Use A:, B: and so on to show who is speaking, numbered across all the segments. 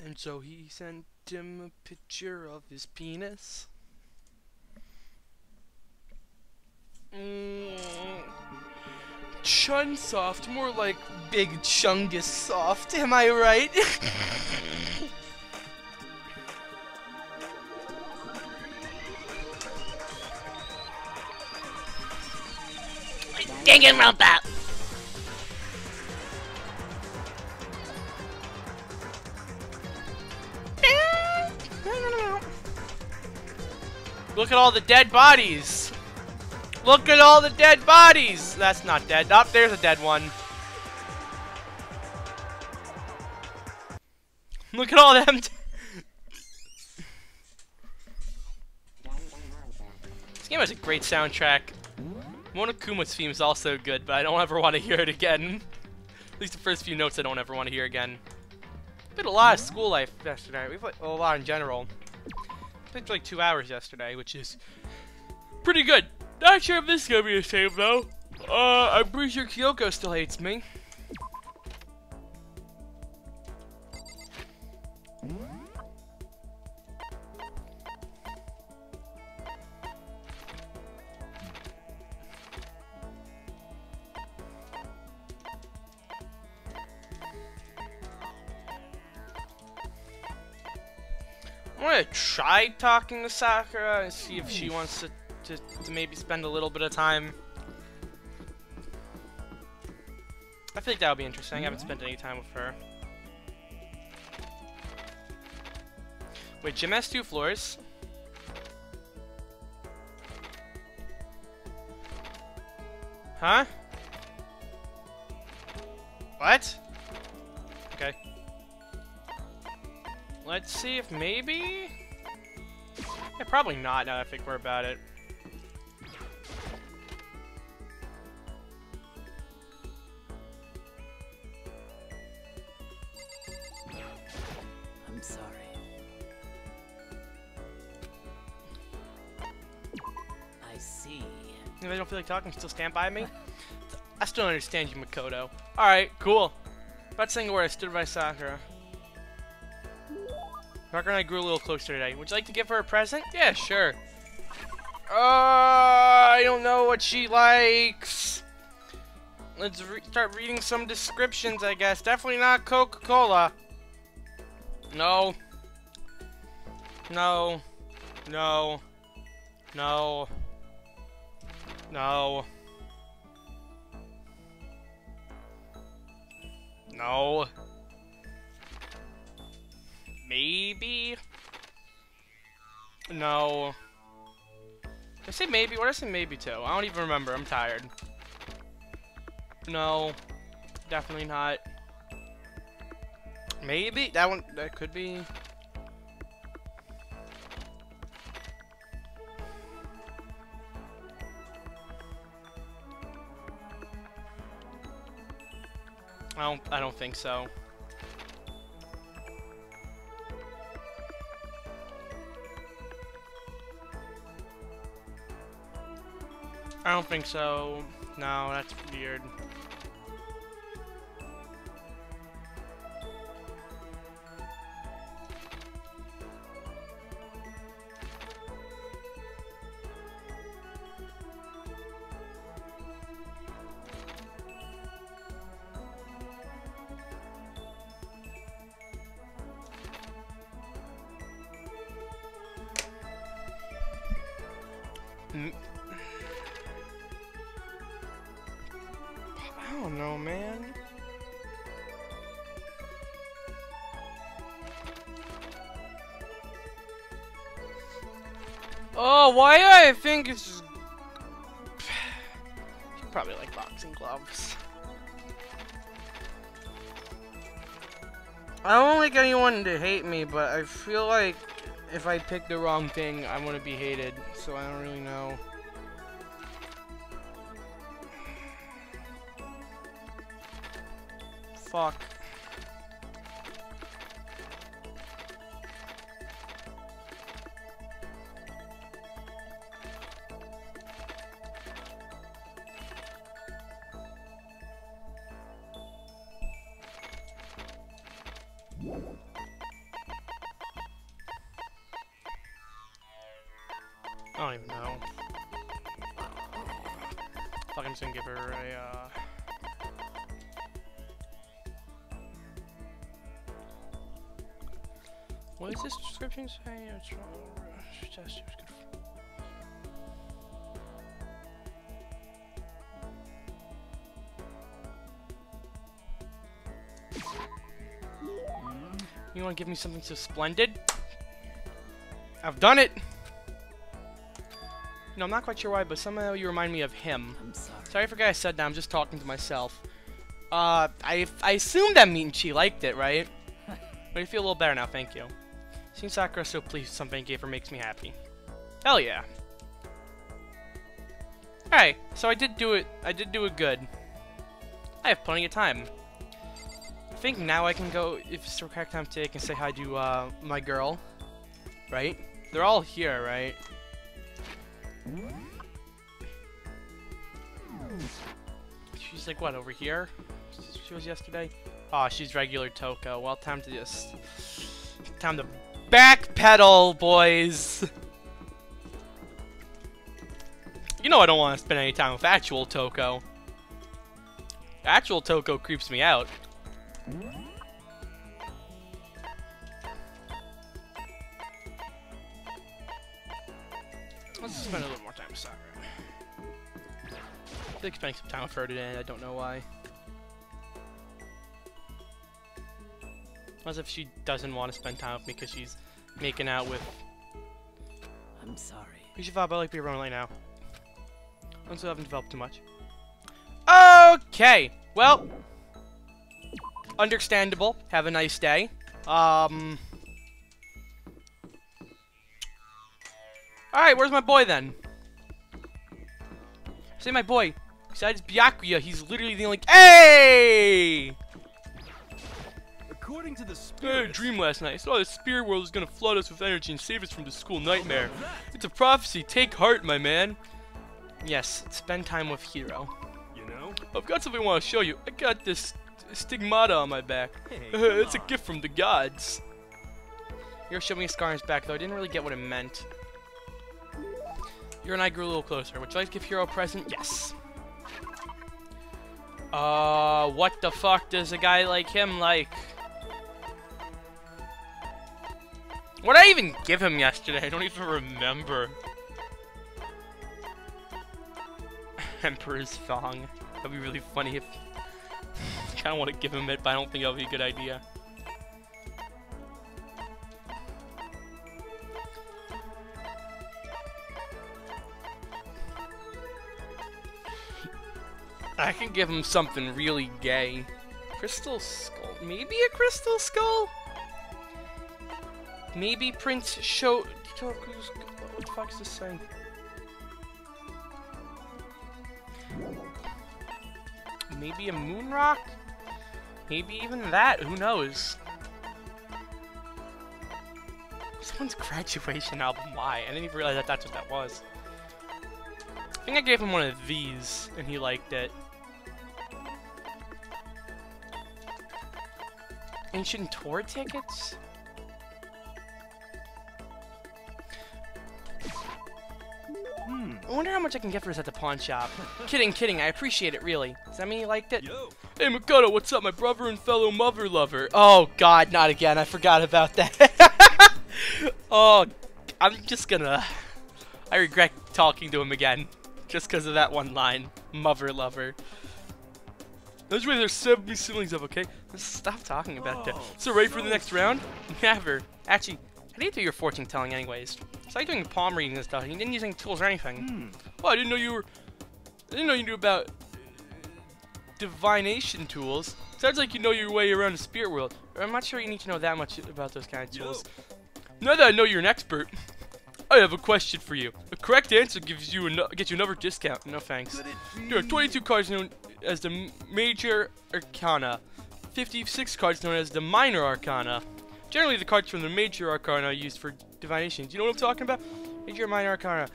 A: And so he sent him a picture of his penis. Chunsoft, more like Big Chungus Soft, am I right?
B: Danganronpa!
A: Look at all the dead bodies! Look at all the dead bodies! That's not dead. Oh, there's a dead one. Look at all them. This game has a great soundtrack. Monokuma's theme is also good, but I don't ever want to hear it again. At least the first few notes I don't ever want to hear again. We played a lot of school life yesterday. We played a lot in general. Played for like 2 hours yesterday, which is pretty good. Not sure if this is gonna be the same though. I'm pretty sure Kyoko still hates me. I'm gonna try talking to Sakura and see if she wants to maybe spend a little bit of time. I think that would be interesting. I haven't spent any time with her. Wait, gym has 2 floors. Huh? What? Okay. Let's see if maybe... Yeah, probably not now that I think we're about it.
B: I'm sorry. I see.
A: If I don't feel like talking, still stand by me? I still don't understand you, Makoto. Alright, cool. About saying where I stood by Sakura. Sakura and I grew a little closer today. Would you like to give her a present? Yeah, sure. I don't know what she likes. Let's start reading some descriptions, I guess. Definitely not Coca-Cola. No. No. No. No. No. No. Maybe? No. Did I say maybe? What did I say maybe to? I don't even remember. I'm tired. No. Definitely not. Maybe? That one, that could be. I don't think so. I don't think so. No, that's weird. I don't know, man. Oh, why do I think it's... You probably like boxing gloves. I don't like anyone to hate me, but I feel like if I pick the wrong thing, I'm gonna be hated, so I don't really know. Fuck. I don't even know. I'm just gonna give her a, what does this description say? It's You wanna give me something so splendid? I've done it! You know, I'm not quite sure why, but somehow you remind me of him.
B: I'm sorry.
A: Sorry, I forgot I said that. I'm just talking to myself. I assumed that mean she liked it, right? But I feel a little better now, thank you. Seeing Sakura so pleased with something I gave her makes me happy. Hell yeah. Alright, so I did do it good. I have plenty of time. I think now I can go, if it's the correct time today, I can say hi to, my girl. Right? They're all here, right? She's like, what, over here? She was yesterday? Oh, she's regular Toko. Well, time to backpedal, boys! You know I don't want to spend any time with actual Toko. Actual Toko creeps me out. Let's spend a little more time with Sakura. I feel like spending some time with her today, I don't know why. As if she doesn't want to spend time with me because she's making out with...
B: I'm sorry.
A: We should vibe, I like being around right now. I still haven't developed too much. Okay! Well... Understandable. Have a nice day. Alright, where's my boy then? Say my boy. Besides Byakuya, he's literally the only— Hey!
C: According to the spirit,
A: I had a dream last night. I saw the spirit world is gonna flood us with energy and save us from the school nightmare. It's a prophecy. Take heart, my man. Yes, spend time with Hiro.
C: you know?
A: I've got something I want to show you. I got this stigmata on my back.
C: Hey,
A: It's a gift from the gods. Hiro showed me a scar on his back, though I didn't really get what it meant. Hiro and I grew a little closer. Would you like to give Hiro a present? Yes. What the fuck does a guy like him like? What did I even give him yesterday? I don't even remember. Emperor's Thong. That'd be really funny if... I kinda want to give him it, but I don't think that would be a good idea. I can give him something really gay. Crystal Skull? Maybe a Crystal Skull? Maybe Prince What the fuck is this saying? Maybe a moon rock? Maybe even that, who knows? Someone's graduation album, why? I didn't even realize that that's what that was. I think I gave him one of these, and he liked it. Ancient tour tickets? I wonder how much I can get for this at the pawn shop. Kidding, I appreciate it, really. Does that mean you liked it?
C: Yo.
A: Hey, Makoto, what's up, my brother and fellow mother lover? Oh, God, not again. I forgot about that. Oh, I'm just gonna... I regret talking to him again. Just because of that one line. Mother lover. Those way there's 70 siblings of, okay? Let's stop talking about that. So ready for the next round? Never. Actually, how do you do your fortune telling anyways? It's like doing palm reading and stuff. You didn't use any tools or anything. Well, I didn't know you knew about divination tools. Sounds like you know your way around the spirit world. I'm not sure you need to know that much about those kind of tools. Now that I know you're an expert, I have a question for you. A correct answer gets you another discount. No thanks. There are 22 cards known as the Major Arcana, 56 cards known as the Minor Arcana. Generally, the cards from the Major Arcana are used for divination. Do you know what I'm talking about? Major and Minor Arcana.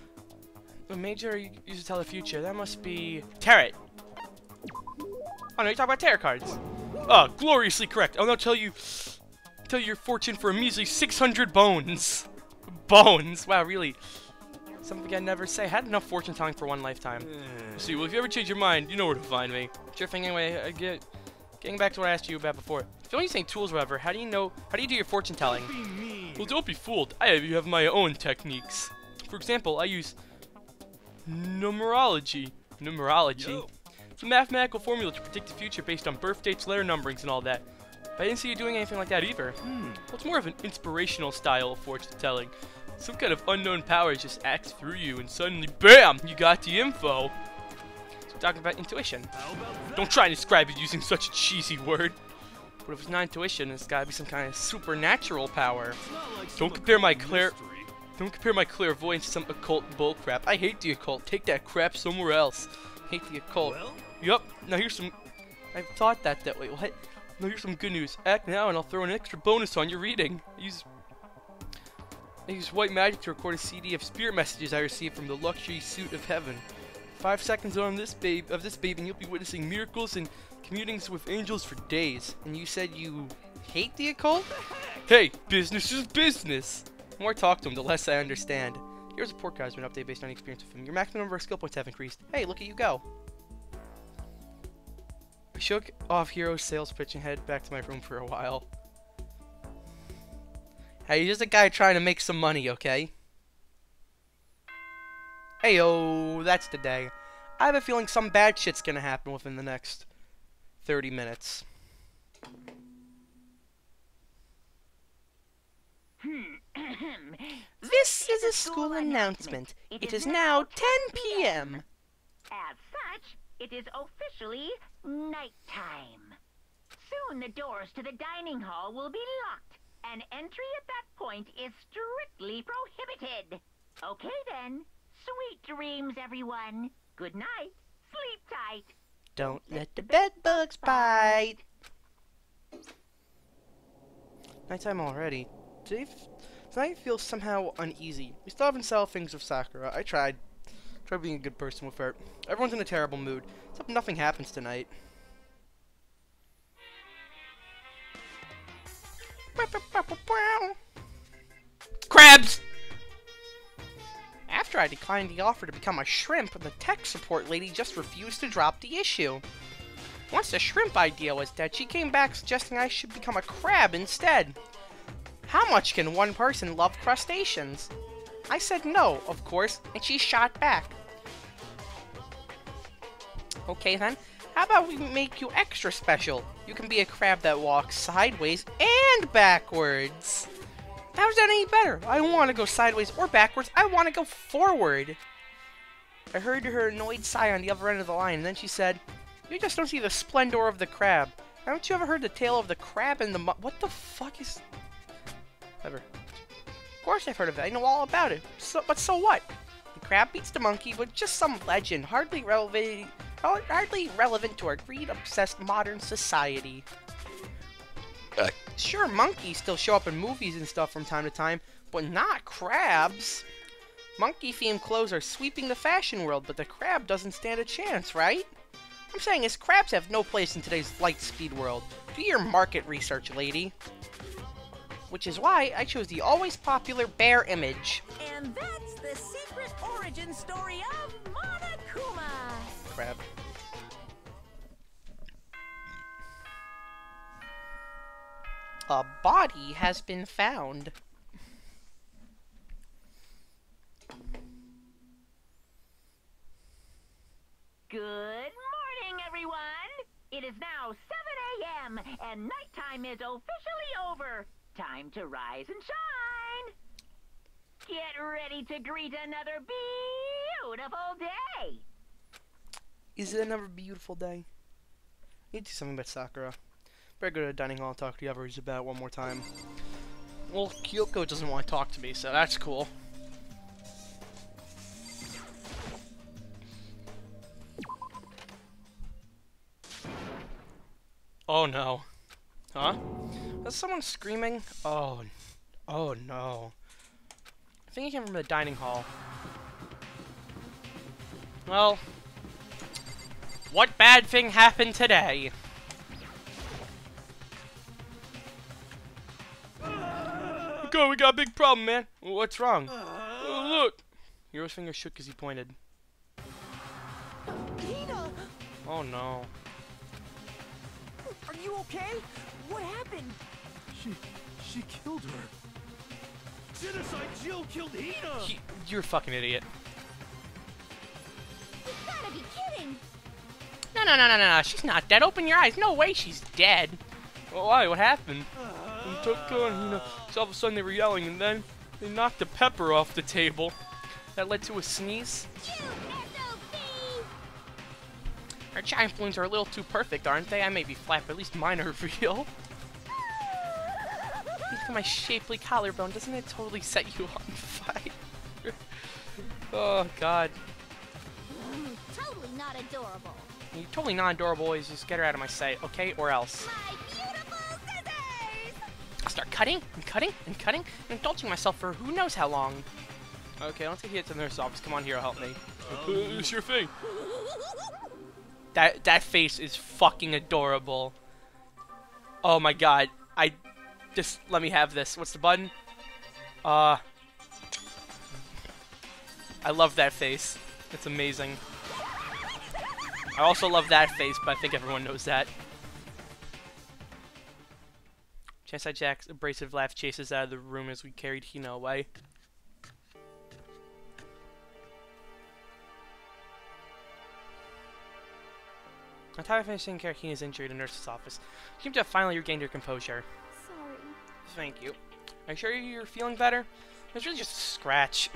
A: The Major you use to tell the future. That must be Tarot. Oh no, you're talking about tarot cards. Oh, gloriously correct. I'll now tell you your fortune for a measly 600 bones. Bones. Wow, really. Something I never say. I had enough fortune telling for one lifetime. See, well, if you ever change your mind, you know where to find me. Sure thing. Anyway, getting back to what I asked you about before. If you're using tools or whatever, how do you do your fortune telling? Well, don't be fooled. I have my own techniques. For example, I use numerology. Numerology? It's a mathematical formula to predict the future based on birth dates, letter numberings, and all that. But I didn't see you doing anything like that either. Well, it's more of an inspirational style of fortune telling. Some kind of unknown power just acts through you, and suddenly, BAM! You got the info. So we're talking about intuition. Don't try and describe it using such a cheesy word. But if it's not intuition, it's gotta be some kind of supernatural power. Don't compare my clairvoyance to some occult bullcrap. I hate the occult. Take that crap somewhere else. Hate the occult. Yup. Now here's some. I thought that way. What? Now here's some good news. Act now, and I'll throw an extra bonus on your reading. I use white magic to record a CD of spirit messages I received from the luxury suite of heaven. 5 seconds on this babe, and you'll be witnessing miracles and communings with angels for days. And you said you hate the occult? Hey, business is business. The more I talk to him, the less I understand. Here's a report card an update based on experience with him. Your maximum number of skill points have increased. Hey, look at you go. I shook off Hero's sales pitch and headed back to my room for a while. Hey, you're just a guy trying to make some money, okay? Heyo, that's the day. I have a feeling some bad shit's gonna happen within the next 30 minutes. This is a school announcement. It is now 10 p.m.
C: As such, it is officially nighttime. Soon the doors to the dining hall will be locked, and entry at that point is strictly prohibited. Okay then. Sweet dreams, everyone. Good night. Sleep tight.
A: Don't let the bed bugs bite. Nighttime already. Tonight feels somehow uneasy. We still haven't settled things with Sakura. I tried being a good person with her. Everyone's in a terrible mood. Except nothing happens tonight. Crabs! After I declined the offer to become a shrimp, the tech support lady just refused to drop the issue. Once the shrimp idea was dead, she came back suggesting I should become a crab instead. How much can one person love crustaceans? I said no, of course, and she shot back. Okay then, how about we make you extra special? You can be a crab that walks sideways and backwards. How's that any better? I don't want to go sideways or backwards, I want to go forward. I heard her annoyed sigh on the other end of the line, and then she said, you just don't see the splendor of the crab. Haven't you ever heard the tale of the crab and the what the fuck is... Ever. Of course I've heard of it, I know all about it. But so what? The crab beats the monkey with just some legend, hardly relevant to our greed-obsessed modern society. Sure, monkeys still show up in movies and stuff from time to time, but not crabs. Monkey-themed clothes are sweeping the fashion world, but the crab doesn't stand a chance, right? What I'm saying is crabs have no place in today's light-speed world. Do your market research, lady. Which is why I chose the always popular bear image.
B: And that's the secret origin story of Monokuma.
A: Crab. A body has been found.
C: Good morning, everyone. It is now 7 a.m. and nighttime is officially over. Time to rise and shine. Get ready to greet another beautiful day.
A: Is it another beautiful day? I need to do something about Sakura. Better go to the dining hall and talk to the others about it one more time. Well, Kyoko doesn't want to talk to me, so that's cool. Oh no. Huh? Is someone screaming? Oh no. I think he came from the dining hall. Well, what bad thing happened today? Go, we got a big problem, man. What's wrong? Oh, look. Hiro's finger shook as he pointed.
B: Hina!
A: Oh no.
B: Are you okay? What happened?
D: She killed her. Genocide Jill killed Hina!
A: You're a fucking idiot.
C: You gotta be kidding!
A: No. She's not dead. Open your eyes. No way she's dead. Well, why? What happened? When Toko and Hina, so all of a sudden they were yelling, and then they knocked the pepper off the table. That led to a sneeze. Our giant balloons are a little too perfect, aren't they? I may be flat, but at least mine are real. Look at my shapely collarbone. Doesn't it totally set you on fire? Oh, God.
C: Totally not adorable.
A: You're totally not adorable, boys. Just get her out of my sight, okay? Or else.
C: My beautiful scissors!
A: I'll start cutting and cutting and cutting and indulging myself for who knows how long. Okay, let's get to the nurse's office. Come on, Hero, help me. It's your thing. That face is fucking adorable. Oh my god. Just let me have this. What's the button? I love that face. It's amazing. I also love that face, but I think everyone knows that. Genocide Jack's abrasive laugh chases out of the room as we carried Hina away. On top of finishing care of Hina's injury at a nurse's office, you seem to have finally regained your composure.
C: Sorry.
A: Thank you. Are you sure you're feeling better? It's really just a scratch.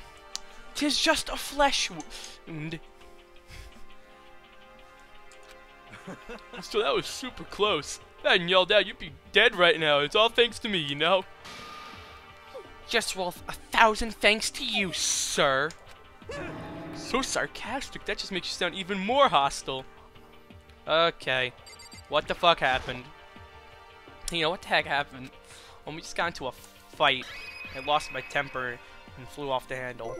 A: 'Tis just a flesh wound. So that was super close. If I hadn't yelled out, you'd be dead right now. It's all thanks to me, you know? Just worth 1,000 thanks to you, sir. So sarcastic, that just makes you sound even more hostile. Okay. What the fuck happened? You know, what the heck happened? When we just got into a fight, I lost my temper and flew off the handle.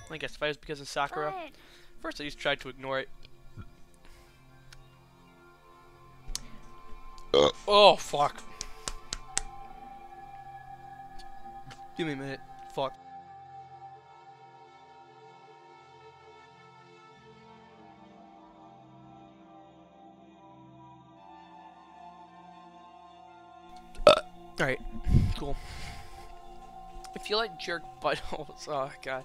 A: I guess fight was because of Sakura.
C: But
A: First I just tried to ignore it. Oh, fuck. Give me a minute. Fuck. Alright, cool. I feel like jerk buttholes, oh god,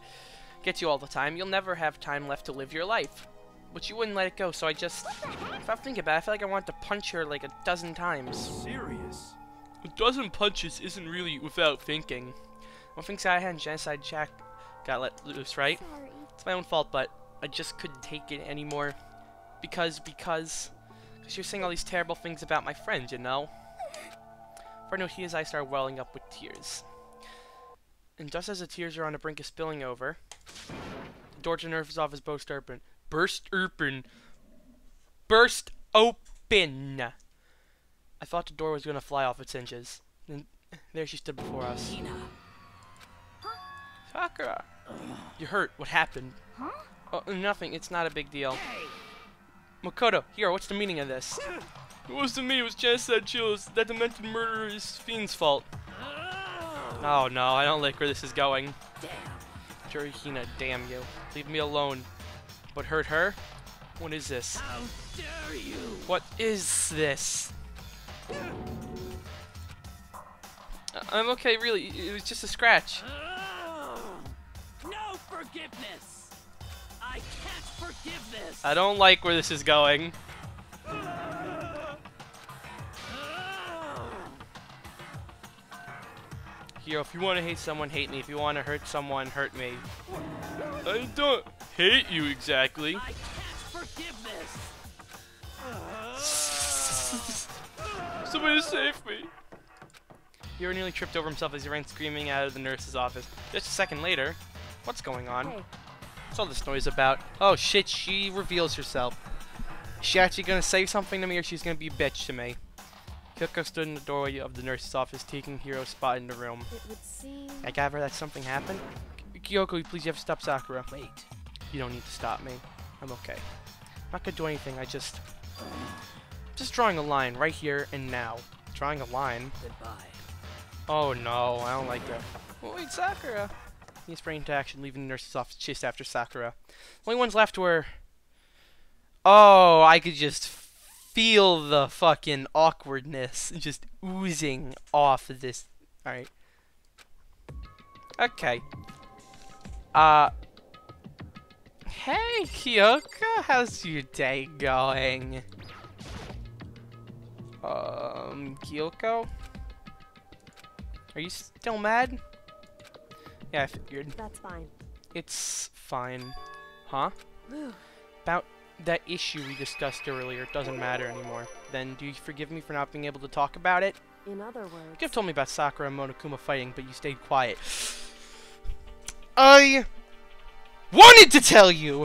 A: gets you all the time. You'll never have time left to live your life. But you wouldn't let it go, so I just, if I think about it, I feel like I wanted to punch her like a dozen times.
D: Serious?
A: A dozen punches isn't really without thinking. One thing I had and Genocide Jack got let loose, right?
C: sorry.
A: It's my own fault, but I just couldn't take it anymore. Because you're saying all these terrible things about my friend, you know? For no, his eyes started welling up with tears. And just as the tears were on the brink of spilling over, the door to the nurse's office burst open. Burst open! I thought the door was gonna fly off its hinges. And there she stood before us.
B: Hina.
A: Sakura! You're hurt. What happened?
C: Huh?
A: Oh, nothing. It's not a big deal. Makoto, here, what's the meaning of this? It wasn't me, it was Genocide Jill. That demented murderer is Fiend's fault. Oh no, I don't like where this is going.
B: Damn.
A: Jerry Hina, damn you. Leave me alone. But hurt her? What is this?
B: How dare you?
A: What is this? I'm okay, really. It was just a scratch.
B: No forgiveness. I can't forgive this.
A: I don't like where this is going. Hero, if you want to hate someone, hate me. If you want to hurt someone, hurt me. I don't hate you exactly.
B: I can't forgive this.
A: Somebody save me. Hero nearly tripped over himself as he ran screaming out of the nurse's office. Just a second later, what's going on?
C: Hey.
A: What's all this noise about? Oh shit, she reveals herself. Is she actually gonna say something to me, or she's gonna be a bitch to me? Kyoko stood in the doorway of the nurse's office, taking Hiro's spot in the room.
C: It would seem.
A: I gather that something happened? Kyoko, please, you have to stop Sakura.
B: Wait.
A: You don't need to stop me. I'm okay. I'm not gonna do anything, just drawing a line right here and now. Drawing a line?
B: Goodbye.
A: Oh no, I don't like that. Oh, wait, Sakura. He sprang into action, leaving the nurse's office to chase after Sakura. The only ones left were... Oh, I could just feel the fucking awkwardness just oozing off of this. Alright. Okay. Hey, Kyoko, how's your day going? Kyoko? Are you still mad? Yeah, I figured.
E: That's fine.
A: It's fine. Huh? About that issue we discussed earlier, it doesn't matter anymore. Then, do you forgive me for not being able to talk about it?
E: In other words...
A: You could have told me about Sakura and Monokuma fighting, but you stayed quiet. I wanted to tell you!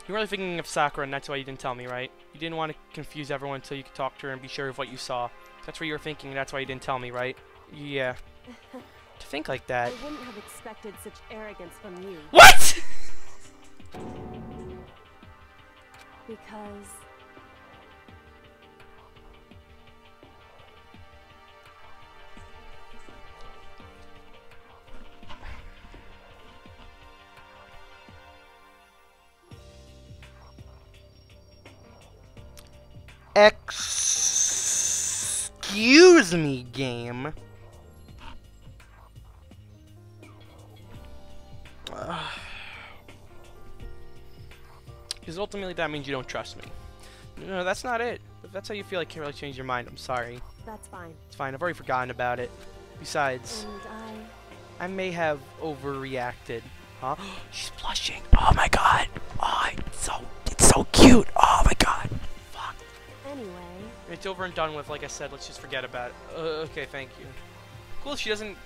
A: You were really thinking of Sakura, and that's why you didn't tell me, right? You didn't want to confuse everyone until you could talk to her and be sure of what you saw. That's what you were thinking, and that's why you didn't tell me, right? Yeah. To think like that...
E: I wouldn't have expected such arrogance from you.
A: What?!
E: Because...
A: Excuse me, game. Because ultimately that means you don't trust me. No, that's not it. If that's how you feel, I can't really change your mind. I'm sorry.
E: That's fine.
A: It's fine. I've already forgotten about it. Besides,
E: And
A: I may have overreacted. Huh? She's blushing. Oh my god. Oh, it's so cute. Oh my god. Fuck.
E: Anyway...
A: It's over and done with. Like I said, let's just forget about it. Okay, thank you. Cool, she doesn't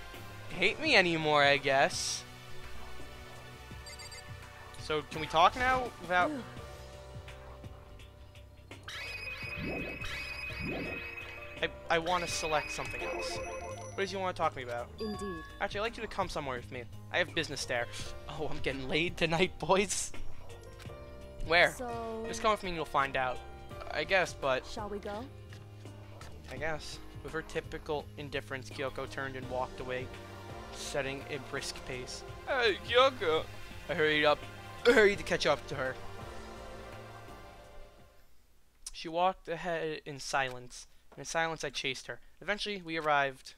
A: hate me anymore, I guess. So, can we talk now without... I want to select something else. What did you want to talk to me about?
E: Indeed.
A: Actually, I'd like you to come somewhere with me. I have business there. Oh, I'm getting laid tonight, boys. Where?
E: So...
A: Just come with me and you'll find out. I guess, but...
E: Shall we go?
A: I guess. With her typical indifference, Kyoko turned and walked away, setting a brisk pace. Hey, Kyoko! I hurried to catch up to her. She walked ahead in silence. In silence, I chased her. Eventually, we arrived.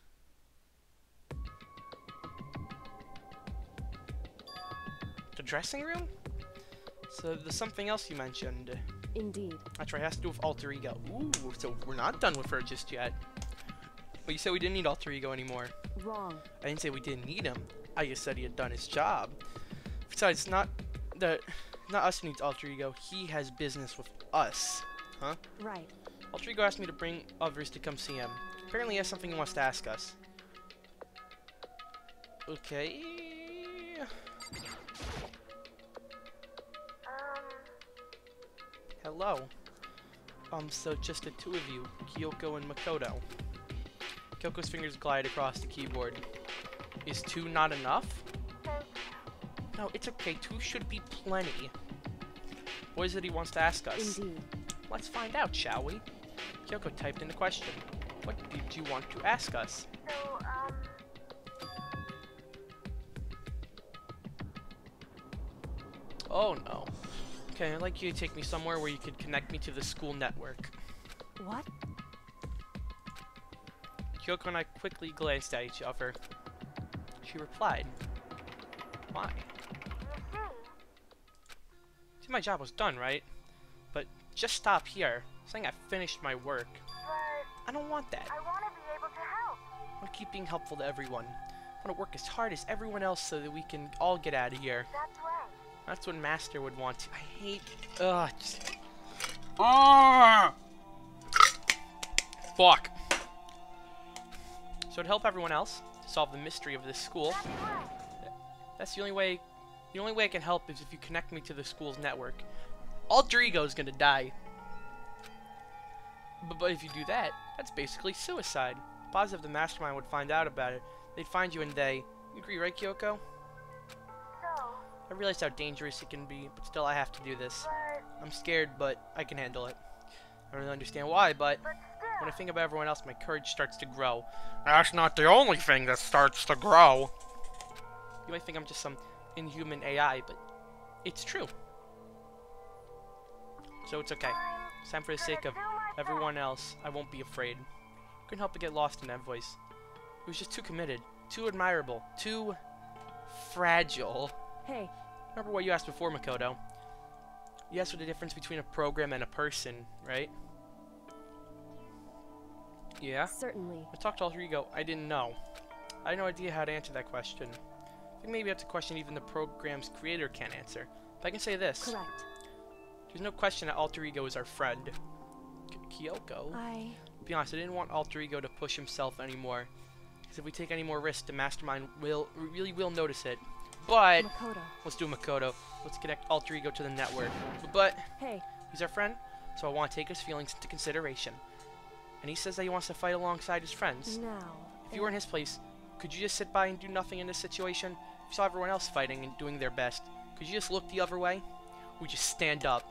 A: The dressing room? So, there's something else you mentioned.
E: Indeed.
A: That's right, it has to do with alter ego. Ooh, so we're not done with her just yet. But you said we didn't need alter ego anymore.
E: Wrong.
A: I didn't say we didn't need him. I just said he had done his job. Besides, not us who needs alter ego. He has business with us. Huh?
E: Right.
A: Alter ego asked me to bring others to come see him. Apparently he has something he wants to ask us. Okay. Hello. So just the two of you, Kyoko and Makoto. Kyoko's fingers glide across the keyboard. Is 2 not enough? No, it's okay. 2 should be plenty. What is it he wants to ask us?
E: Indeed.
A: Let's find out, shall we? Kyoko typed in the question. What did you want to ask us? Oh no. Okay, I'd like you to take me somewhere where you could connect me to the school network.
E: What?
A: Kyoko and I quickly glanced at each other. She replied, why? See, my job was done, right? But just stop here, saying I finished my work. I don't want that.
C: I want to be able to help.
A: I want to keep being helpful to everyone. I want to work as hard as everyone else so that we can all get out of here.
C: That's right.
A: That's what Master would want to. I hate... Ugh, just... Ah! Fuck. So to help everyone else, to solve the mystery of this school, that's the only way I can help is if you connect me to the school's network. Alter Ego is gonna die. But if you do that, that's basically suicide. Positive the mastermind would find out about it. They'd find you and you agree, right, Kyoko? I realize how dangerous it can be, but still I have to do this. I'm scared, but I can handle it. I don't really understand why, but when I think about everyone else, my courage starts to grow. That's not the only thing that starts to grow. You might think I'm just some inhuman AI, but it's true. So it's okay. It's time for the sake of everyone else. I won't be afraid. Couldn't help but get lost in that voice. It was just too committed, too admirable, too fragile.
E: Hey,
A: Remember what you asked before, Makoto? You asked for the difference between a program and a person, right? Yeah?
E: certainly.
A: I talked to Alter Ego. I didn't know. I had no idea how to answer that question. I think maybe that's a question even the program's creator can't answer. But I can say this.
E: Correct.
A: There's no question that Alter Ego is our friend. Kyoko? To be honest, I didn't want Alter Ego to push himself anymore. Because if we take any more risks, the Mastermind really will notice it. But
E: Makoto.
A: let's do Makoto. Let's connect Alter Ego to the network. But
E: Hey,
A: he's our friend, so I want to take his feelings into consideration. And he says that he wants to fight alongside his friends.
E: now.
A: If you were in his place, could you just sit by and do nothing in this situation? If you saw everyone else fighting and doing their best, could you just look the other way? Or would you stand up?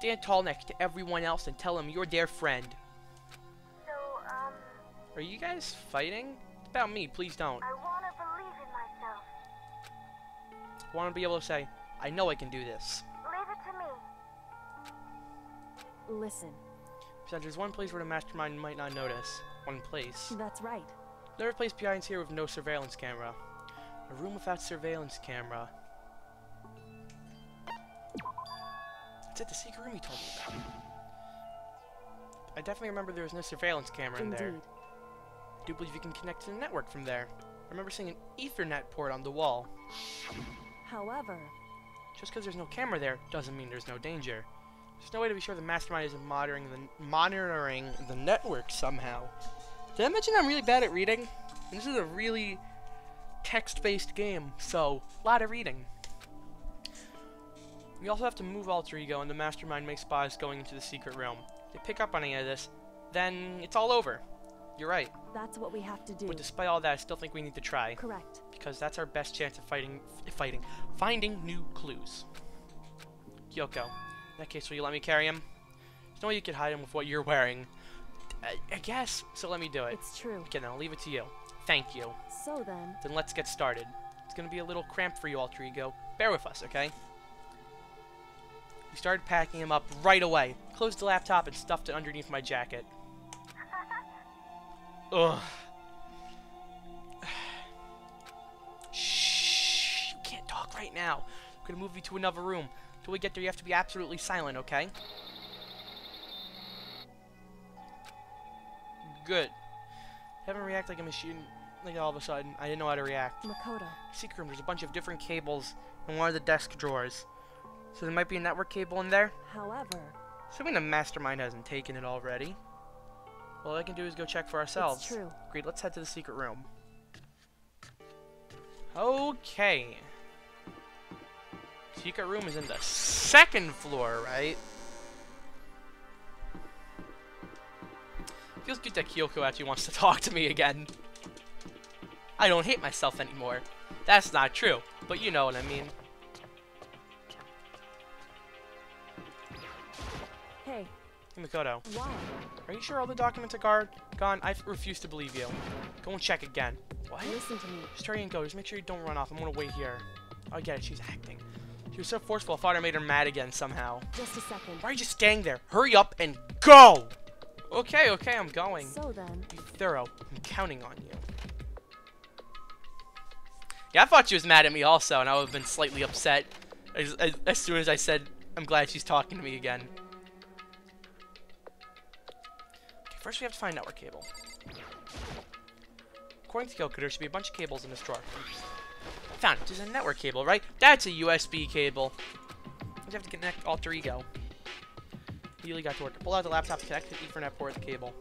A: Stand tall next to everyone else and tell them you're their friend.
F: So,
A: Are you guys fighting? It's about me, please don't.
F: I want to believe in myself.
A: I want to be able to say, I know I can do this.
F: Leave it to me.
E: Listen,
A: Besides, there's one place where the Mastermind might not notice. One place.
E: that's right.
A: Another place behind here with no surveillance camera. A room without surveillance camera. It's at the secret room he told me about. I definitely remember there was no surveillance camera in there.
E: Indeed.
A: I do believe you can connect to the network from there. I remember seeing an Ethernet port on the wall.
E: However,
A: Just because there's no camera there doesn't mean there's no danger. There's no way to be sure the Mastermind isn't monitoring the network somehow. Did I mention I'm really bad at reading? And this is a really text-based game, so a lot of reading. We also have to move Alter Ego, and the Mastermind makes spies going into the secret realm. If they pick up on any of this, then it's all over. You're right.
E: that's what we have to do.
A: But despite all that, I still think we need to try.
E: Correct.
A: Because that's our best chance of finding new clues. Kyoko, in that case, will you let me carry him? There's no way you could hide him with what you're wearing. I guess, so let me do it.
E: It's true.
A: Okay, then I'll leave it to you. Thank you.
E: So then,
A: Then let's get started. It's gonna be a little cramped for you, Alter Ego. Bear with us, okay? We started packing him up right away. Closed the laptop and stuffed it underneath my jacket. Ugh. Shh. You can't talk right now. I'm gonna move you to another room. Till we get there, you have to be absolutely silent, okay? Good. Haven't react like a machine. Like all of a sudden, I didn't know how to react.
E: Makoto.
A: Secret room. There's a bunch of different cables in one of the desk drawers. So there might be a network cable in there.
E: However,
A: Assuming the Mastermind hasn't taken it already. All I can do is go check for ourselves.
E: it's true.
A: Great, let's head to the secret room. Okay. Secret room is in the second floor, right? Feels good that Kyoko actually wants to talk to me again. I don't hate myself anymore. That's not true, but you know what I mean.
E: Hey,
A: Hey, Makoto.
E: why?
A: Are you sure all the documents are gone? I refuse to believe you. Go and check again. What?
E: Listen to me.
A: Just hurry and go. Just make sure you don't run off. I'm gonna wait here. Oh, I get it. She's acting. She was so forceful, I thought I made her mad again somehow.
E: Just a second.
A: Why are you just standing there? Hurry up and go! Okay, I'm going.
E: So then,
A: Be thorough. I'm counting on you. Yeah, I thought she was mad at me also, and I would have been slightly upset as soon as I said, I'm glad she's talking to me again. Okay, first we have to find network cable. According to Kyoko, there should be a bunch of cables in this drawer. Found it. There's a network cable, right? That's a USB cable. We have to connect Alter Ego. Immediately got to work. Pull out the laptop to connect to the Ethernet port of the cable.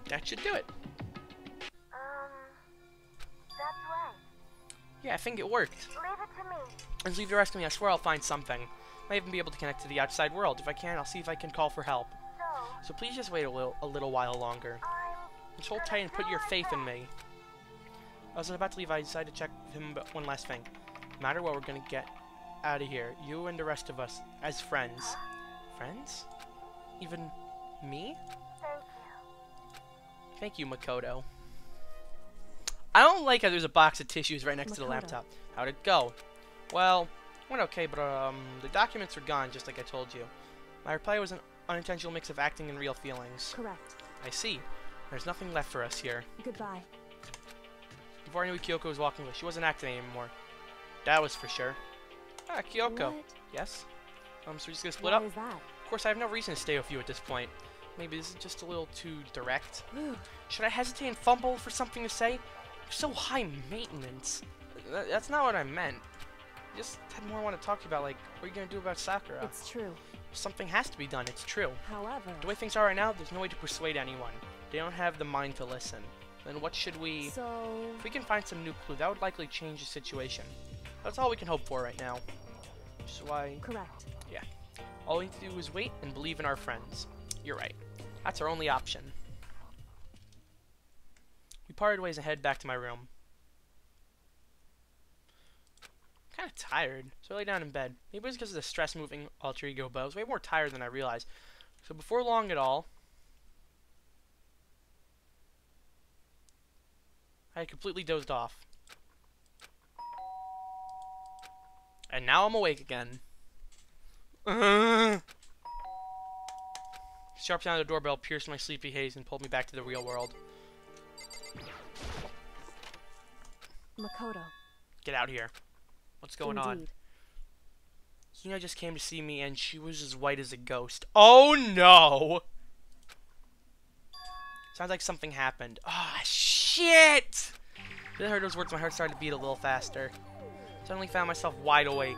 A: That should do it.
F: That's right.
A: Yeah, I think it worked.
F: Leave it to me.
A: And leave the rest to me. I swear I'll find something. Might even be able to connect to the outside world. If I can, I'll see if I can call for help. So please just wait a little while longer. Just hold tight and put your faith in me. I was about to leave. I decided to check with him about one last thing. No matter what, we're gonna get out of here. You and the rest of us as friends. Friends? Even me?
F: Thank you.
A: Thank you, Makoto. I don't like how there's a box of tissues right next to the
E: Makoto.
A: laptop. How'd it go? Well, went okay, but the documents are gone, just like I told you. My reply was an unintentional mix of acting and real feelings.
E: Correct.
A: I see. There's nothing left for us here.
E: Goodbye.
A: Before I knew Kyoko was walking away, she wasn't acting anymore. That was for sure. Ah, Kyoko.
E: What?
A: Yes? So we're just gonna split
E: Why
A: up?
E: is that?
A: Of course, I have no reason to stay with you at this point. Maybe this is just a little too direct. Should I hesitate and fumble for something to say? You're so high maintenance. That's not what I meant. I just had more I want to talk to you about, like, what are you gonna do about Sakura?
E: It's true.
A: Something has to be done, it's true.
E: However,
A: The way things are right now, there's no way to persuade anyone. They don't have the mind to listen. Then what should we...
E: so
A: If we can find some new clue, that would likely change the situation. That's all we can hope for right now. Which is why...
E: correct.
A: Yeah. All we need to do is wait and believe in our friends. You're right. That's our only option. We parted ways and headed back to my room. I'm kind of tired, so I lay down in bed. Maybe it was because of the stress moving alter ego, but I was way more tired than I realized. So before long at all, I had completely dozed off. And now I'm awake again. Sharp sound of the doorbell pierced my sleepy haze and pulled me back to the real world.
E: Makoto.
A: Get out here. What's going on?
E: Indeed.
A: Hina just came to see me and she was as white as a ghost. Oh no! Sounds like something happened. Ah, shit! As I heard those words, my heart started to beat a little faster. Suddenly found myself wide awake.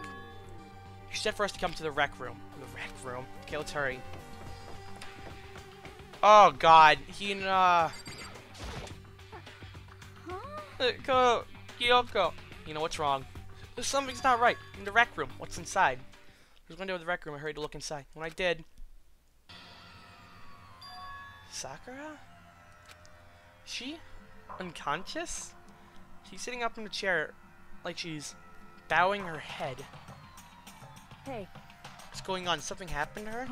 A: She said for us to come to the rec room. The rec room? Okay, let's hurry. Oh god, Hina. Kyoko. You know what's wrong? Something's not right. In the rec room. What's inside? There's a window of the rec room. I hurried to look inside. When I did... Sakura? She? Unconscious? She's sitting up in the chair like she's bowing her head.
E: Hey.
A: What's going on? Something happened to her?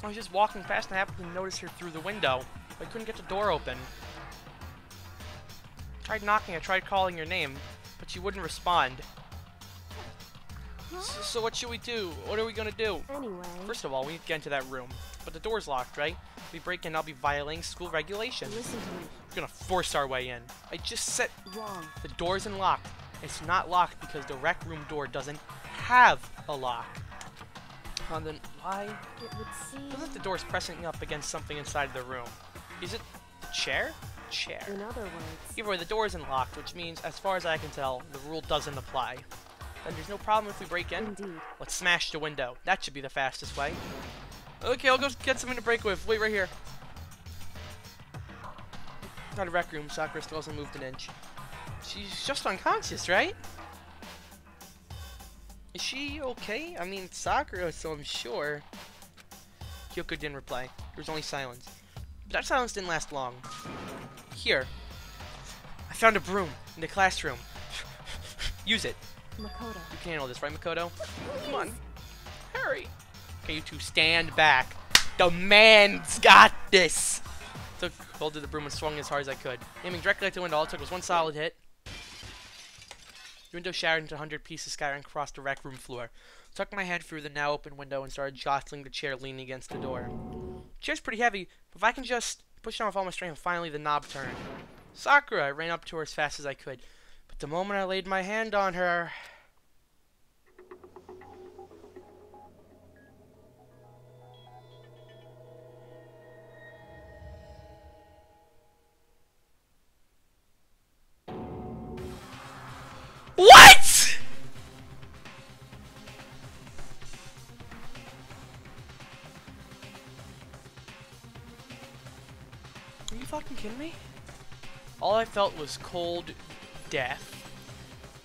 A: I was just walking past and I happened to notice her through the window. I couldn't get the door open. I tried knocking, I tried calling your name, but she wouldn't respond. So what should we do? What are we gonna do?
E: Anyway.
A: First of all, we need to get into that room. But the door's locked, right? If we break in, I'll be violating school regulations.
E: Listen to me.
A: We're gonna force our way in. I just said
E: Wrong.
A: the door isn't locked. It's not locked because the rec room door doesn't have a lock. And then why?
E: It would seem.
A: Feels like the door's pressing up against something inside the room. Is it the chair? Chair.
E: In other words.
A: Either way, the door isn't locked, which means, as far as I can tell, the rule doesn't apply. Then there's no problem if we break in.
E: Indeed.
A: Let's smash the window. That should be the fastest way. Okay, I'll go get something to break with. Wait right here. Not a rec room. Sakura still hasn't moved an inch. She's just unconscious, right? Is she okay? I mean, it's Sakura, so I'm sure. Kyoko didn't reply. There was only silence. But that silence didn't last long. Here. I found a broom in the classroom. Use it.
E: Makoto.
A: You can handle this, right, Makoto? Come on. Hurry. Okay, you two stand back. The man's got this. Took hold of the broom and swung as hard as I could. Aiming directly at the window, all it took was one solid hit. The window shattered into 100 pieces, scattering across the rec room floor. Tucked my head through the now open window and started jostling the chair leaning against the door. The chair's pretty heavy, but if I can just push down with all my strength, finally the knob turned. Sakura! I ran up to her as fast as I could. But the moment I laid my hand on her... What?! Are you fucking kidding me? All I felt was cold death.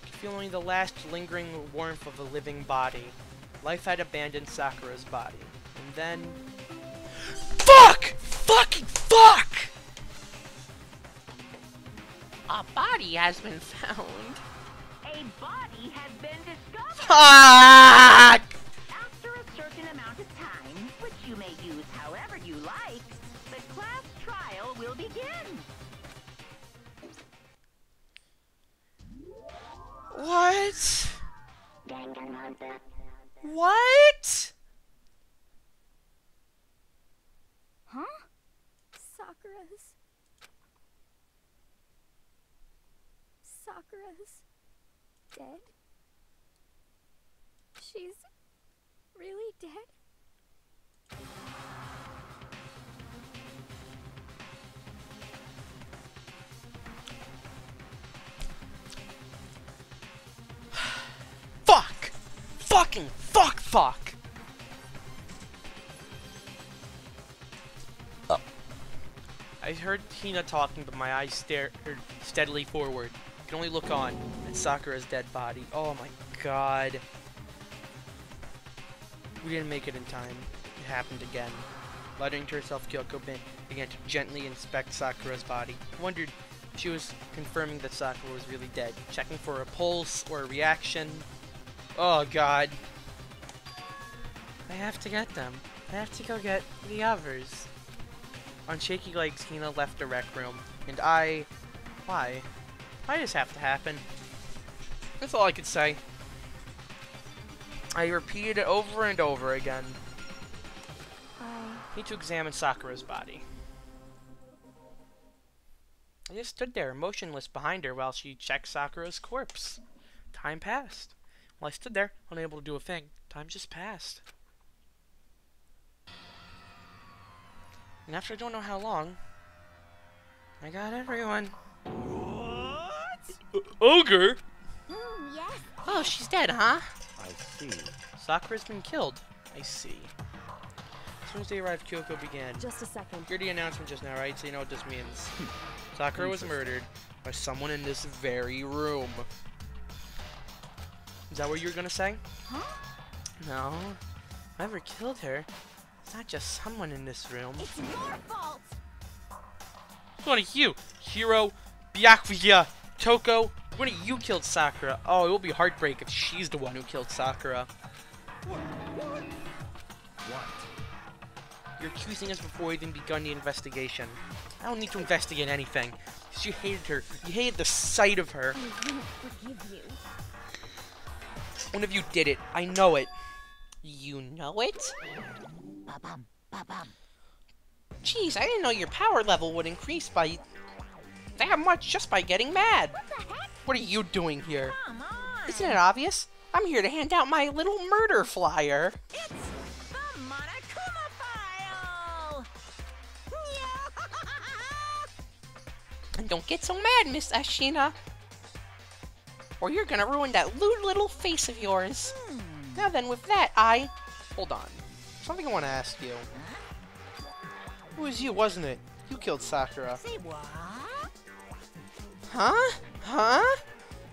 A: I could feel only the last lingering warmth of a living body. Life had abandoned Sakura's body. And then... FUCK! Fucking fuck! A body has been found.
C: A body has been discovered.
A: Fuck!
C: After a certain amount of time, which you may use however you like, the class trial will begin.
A: What? What?
E: Huh? Sakura's dead? She's really dead?
A: Fuck! Fucking fuck! Oh. I heard Hina talking, but my eyes stared steadily forward. I can only look on at Sakura's dead body. Oh my god. We didn't make it in time. It happened again. Muttering to herself, Kyoko began to gently inspect Sakura's body. I wondered if she was confirming that Sakura was really dead, checking for a pulse or a reaction. Oh god. I have to get them. I have to go get the others. On shaky legs, Hina left the rec room, and why? Why does this have to happen? That's all I could say. I repeated it over and over again. Need to examine Sakura's body. I just stood there, motionless behind her while she checked Sakura's corpse. Time passed. While I stood there, unable to do a thing, time just passed. And after I don't know how long, I got everyone.
D: What?
A: Ogre?
E: Yes.
A: Oh, she's dead, huh?
D: I see.
A: Sakura's been killed. I see. As soon as they arrived, Kyoko began.
E: Just a second.
A: You heard the announcement just now, right? So you know what this means. Sakura was murdered by someone in this very room. Is that what you were gonna say?
E: Huh?
A: No. Whoever killed her, it's not just someone in this room.
E: It's your fault.
A: One of you, Hiro, Byakuya, Toko. One of you killed Sakura. Oh, it will be heartbreak if she's the one who killed Sakura.
D: What?
A: You're accusing us before we even begun the investigation. I don't need to investigate anything. Because you hated her. You hated the sight of her.
E: I won't forgive you.
A: One of you did it. I know it. You know it? Jeez, I didn't know your power level would increase by that much just by getting mad. What are you doing here?
B: Come on.
A: Isn't it obvious? I'm here to hand out my little murder flyer.
B: It's the Monokuma file.
A: And don't get so mad, Miss Ashina. Or you're gonna ruin that lewd little face of yours. Now then, with that, Hold on. Something I want to ask you. It was you, wasn't it? You killed Sakura.
B: Say what?
A: Huh? Huh?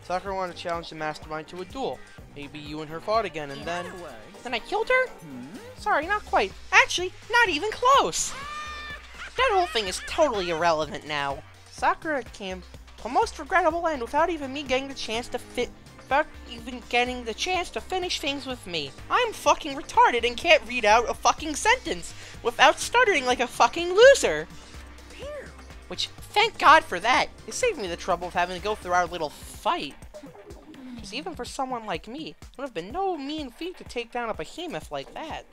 A: Sakura wanted to challenge the mastermind to a duel. Maybe you and her fought again, and
B: In
A: then...
B: other words,
A: Then I killed her? Sorry, not quite. Actually, not even close. That whole thing is totally irrelevant now. Sakura came to a most regrettable end without even getting the chance to finish things with me. I'm fucking retarded and can't read out a fucking sentence without stuttering like a fucking loser. Which, thank God for that. It saved me the trouble of having to go through our little fight. Because even for someone like me, it would have been no mean feat to take down a behemoth like that.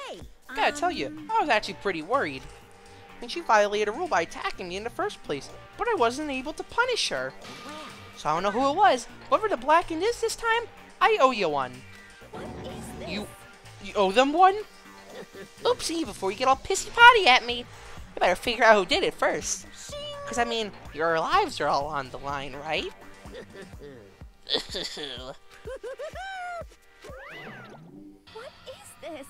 B: hey,
A: I gotta tell you, I was actually pretty worried. And she violated a rule by attacking me in the first place, but I wasn't able to punish her. So I don't know who it was. Whoever the Blackened is this time, I owe you one.
E: What is this?
A: You owe them one? Oopsie, before you get all pissy-potty at me, you better figure out who did it first. Because, I mean, your lives are all on the line, right?
E: What is this?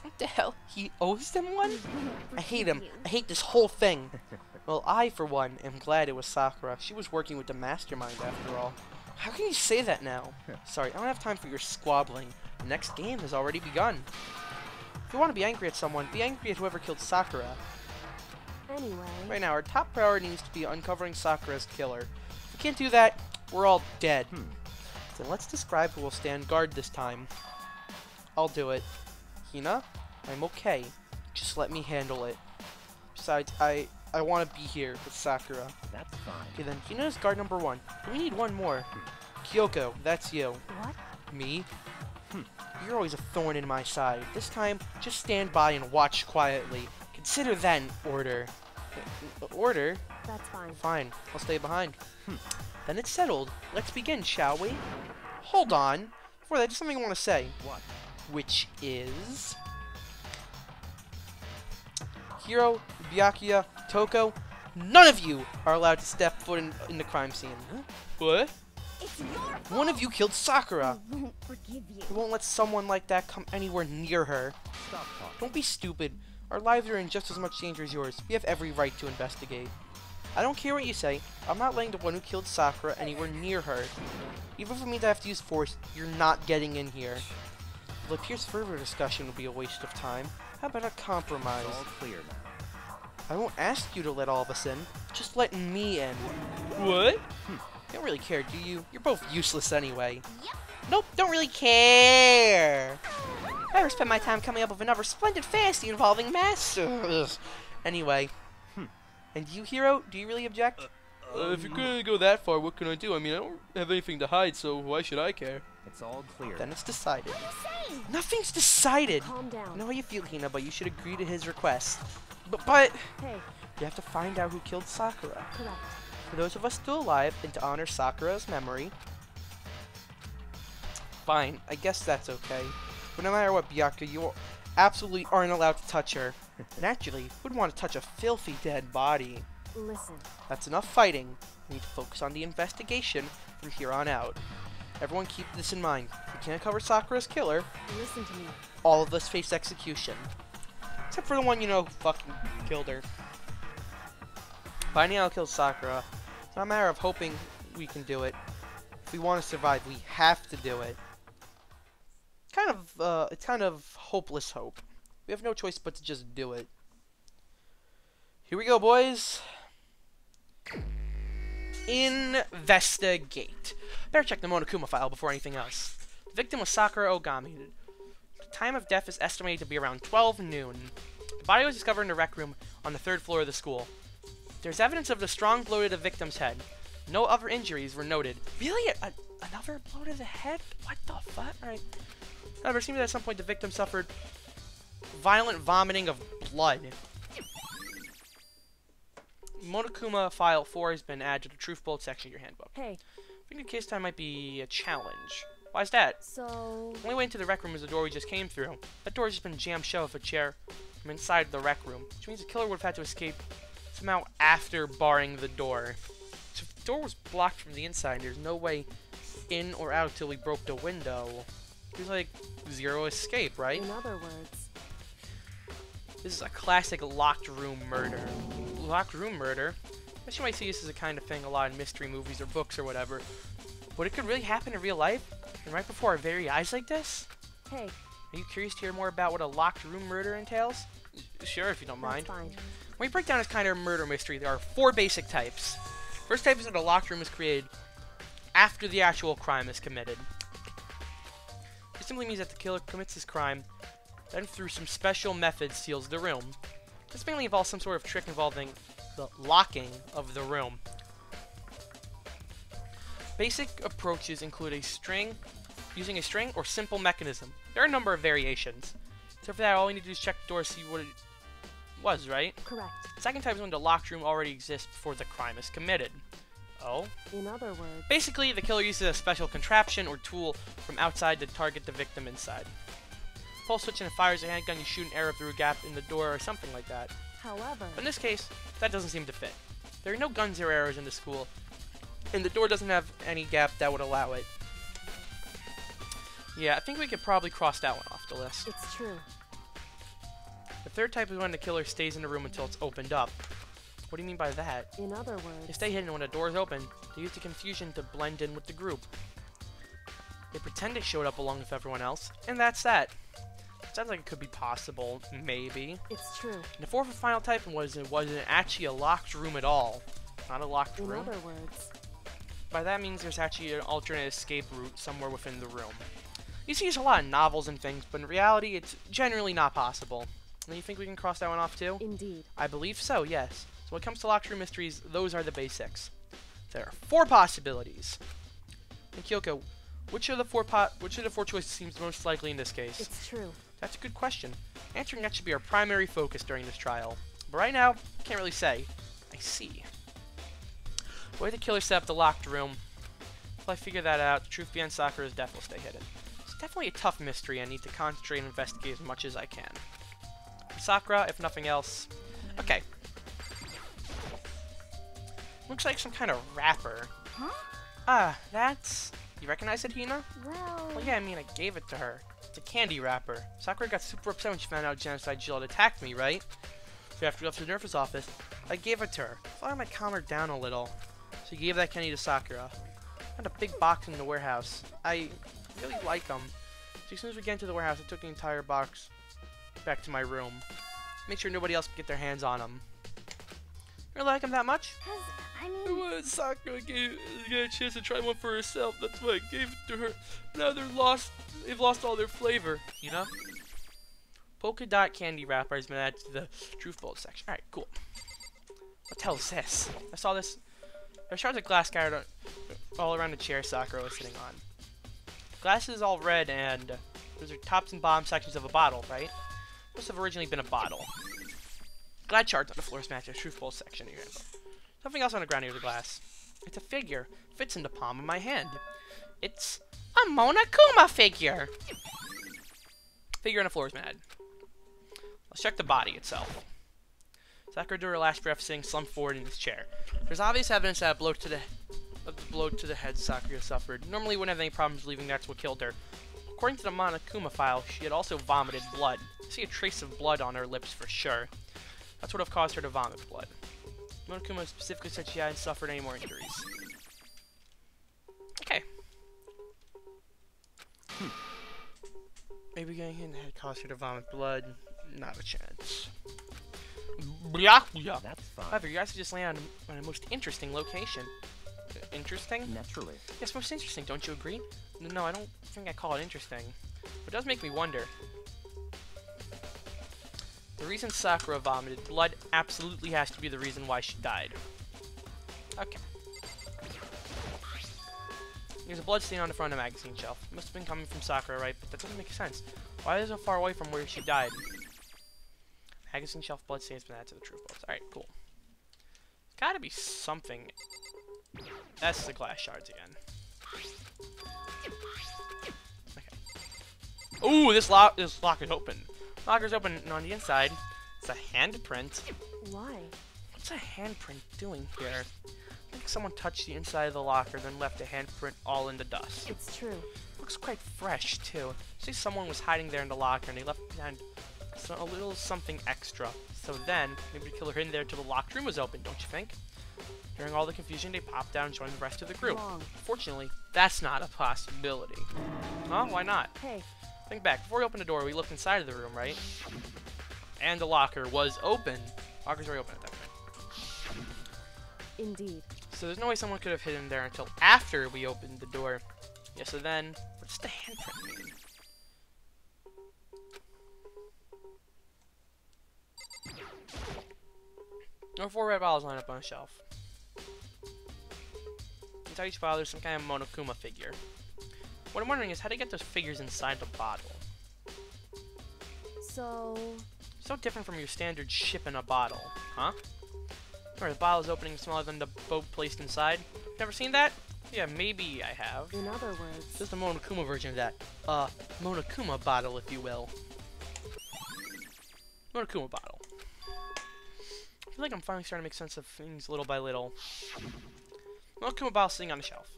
A: What the hell? He owes them one? I hate him. I hate this whole thing. Well, I, for one, am glad it was Sakura. She was working with the mastermind, after all. How can you say that now? Sorry, I don't have time for your squabbling. The next game has already begun. If you want to be angry at someone, be angry at whoever killed Sakura.
E: Anyway.
A: Right now, our top priority needs to be uncovering Sakura's killer. If we can't do that, we're all dead. Then let's describe who will stand guard this time. I'll do it. Hina, I'm okay. Just let me handle it. Besides, I want to be here with Sakura.
D: That's fine.
A: Okay then, Hina is guard number 1. We need one more.
G: Kyoko, that's you.
E: What?
G: Me? You're always a thorn in my side. This time, just stand by and watch quietly. Consider that an order. Order?
E: That's fine.
G: Fine, I'll stay behind. Then it's settled. Let's begin, shall we? Hold on. Before that, just something I want to say.
D: What?
G: Which is... Hiro, Byakuya, Toko, none of you are allowed to step foot in the crime scene. What?
E: It's your fault.
G: One of you killed Sakura.
E: I won't forgive you.
G: We won't let someone like that come anywhere near her.
D: Stop talking.
G: Don't be stupid. Our lives are in just as much danger as yours. We have every right to investigate. I don't care what you say. I'm not letting the one who killed Sakura anywhere near her. Even if it means I have to use force, you're not getting in here. It appears further discussion would be a waste of time. How about a compromise?
D: It's all clear now.
G: I won't ask you to let all of us in. Just let me in. What? You don't really care, do you? You're both useless anyway. Nope, don't really care. I ever spend my time coming up with another splendid fantasy involving masters. Anyway. And you, Hiro, do you really object?
A: If you're gonna go that far, what can I do? I mean, I don't have anything to hide, so why should I care?
D: It's all clear.
G: Then it's decided.
E: Say,
G: Nothing's decided.
E: calm
G: I
E: down.
G: know how you feel, Hina, but you should agree to his request. But
E: Hey,
G: you have to find out who killed Sakura.
E: correct.
G: For those of us still alive, and to honor Sakura's memory. Fine, I guess that's okay. But no matter what, Byakuya, you absolutely aren't allowed to touch her. Naturally, wouldn't want to touch a filthy dead body.
E: Listen,
G: That's enough fighting. We need to focus on the investigation from here on out. Everyone keep this in mind. If we can't cover Sakura's killer,
E: listen to me.
G: all of us face execution. Except for the one, you know, who fucking killed her. Finding out who killed Sakura, it's not a matter of hoping we can do it. If we want to survive, we have to do it. It's kind of hopeless hope. We have no choice but to just do it. Here we go, boys. Investigate. Better check the Monokuma file before anything else. The victim was Sakura Ogami. The time of death is estimated to be around 12 noon. The body was discovered in the rec room on the 3rd floor of the school. There's evidence of the strong blow to the victim's head. No other injuries were noted. Really? Another blow to the head? What the fuck? Alright. However, it seems that at some point the victim suffered violent vomiting of blood. Monokuma File 4 has been added to the Truth Bolt section of your handbook.
E: Hey,
G: I think the case time might be a challenge. Why is that?
E: so...
G: The only way into the rec room is the door we just came through. That door has just been jammed shut with a chair from inside the rec room, which means the killer would have had to escape somehow after barring the door. So if the door was blocked from the inside, there's no way in or out until we broke the window. There's like zero escape, right?
E: In other words,
G: This is a classic locked room murder. Locked room murder? I guess you might see this as a kind of thing a lot in mystery movies or books or whatever. But it could really happen in real life? And right before our very eyes like this?
E: hey,
G: Are you curious to hear more about what a locked room murder entails? Sure, if you don't mind.
E: that's fine.
G: When we break down this kind of murder mystery, there are 4 basic types. First type is when a locked room is created after the actual crime is committed. This simply means that the killer commits his crime, then through some special method seals the room. This mainly involves some sort of trick involving the locking of the room. Basic approaches include using a string or simple mechanism. There are a number of variations. So for that, all we need to do is check the door to see what it was, right?
E: Correct.
G: The second type is when the locked room already exists before the crime is committed. Oh?
E: In other words,
G: Basically, the killer uses a special contraption or tool from outside to target the victim inside. Pull a switch and it fires a handgun, you shoot an arrow through a gap in the door or something like that.
E: however,
G: But in this case, that doesn't seem to fit. There are no guns or arrows in the school, and the door doesn't have any gap that would allow it. Yeah, I think we could probably cross that one off the list.
E: it's true.
G: The third type is when the killer stays in the room until it's opened up. What do you mean by that?
E: In other
G: They
E: words,
G: stay hidden when the door is open. They use the confusion to blend in with the group. They pretend it showed up along with everyone else, and that's that. Sounds like it could be possible, maybe.
E: it's true.
G: And the fourth and final type wasn't actually a locked room at all. Not a locked
E: In
G: room.
E: other words,
G: By that means there's actually an alternate escape route somewhere within the room. You see this a lot in novels and things, but in reality it's generally not possible. And you think we can cross that one off too?
E: indeed.
G: I believe so, yes. So when it comes to locked room mysteries, those are the basics. There are 4 possibilities. And Kyoko, which of the four choices seems most likely in this case?
E: It's true.
G: That's a good question. Answering that should be our primary focus during this trial. But right now, can't really say. I see. The way the killer set up the locked room. Until I figure that out, the truth behind Sakura's death will stay hidden. It's definitely a tough mystery. I need to concentrate and investigate as much as I can. For Sakura, if nothing else. Okay. Looks like some kind of wrapper.
E: Huh?
G: Ah, that's... You recognize it, Hina?
E: Well,
G: Well, yeah, I mean, I gave it to her. It's a candy wrapper. Sakura got super upset when she found out Genocide Jill had attacked me, right? So after we left the nurse's office, I gave it to her. I thought I might calm her down a little. So I gave that candy to Sakura. Found a big box in the warehouse. I really like them. So as soon as we get into the warehouse, I took the entire box back to my room. Make sure nobody else can get their hands on them. You really like them that much?
E: 'cause, I mean,
A: Sakura got a chance to try one for herself. That's why I gave it to her. Now they're lost. They've lost all their flavor. You know?
G: Polka dot candy wrapper has been added to the Truth Bolt section. Alright, cool. What the hell is this? I saw this. There's shards of glass scattered all around the chair Sakura was sitting on. The glass is all red, and those are tops and bottom sections of a bottle, right? Must have originally been a bottle. Glad shards on the floor match the Truth Bolt section here. Something else on the ground near the glass. It's a figure. Fits in the palm of my hand. It's a Monokuma figure. Figure on the floor is mad. Let's check the body itself. Sakura drew her last breath, sitting slumped forward in his chair. There's obvious evidence that a blow to the head Sakura suffered. Normally wouldn't have any problems believing that's what killed her. According to the Monokuma file, she had also vomited blood. I see a trace of blood on her lips for sure. That's what would have caused her to vomit blood. Monokuma specifically said she hadn't suffered any more injuries. Okay. Maybe getting hit in the head caused her to vomit blood. Not a chance.
D: That's fine.
G: However, you guys have just landed on a most interesting location. Interesting?
D: Naturally.
G: Yes, most interesting, don't you agree? No, I don't think I call it interesting. But it does make me wonder. The reason Sakura vomited blood absolutely has to be the reason why she died. Okay. There's a blood stain on the front of the magazine shelf. It must have been coming from Sakura, right? But that doesn't make sense. Why is it so far away from where she died? Magazine shelf blood stains been added to the truth bolts. Alright, cool. There's gotta be something. That's the glass shards again. Okay. Ooh, this lock is open. Locker's open, and on the inside, it's a handprint.
E: why?
G: What's a handprint doing here? I think someone touched the inside of the locker, then left a handprint all in the dust.
E: It's true.
G: Looks quite fresh, too. See, someone was hiding there in the locker, and they left behind a little something extra. So then, maybe the killer hid in there till the locked room was open, don't you think? During all the confusion, they popped out and joined the rest of the group.
E: Wrong.
G: Fortunately, that's not a possibility. Huh? Why not?
E: Hey,
G: Think back. Before we opened the door, we looked inside of the room, right? And the locker was open. Locker's already open at that point.
E: indeed.
G: So there's no way someone could have hidden there until after we opened the door. Yeah, so then, what's the handprint mean? There are 4 red bottles lined up on a shelf. Inside each bottle, there's some kind of Monokuma figure. What I'm wondering is how to get those figures inside the bottle.
E: So
G: different from your standard ship in a bottle, huh? Or the bottle's opening smaller than the boat placed inside. Never seen that? Yeah, maybe I have.
E: in other words,
G: This is the Monokuma version of that. Monokuma bottle, if you will. Monokuma bottle. I feel like I'm finally starting to make sense of things little by little. Monokuma bottle sitting on the shelf.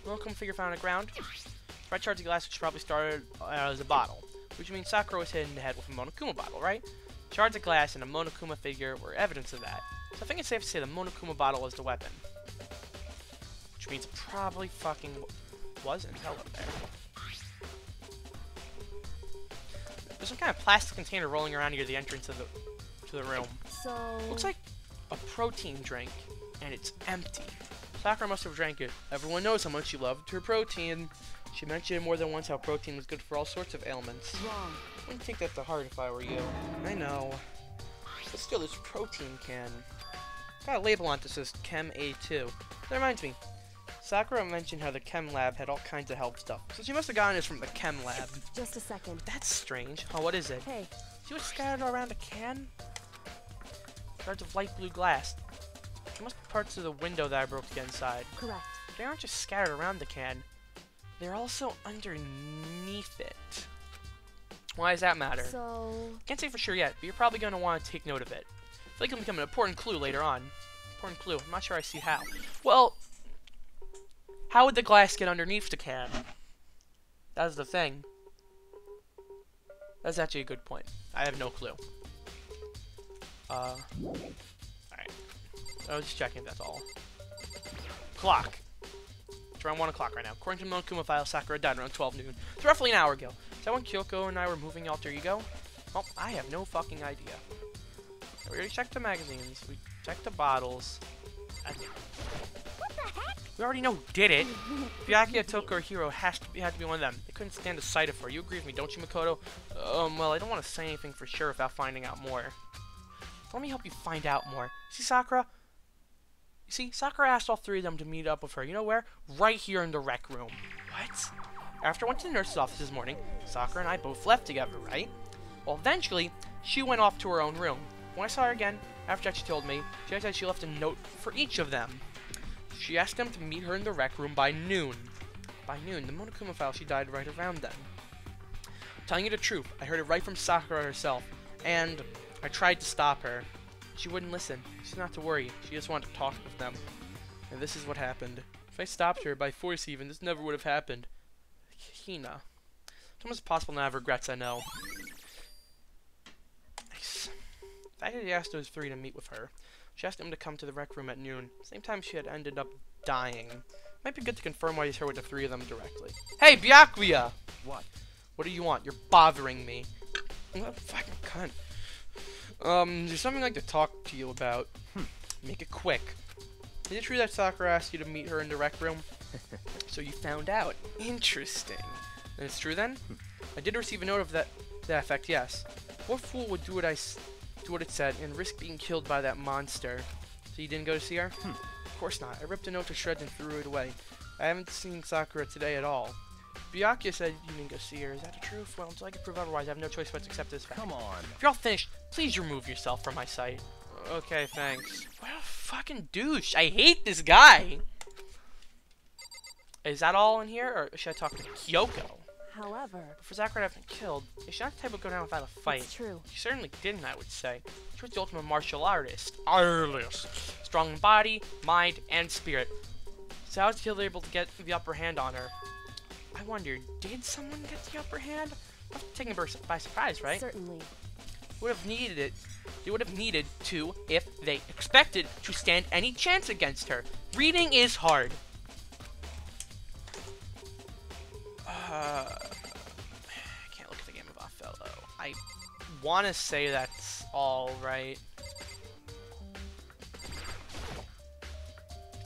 G: Monokuma figure found on the ground. Red shards of glass which probably started as a bottle. Which means Sakura was hit in the head with a Monokuma bottle, right? Shards of glass and a Monokuma figure were evidence of that. So I think it's safe to say the Monokuma bottle was the weapon. Which means it probably fucking wasn't. Hello there. There's some kind of plastic container rolling around near the entrance of the room.
E: so
G: Looks like a protein drink, and it's empty. Sakura must have drank it. Everyone knows how much she loved her protein. She mentioned more than once how protein was good for all sorts of ailments.
E: wrong.
G: I wouldn't take that to heart if I were you. I know. But still, this protein can. Got a label on it that says Chem A2. That reminds me. Sakura mentioned how the chem lab had all kinds of help stuff, so she must have gotten this from the chem lab.
E: Just a second.
G: That's strange. Oh, what is it?
E: Hey,
G: See what's scattered around the can? Shards of light blue glass. There must be parts of the window that I broke to get inside.
E: correct.
G: They aren't just scattered around the can. They're also underneath it. Why does that matter?
E: So,
G: Can't say for sure yet, but you're probably going to want to take note of it. I feel like it'll become an important clue later on. Important clue. I'm not sure I see how. Well, how would the glass get underneath the can? That's the thing. That's actually a good point. I have no clue. Alright. I was just checking, that's all. Clock. It's around 1 o'clock right now. According to the Monokuma file, Sakura died around 12 noon. It's roughly an hour ago. Is that when Kyoko and I were moving Alter Ego? Well, I have no fucking idea. We already checked the magazines. We checked the bottles. We already know who did it. Byakuya, Toko, or Hiro had to be one of them. They couldn't stand the sight of her. You agree with me, don't you, Makoto? Well, I don't want to say anything for sure without finding out more. Let me help you find out more. See, Sakura? You see, Sakura asked all three of them to meet up with her. You know where? Right here in the rec room. What? After I went to the nurse's office this morning, Sakura and I both left together, right? Well, eventually, she went off to her own room. When I saw her again, after that she told me, she said she left a note for each of them. She asked them to meet her in the rec room by noon. By noon, the Monokuma file, she died right around then. Telling you the truth, I heard it right from Sakura herself, and I tried to stop her. She wouldn't listen. She said not to worry. She just wanted to talk with them. And this is what happened. If I stopped her, by force even, this never would have happened. Hina. It's almost possible to have regrets, I know. Nice. The fact that he asked those three to meet with her. She asked them to come to the rec room at noon. Same time she had ended up dying. Might be good to confirm why he's here with the three of them directly. Hey, Byakuya!
D: What?
G: What do you want? You're bothering me. What a fucking cunt. There's something I'd like to talk to you about. Make it quick. Is it true that Sakura asked you to meet her in the rec room? So you found out. Interesting. And it's true then? I did receive a note of that effect, yes. What fool would do what it said and risk being killed by that monster? So you didn't go to see her? Of course not. I ripped the note to shreds and threw it away. I haven't seen Sakura today at all. Byakuya said you didn't go see her. Is that the truth? Well, until I can prove otherwise, I have no choice but to accept this fact.
D: Come on.
G: If you're all finished, please remove yourself from my sight. Okay, thanks. What a fucking douche. I hate this guy. Is that all in here, or should I talk to Kyoko?
E: However,
G: But for Sakura to have been killed, she's not the type of go down without a fight.
E: it's true.
G: She certainly didn't, I would say. She was the ultimate martial artist. Strong in body, mind, and spirit. So how was Killer able to get the upper hand on her? I wonder, did someone get the upper hand? Must have taken her by surprise, right?
E: Certainly.
G: Would have needed it. They would have needed to if they expected to stand any chance against her. Reading is hard. I can't look at the game of Othello. I want to say that's all right.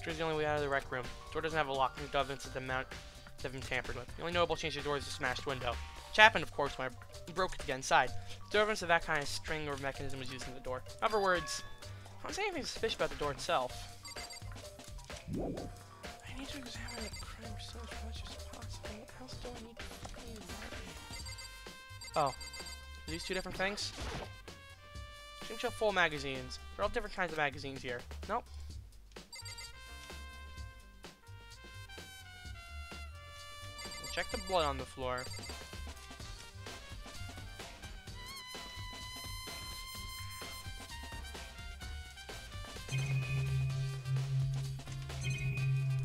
G: Here's the only way out of the rec room. The door doesn't have a lock, and the ovens have been tampered with. The only notable change to the door is a smashed window. Which happened, of course, when I broke it to get inside. The ovens of that kind of string or mechanism was used in the door. In other words, I don't see anything suspicious about the door itself. I need to examine the crime so much as possible. What else do I need to fucking learn? Oh. Are these two different things? Shouldn't show full magazines. They're all different kinds of magazines here. Nope. We'll check the blood on the floor.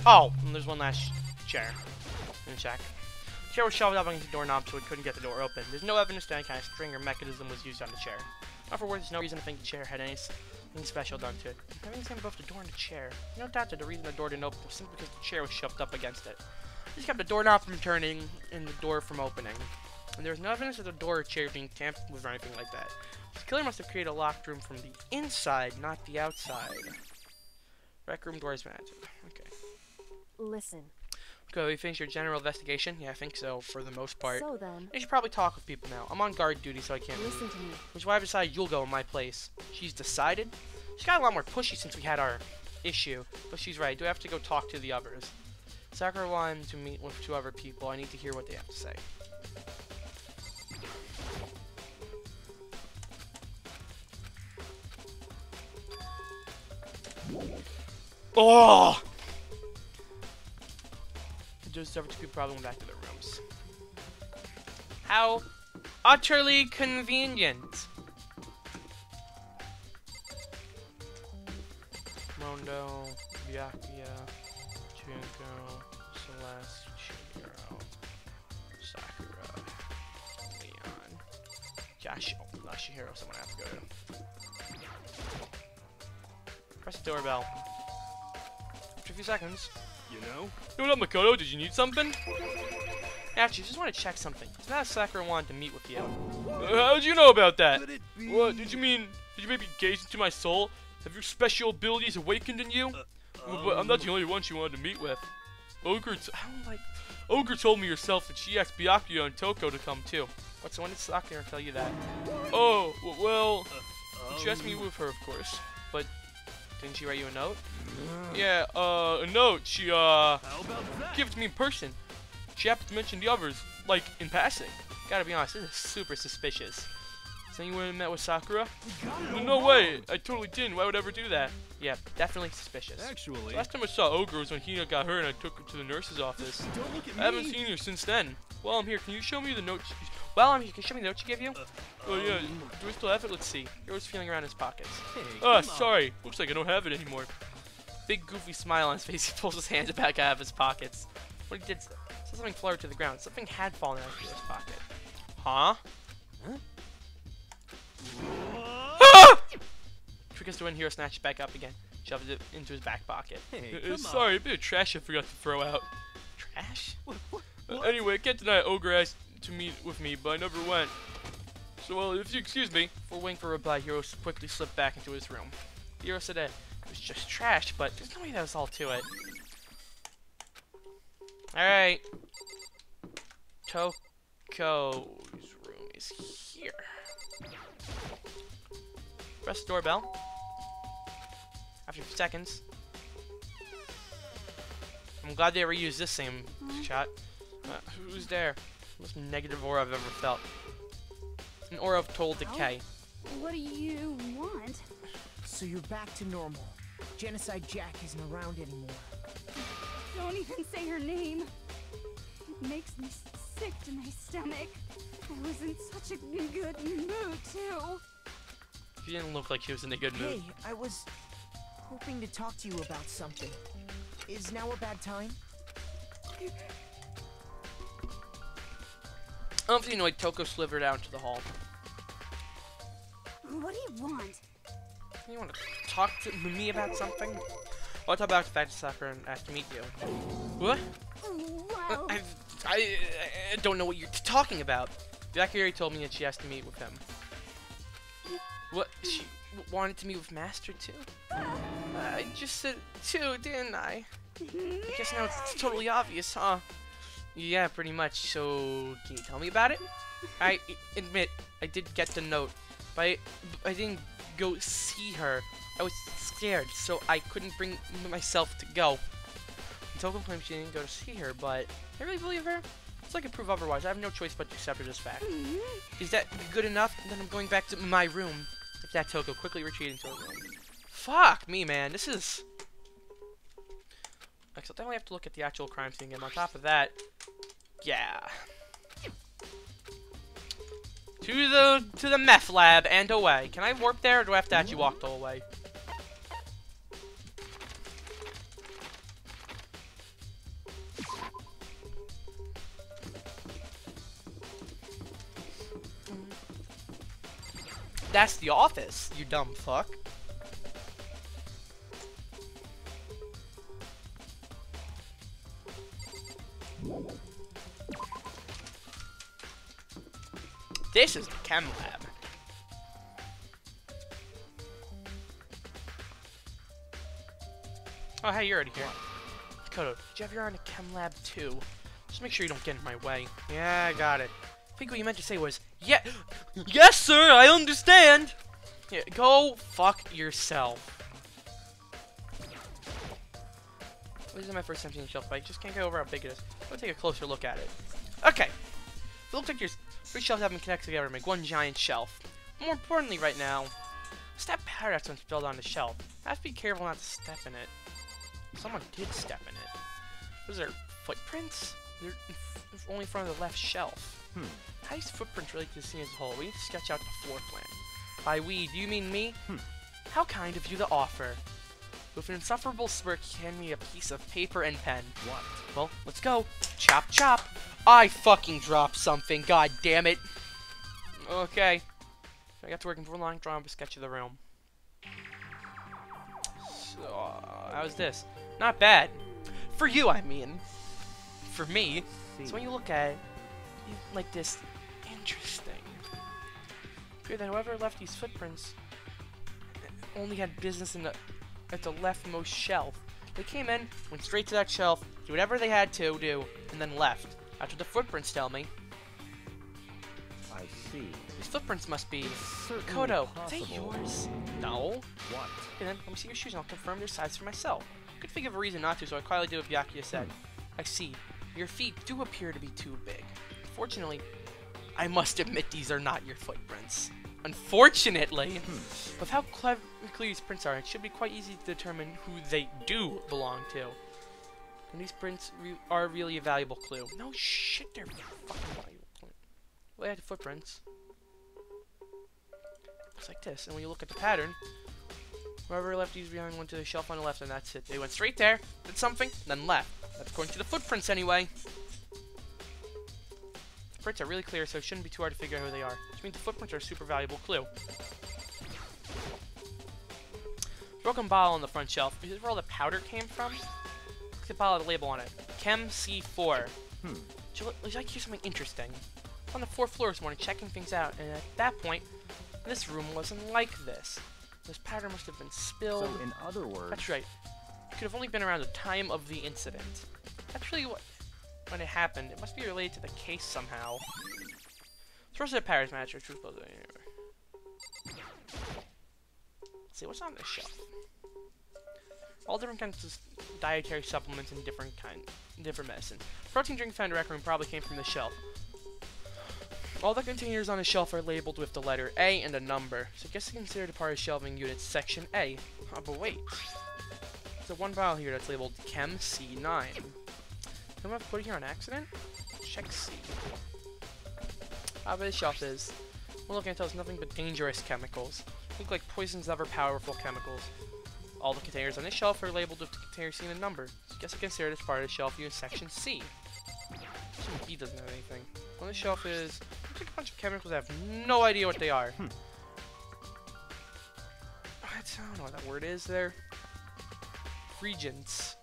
G: Oh, and there's one last chair. Let me check. The chair was shoved up against the doorknob so it couldn't get the door open. There's no evidence that any kind of string or mechanism was used on the chair. In other words, there's no reason to think the chair had anything special done to it. Everything's in both the door and the chair. No doubt that the reason the door didn't open was simply because the chair was shoved up against it. This kept the doorknob from turning and the door from opening. And there was no evidence of the door or chair being tampered with or anything like that. The killer must have created a locked room from the inside, not the outside. Rec room doors matched. Okay.
E: Listen.
G: Okay, we finished your general investigation? Yeah, I think so, for the most part.
E: So then,
G: You should probably talk with people now. I'm on guard duty, so I can't
E: listen
G: leave.
E: to me.
G: Which is why I've decided you'll go in my place. She's decided? She got a lot more pushy since we had our issue. But she's right, do I have to go talk to the others? Sakura wanted to meet with 2 other people. I need to hear what they have to say. Oh! Just several 2 people probably went back to their rooms. How utterly convenient. Mondo, Byakuya, Junko, Celeste, Chihiro, Sakura, Leon, Josh. Oh, not Chihiro. Someone I have to go to. Press the doorbell. After a few seconds.
H: You know?
A: What up, Makoto? Did you need something?
G: Actually, just want to check something. It's not Sakura wanted to meet with you.
A: How'd you know about that?
H: Could it be?
A: What, did you maybe gaze into my soul? Have your special abilities awakened in you? But I'm not the only one she wanted to meet with. Ogre told me herself that she asked Byakuya and Toko to come too. What, so when did Sakura tell you that? Oh, well, she asked me with her, of course. But didn't she write you a note? Yeah, a note. She,
H: How about that?
A: give it to me in person. She happened to mention the others, like, in passing. Gotta be honest, this is super suspicious. So you went and met with Sakura? No way! I totally didn't. Why would I ever do that? Yeah, definitely suspicious.
H: Actually,
A: Last time I saw Ogre was when Hina got hurt and I took her to the nurse's office.
H: don't look at
A: I haven't
H: me.
A: seen her since then. While I'm here, can you show me the note? While I'm here, can you show me the note she gave you? Oh yeah, do I still have it? Let's see. You're always feeling around his pockets.
H: Hey,
A: Oh,
H: come on.
A: sorry. Looks like I don't have it anymore. Big goofy smile on his face. He pulls his hands back out of his pockets. What he did, saw something flutter to the ground. Something had fallen out of his pocket. Huh? Ah! Triggers the wind hero snatched it back up again. Shoved it into his back pocket.
H: Hey, come
A: Sorry, a bit of trash I forgot to throw out.
G: Trash?
A: Anyway, I can't deny Ogre asked to meet with me, but I never went. So, well, if you excuse me.
G: Before waiting for a reply, Hiro quickly slipped back into his room. Hiro said that it was just trash, but there's no way that was all to it. Alright. Toko's room is here. Press the doorbell. After a few seconds. I'm glad they reused this same shot. Who's there? Most negative aura I've ever felt. An aura of total decay.
B: What do you want?
I: So you're back to normal. Genocide Jack isn't around anymore.
B: Don't even say her name. It makes me sick to my stomach. I was in such a good mood, too.
A: She didn't look like she was in a good mood.
I: Hey, I was hoping to talk to you about something. Is now a bad time?
G: Obviously annoyed, Toko slithered out into the hall.
B: What do you want?
G: You want to talk to me about something? I'll talk about the fact that Sakura asked to meet you. What?
B: Well,
G: I don't know what you're talking about. Byakuya told me that she asked to meet with him. What? She wanted to meet with Master too? I just said too, didn't I? I guess now it's totally obvious, huh? Yeah, pretty much. So, can you tell me about it? I admit, I did get the note, but I didn't go see her. I was scared, so I couldn't bring myself to go. Toko claims she didn't go to see her, but I really believe her. It's like I prove otherwise. I have no choice but to accept her this fact. Is that good enough? Then I'm going back to my room. If that Toko quickly retreating to her room. Fuck me, man. This is... Except then we have to look at the actual crime scene again. On top of that, yeah. To the meth lab and away. Can I warp there, or do I have to actually walk the whole way? That's the office, you dumb fuck. This is the chem lab. Oh, hey, you're already here. Kodo, did you have your eye on a chem lab too? Just make sure you don't get in my way. Yeah, I got it. I think what you meant to say was, yeah, yes, sir, I understand. Yeah, go fuck yourself. This is my first time seeing the shelf, but I just can't get over how big it is. Let's take a closer look at it. Okay. It looks like your 3 shelves have been connected together to make one giant shelf. More importantly right now, step powder that's been spilled on the shelf. I have to be careful not to step in it. Someone did step in it. Those are footprints? They're only in front of the left shelf. How do these footprints relate to the scene as a whole? We need to sketch out the floor plan. By we, do you mean me? How kind of you to offer. With an insufferable smirk, he handed me a piece of paper and pen.
D: What?
G: Well, let's go. Chop, chop. I fucking dropped something. God damn it. Okay. I got to work in for a long drawing up a sketch of the room. So, how's this? Not bad. For you, I mean. For me. So when you look at it, you like this. Interesting. Appear that whoever left these footprints only had business in at the leftmost shelf. They came in, went straight to that shelf, did whatever they had to do, and then left. That's what the footprints tell me.
D: I see.
G: These footprints must be...
D: Certainly
G: Kodo, are
D: possible.
G: they yours? No.
D: What?
G: Okay then, let me see your shoes and I'll confirm their size for myself. Could think of a reason not to, so I quietly did what Byakuya said. I see. Your feet do appear to be too big. Fortunately, I must admit these are not your footprints. Unfortunately. With how clear these prints are, it should be quite easy to determine who they do belong to. And these prints are really a valuable clue. No shit, they're fucking valuable clue. Well, yeah, the footprints. Looks like this, and when you look at the pattern, whoever left these behind went to the shelf on the left, and that's it. They went straight there, did something, then left. That's according to the footprints anyway. The prints are really clear, so it shouldn't be too hard to figure out who they are. Which means the footprints are a super valuable clue. Broken bottle on the front shelf. Is this where all the powder came from? Look at the bottle with the label on it. Chem C4. Would you like to hear something interesting? On the 4th floor this morning, checking things out, and at that point, this room wasn't like this. This powder must have been spilled.
D: So, in other words...
G: That's right. It could have only been around the time of the incident. That's really what... When it happened, it must be related to the case somehow. Source of the powders match. Let's see, what's on this shelf? All different kinds of dietary supplements and different medicine. Protein drink found in the rec room probably came from the shelf. All the containers on the shelf are labeled with the letter A and a number, so I guess it's considered a part of shelving unit section A. Oh, but wait. There's one vial here that's labeled Chem C9. Am I put it here on accident? Check C. How big the shelf is. Well, looking at it, it's nothing but dangerous chemicals. Look like poisons that are powerful chemicals. All the containers on this shelf are labeled with the container C and a number, so I guess I consider this part of the shelf unit section C. Section B doesn't have anything. On this shelf is looks like a bunch of chemicals. I have no idea what they are. I don't know what that word is there. Reagents.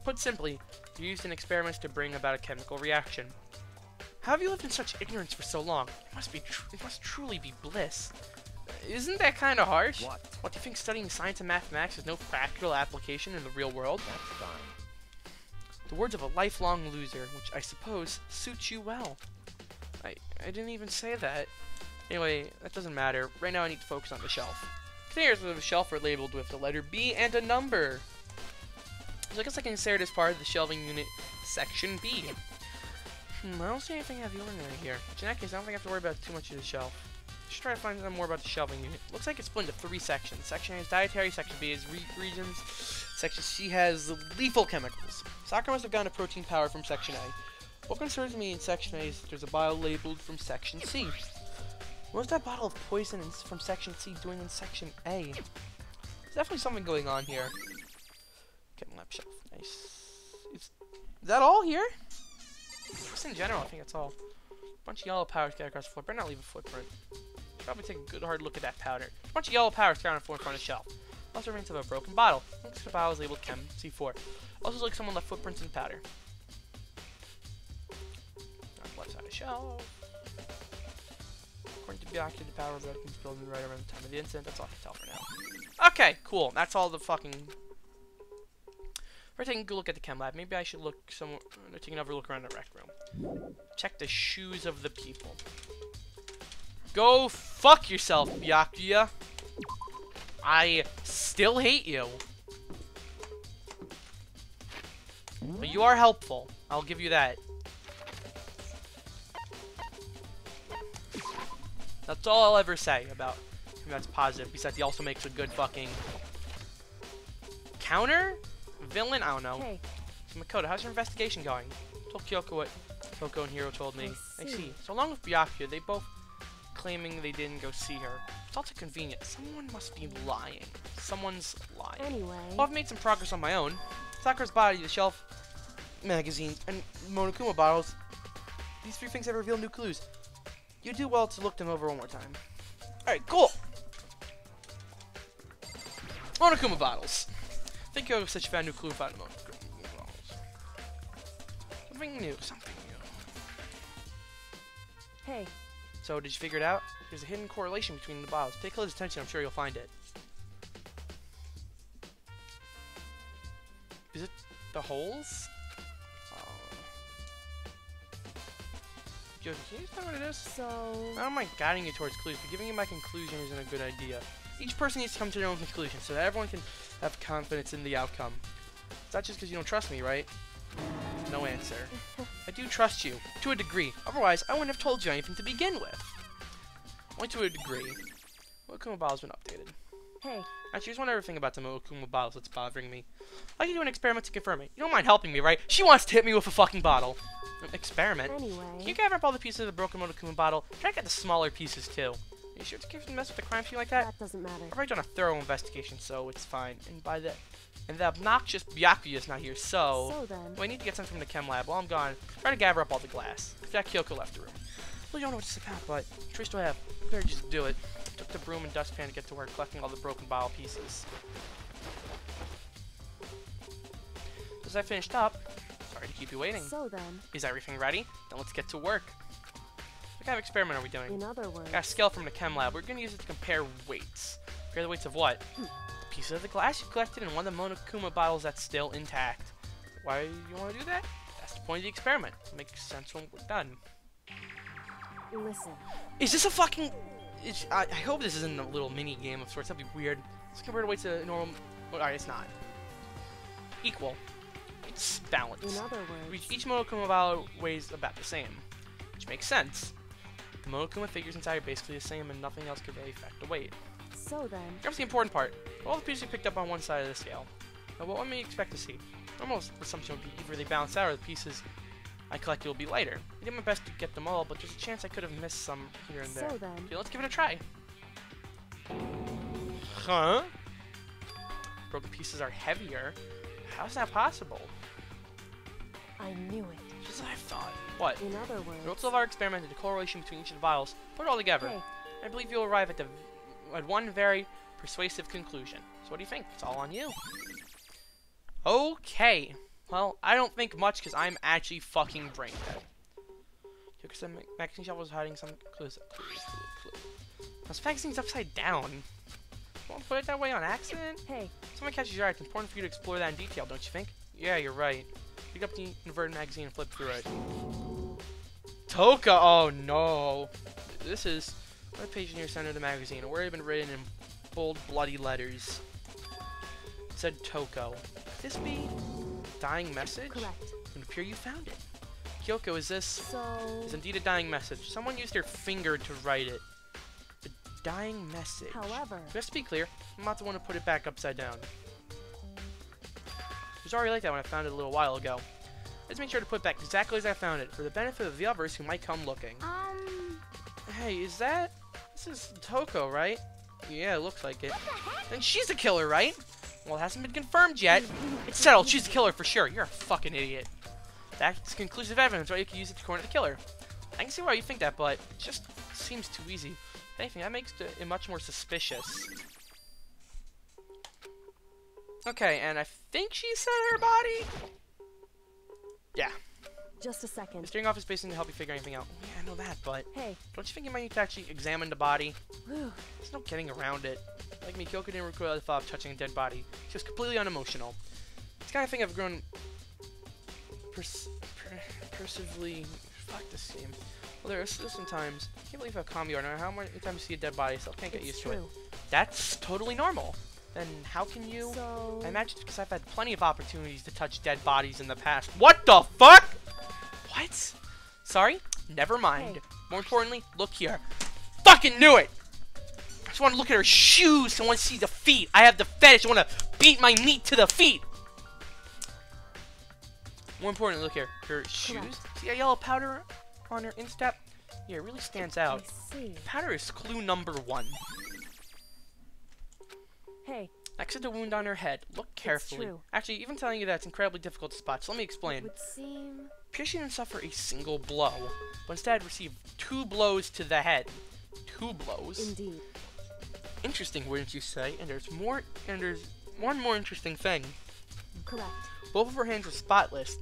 G: Put simply, they're used in experiments to bring about a chemical reaction. How have you lived in such ignorance for so long? It must truly be bliss. Isn't that kind of harsh? What, do you think studying science and mathematics has no practical application in the real world?
D: That's fine.
G: The words of a lifelong loser, which I suppose suits you well. I didn't even say that. Anyway, that doesn't matter. Right now I need to focus on the shelf. Containers of the shelf are labeled with the letter B and a number. So I guess I can consider this part of the shelving unit section B. I don't see anything out of the ordinary here. In that case, I don't think I have to worry about too much of the shelf. Just try to find out more about the shelving unit. Looks like it's split into 3 sections. Section A is dietary, section B is regions, section C has lethal chemicals. Sakura must have gotten a protein powder from section A. What concerns me in section A is that there's a bottle labeled from section C. What's that bottle of poison from section C doing in section A? There's definitely something going on here. Okay, lab shelf. Nice. Is that all here? Just in general, I think that's all. Bunch of yellow powder scattered across the floor. Better not leave a footprint. Probably take a good hard look at that powder. Bunch of yellow powder scattered on the floor in front of the shelf. Also remains of a broken bottle. Looks like the bottle is labeled Chem C4. Also looks like someone left footprints in the powder. On the left side of the shelf. According to Byakuya, the powder was spilled right around the time of the incident. That's all I can tell for now. Okay, cool. That's all the fucking... We're taking a good look at the chem lab. Maybe I should look somewhere. Take another look around the rec room. Check the shoes of the people. Go fuck yourself, Byakuya. I still hate you. But you are helpful. I'll give you that. That's all I'll ever say about him that's positive. Besides, he also makes a good fucking counter villain. I don't know.
E: Hey,
G: So Makoto, how's your investigation going? I told Kyoko what Kyoko and Hiro told me.
E: I
G: I
E: see.
G: see. So along with Byakuya, they both claiming they didn't go see her. It's also convenient. Someone must be lying. Someone's lying.
E: anyway.
G: Well, I've made some progress on my own. Sakura's body, the shelf, magazines, and Monokuma bottles. These 3 things have revealed new clues. You do well to look them over one more time. Alright, cool! Monokuma bottles. I think Kyoko said she found a new clue about Monokuma bottles. Something new, something new.
E: Hey,
G: So, did you figure it out? There's a hidden correlation between the bottles. Pay close attention, I'm sure you'll find it. Is it the holes? Josie, can you tell me what it is?
E: so
G: I don't mind guiding you towards clues, but giving you my conclusion isn't a good idea. Each person needs to come to their own conclusion, so that everyone can have confidence in the outcome. It's not just because you don't trust me, right? No answer. I do trust you, to a degree. Otherwise, I wouldn't have told you anything to begin with. Only to a degree. Monokuma bottle's been updated.
E: hey,
G: Actually, here's one other thing about the Monokuma bottles that's bothering me. I can do an experiment to confirm it. You don't mind helping me, right? She wants to hit me with a fucking bottle. An experiment? Can you
E: anyway.
G: gather up all the pieces of the broken Monokuma bottle? Try to get the smaller pieces, too. Are you sure it's okay to mess with the crime scene like that?
E: That doesn't matter.
G: I've already done a thorough investigation, so it's fine. And the obnoxious Byakuya's not here, so...
E: So then,
G: Well, I need to get some from the chem lab. While I'm gone, try to gather up all the glass. Because that Kyoko left the room. Really don't know what it's about, but choice do I have? Better just do it. Took the broom and dustpan to get to work, collecting all the broken bottle pieces. As I finished up, sorry to keep you waiting.
E: so then,
G: Is everything ready? Then let's get to work. What kind of experiment are we doing?
E: in other words,
G: Got a scale from the chem lab. We're gonna use it to compare weights. Compare the weights of what? The pieces of the glass you collected and one of the Monokuma bottles that's still intact. Why you want to do that? That's the point of the experiment. Makes sense when we're done.
E: listen.
G: Is this a fucking... I hope this isn't a little mini game of sorts. That'd be weird. Let's compare the weights to normal... Alright, it's not. Equal. It's balanced.
E: In other words,
G: Each Monokuma bottle weighs about the same. Which makes sense. The Monokuma figures inside are basically the same and nothing else could really affect the weight.
E: so then,
G: Here's the important part. All the pieces you picked up on one side of the scale. Now what may you expect to see? Normal assumption would be either they balance out or the pieces I collected will be lighter. I did my best to get them all, but there's a chance I could have missed some here and there.
E: so then,
G: Okay, let's give it a try. Huh? Broken pieces are heavier. How's that possible?
E: I knew it.
G: Just as I thought. What?
E: In other
G: The
E: words,
G: results of our experiment and the correlation between each of the vials. Put it all together.
E: hey,
G: I believe you'll arrive at one very persuasive conclusion. So what do you think? It's all on you. Okay. Well, I don't think much because I'm actually fucking brain dead. Because the magazine shelf was hiding some clues. This magazine's upside down. Won't put it that way on accident?
E: hey,
G: Someone catches your eye. It's important for you to explore that in detail, don't you think? Yeah, you're right. Pick up the inverted magazine and flip through it. Toka! Oh no! This is the page near the center of the magazine. A word had been written in bold, bloody letters. It said Toko. Could this be a dying message?
E: correct.
G: It would appear you found it. Kyoko, is this
E: So,
G: is indeed a dying message? Someone used their finger to write it. A dying message.
E: however,
G: Just to be clear, I'm not the one to put it back upside down. It was already like that when I found it a little while ago. Let's make sure to put it back exactly as I found it, for the benefit of the others who might come looking. Hey, is that... This is Toko, right? Yeah, it looks like it. Then she's the killer, right? Well, it hasn't been confirmed yet. It's settled, she's the killer for sure. You're a fucking idiot. That's conclusive evidence, right? You can use it to corner the killer. I can see why you think that, but it just seems too easy. If anything, that makes it much more suspicious. Okay, and I think she said her body? Yeah.
E: just a second.
G: The steering off is basically to help you figure anything out. Yeah, I know that, but
E: Hey,
G: don't you think you might need to actually examine the body?
E: whew,
G: There's no getting around it. Like me, Kyoko didn't recoil the thought of touching a dead body. She was completely unemotional. It's the kind of thing I've grown cursively. Fuck this game. Well, there are sometimes. I can't believe how calm you are. No matter how many times you see a dead body, I still can't get
E: it's
G: used to it.
E: true.
G: That's totally normal. then how can you?
E: So...
G: I imagine it's because I've had plenty of opportunities to touch dead bodies in the past. What the fuck? What? Sorry? Never mind.
E: Hey.
G: More importantly, look here. Fucking knew it! I just want to look at her shoes. I want to see the feet. I have the fetish. I want to beat my meat to the feet. More importantly, look here. Her shoes.
E: Correct.
G: See that yellow powder on her instep? Yeah, it really stands out.
E: I see.
G: Powder is clue number 1.
E: Hey,
G: Next to the wound on her head, look carefully.
E: true.
G: Actually, even telling you that, it's incredibly difficult to spot, so let me explain.
E: it would seem...
G: Pierce didn't suffer a single blow, but instead received 2 blows to the head. 2 blows.
E: Indeed.
G: Interesting, wouldn't you say? And there's one more interesting thing.
E: Correct.
G: Both of her hands were spotless.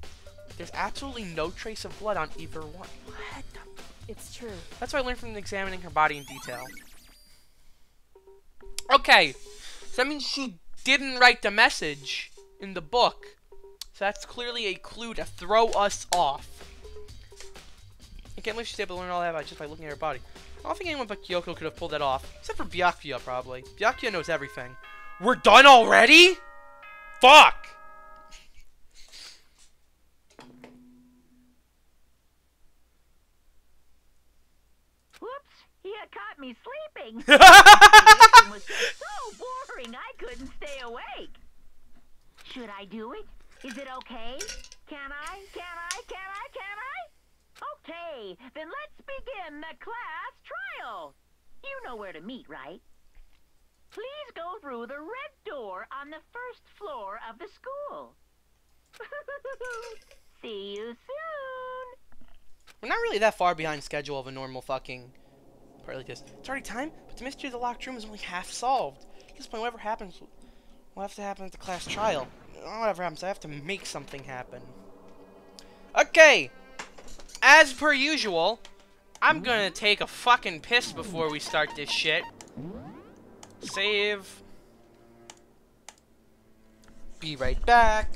G: There's absolutely no trace of blood on either one. What the?
E: It's true.
G: That's what I learned from examining her body in detail. Okay, so that means she didn't write the message in the book. So that's clearly a clue to throw us off. I can't believe she's able to learn all that just by looking at her body. I don't think anyone but Kyoko could have pulled that off. Except for Byakuya, probably. Byakuya knows everything. We're done already? Fuck!
C: Whoops, he had caught me sleeping. The lesson was just so boring I couldn't stay awake. Should I do it? Is it okay? Can I? Okay, then let's begin the class trial. You know where to meet, right? Please go through the red door on the first floor of the school. See you soon.
G: We're not really that far behind schedule of a normal fucking part like this. It's already time, but the mystery of the locked room is only half solved. At this point, whatever happens will have to happen at the class trial. Whatever happens, I have to make something happen. Okay! As per usual, I'm gonna take a fucking piss before we start this shit. Save. Be right back.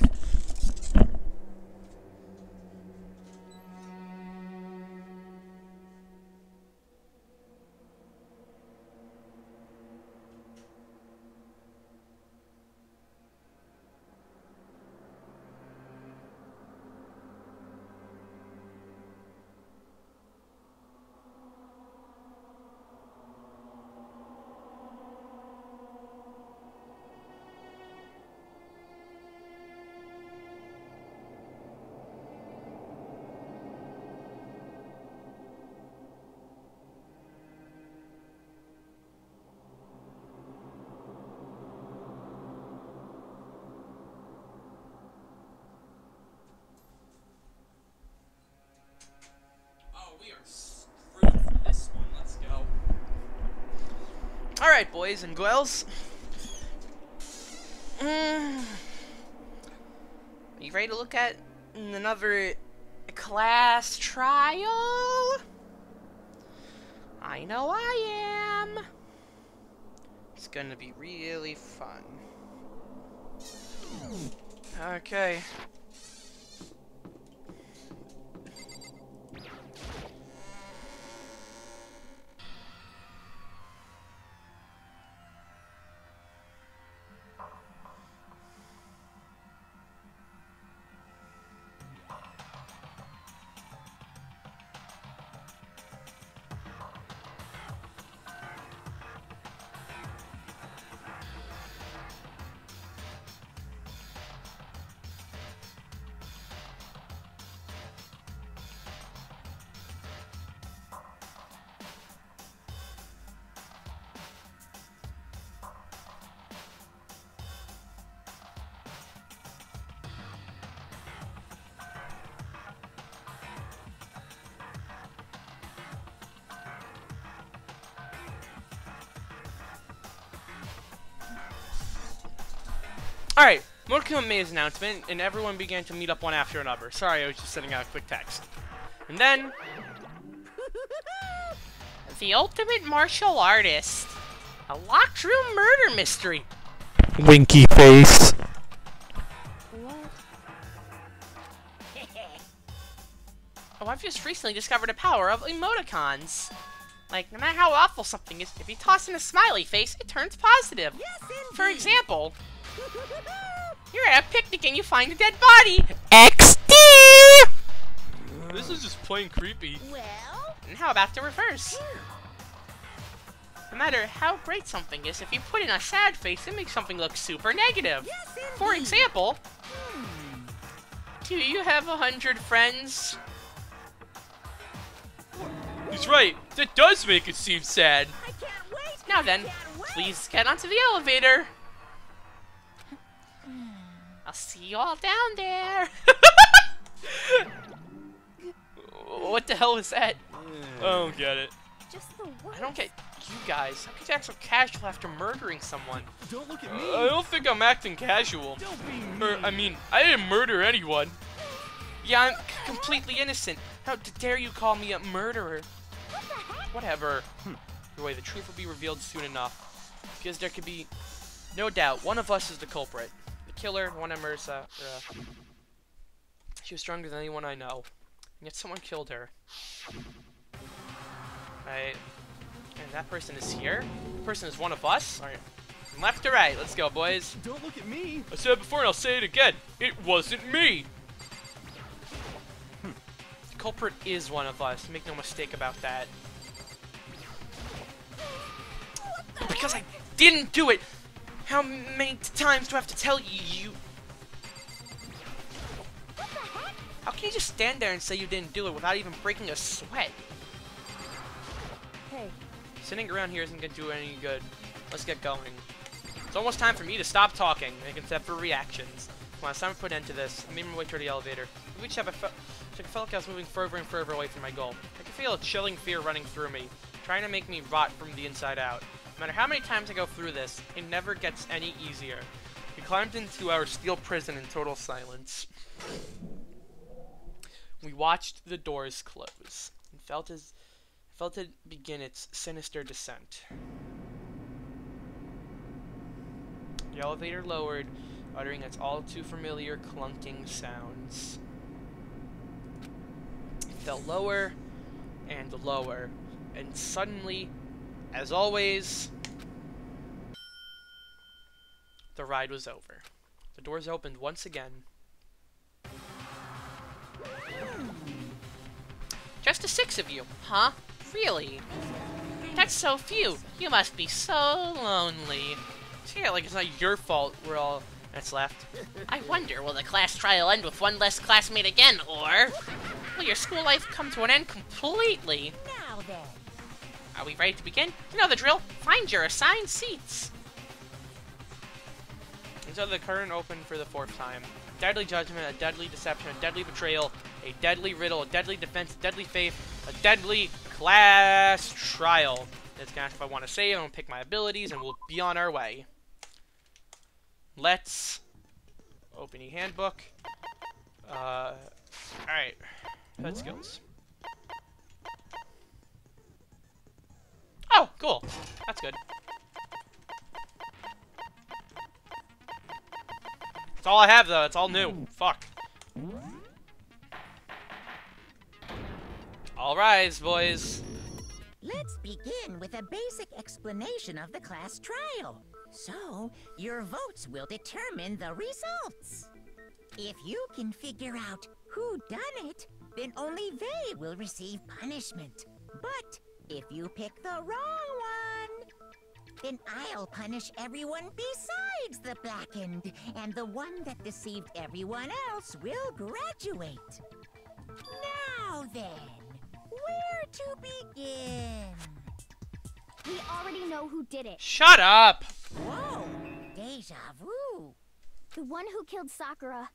G: Alright, boys and girls. Are you ready to look at another class trial? I know I am. It's gonna be really fun. Okay. Alright, Monokuma made his announcement, and everyone began to meet up one after another. Sorry, I was just sending out a quick text. And then... the ultimate martial artist. A locked room murder mystery.
H: Winky face.
E: What?
G: Oh, I've just recently discovered the power of emoticons. Like, no matter how awful something is, if you toss in a smiley face, it turns positive. For example, you're at a picnic and you find a dead body. XD!
A: This is just plain creepy.
C: Well,
G: And how about the reverse? No matter how great something is, if you put in a sad face, it makes something look super negative. For example, do you have 100 friends?
A: He's right. That does make it seem sad.
C: I can't wait.
G: Now then, please get onto the elevator. I'll see you all down there. What the hell is that?
A: I don't get it.
B: Just the worst.
G: I don't get you guys. How could you act so casual after murdering someone?
D: Don't look at me.
A: I don't think I'm acting casual.
D: Don't be mean.
A: Or, I mean, I didn't murder anyone.
G: Yeah, I'm completely innocent. How dare you call me a murderer? Whatever. Either way, the truth will be revealed soon enough. Because there could be no doubt one of us is the culprit. The killer, the one that murders she was stronger than anyone I know. And yet someone killed her. Right. And that person is here? The person is one of us? Alright. From left to right. Let's go, boys.
D: Don't look at me.
A: I said it before and I'll say it again. It wasn't me.
G: The culprit is one of us. Make no mistake about that. But because I didn't do it, how many times do I have to tell you? How can you just stand there and say you didn't do it without even breaking a sweat?
E: Hey,
G: Sitting around here isn't gonna do any good. Let's get going. It's almost time for me to stop talking, except for reactions. Come on, it's time to put an end to this. I made my way toward the elevator. Each time I felt like I was moving further and further away from my goal. I could feel a chilling fear running through me, trying to make me rot from the inside out. No matter how many times I go through this, it never gets any easier. We climbed into our steel prison in total silence. We watched the doors close and felt it begin its sinister descent. The elevator lowered, uttering its all too familiar clunking sounds. It fell lower and lower, and suddenly, as always, the ride was over. The doors opened once again. Just the 6 of you, huh? Really? That's so few. You must be so lonely. Yeah, like it's not your fault we're all that's left. I wonder, will the class trial end with one less classmate again, or will your school life come to an end completely?
C: Now then.
G: Are we ready to begin? You know the drill. Find your assigned seats. And so the curtain opened for the 4th time. Deadly judgment, a deadly deception, a deadly betrayal, a deadly riddle, a deadly defense, a deadly faith, a deadly class trial. It's gonna ask if I want to save, I'm gonna pick my abilities, and we'll be on our way. Let's open the handbook. Alright. Head skills. Oh, cool. That's good. That's all I have, though. It's all new. Fuck. All rise, boys.
C: Let's begin with a basic explanation of the class trial. So, your votes will determine the results. If you can figure out who done it, then only they will receive punishment. But if you pick the wrong one, then I'll punish everyone besides the blackened, and the one that deceived everyone else will graduate. Now then, where to begin?
B: We already know who did it.
G: Shut up!
C: Whoa, deja vu.
B: The one who killed Sakura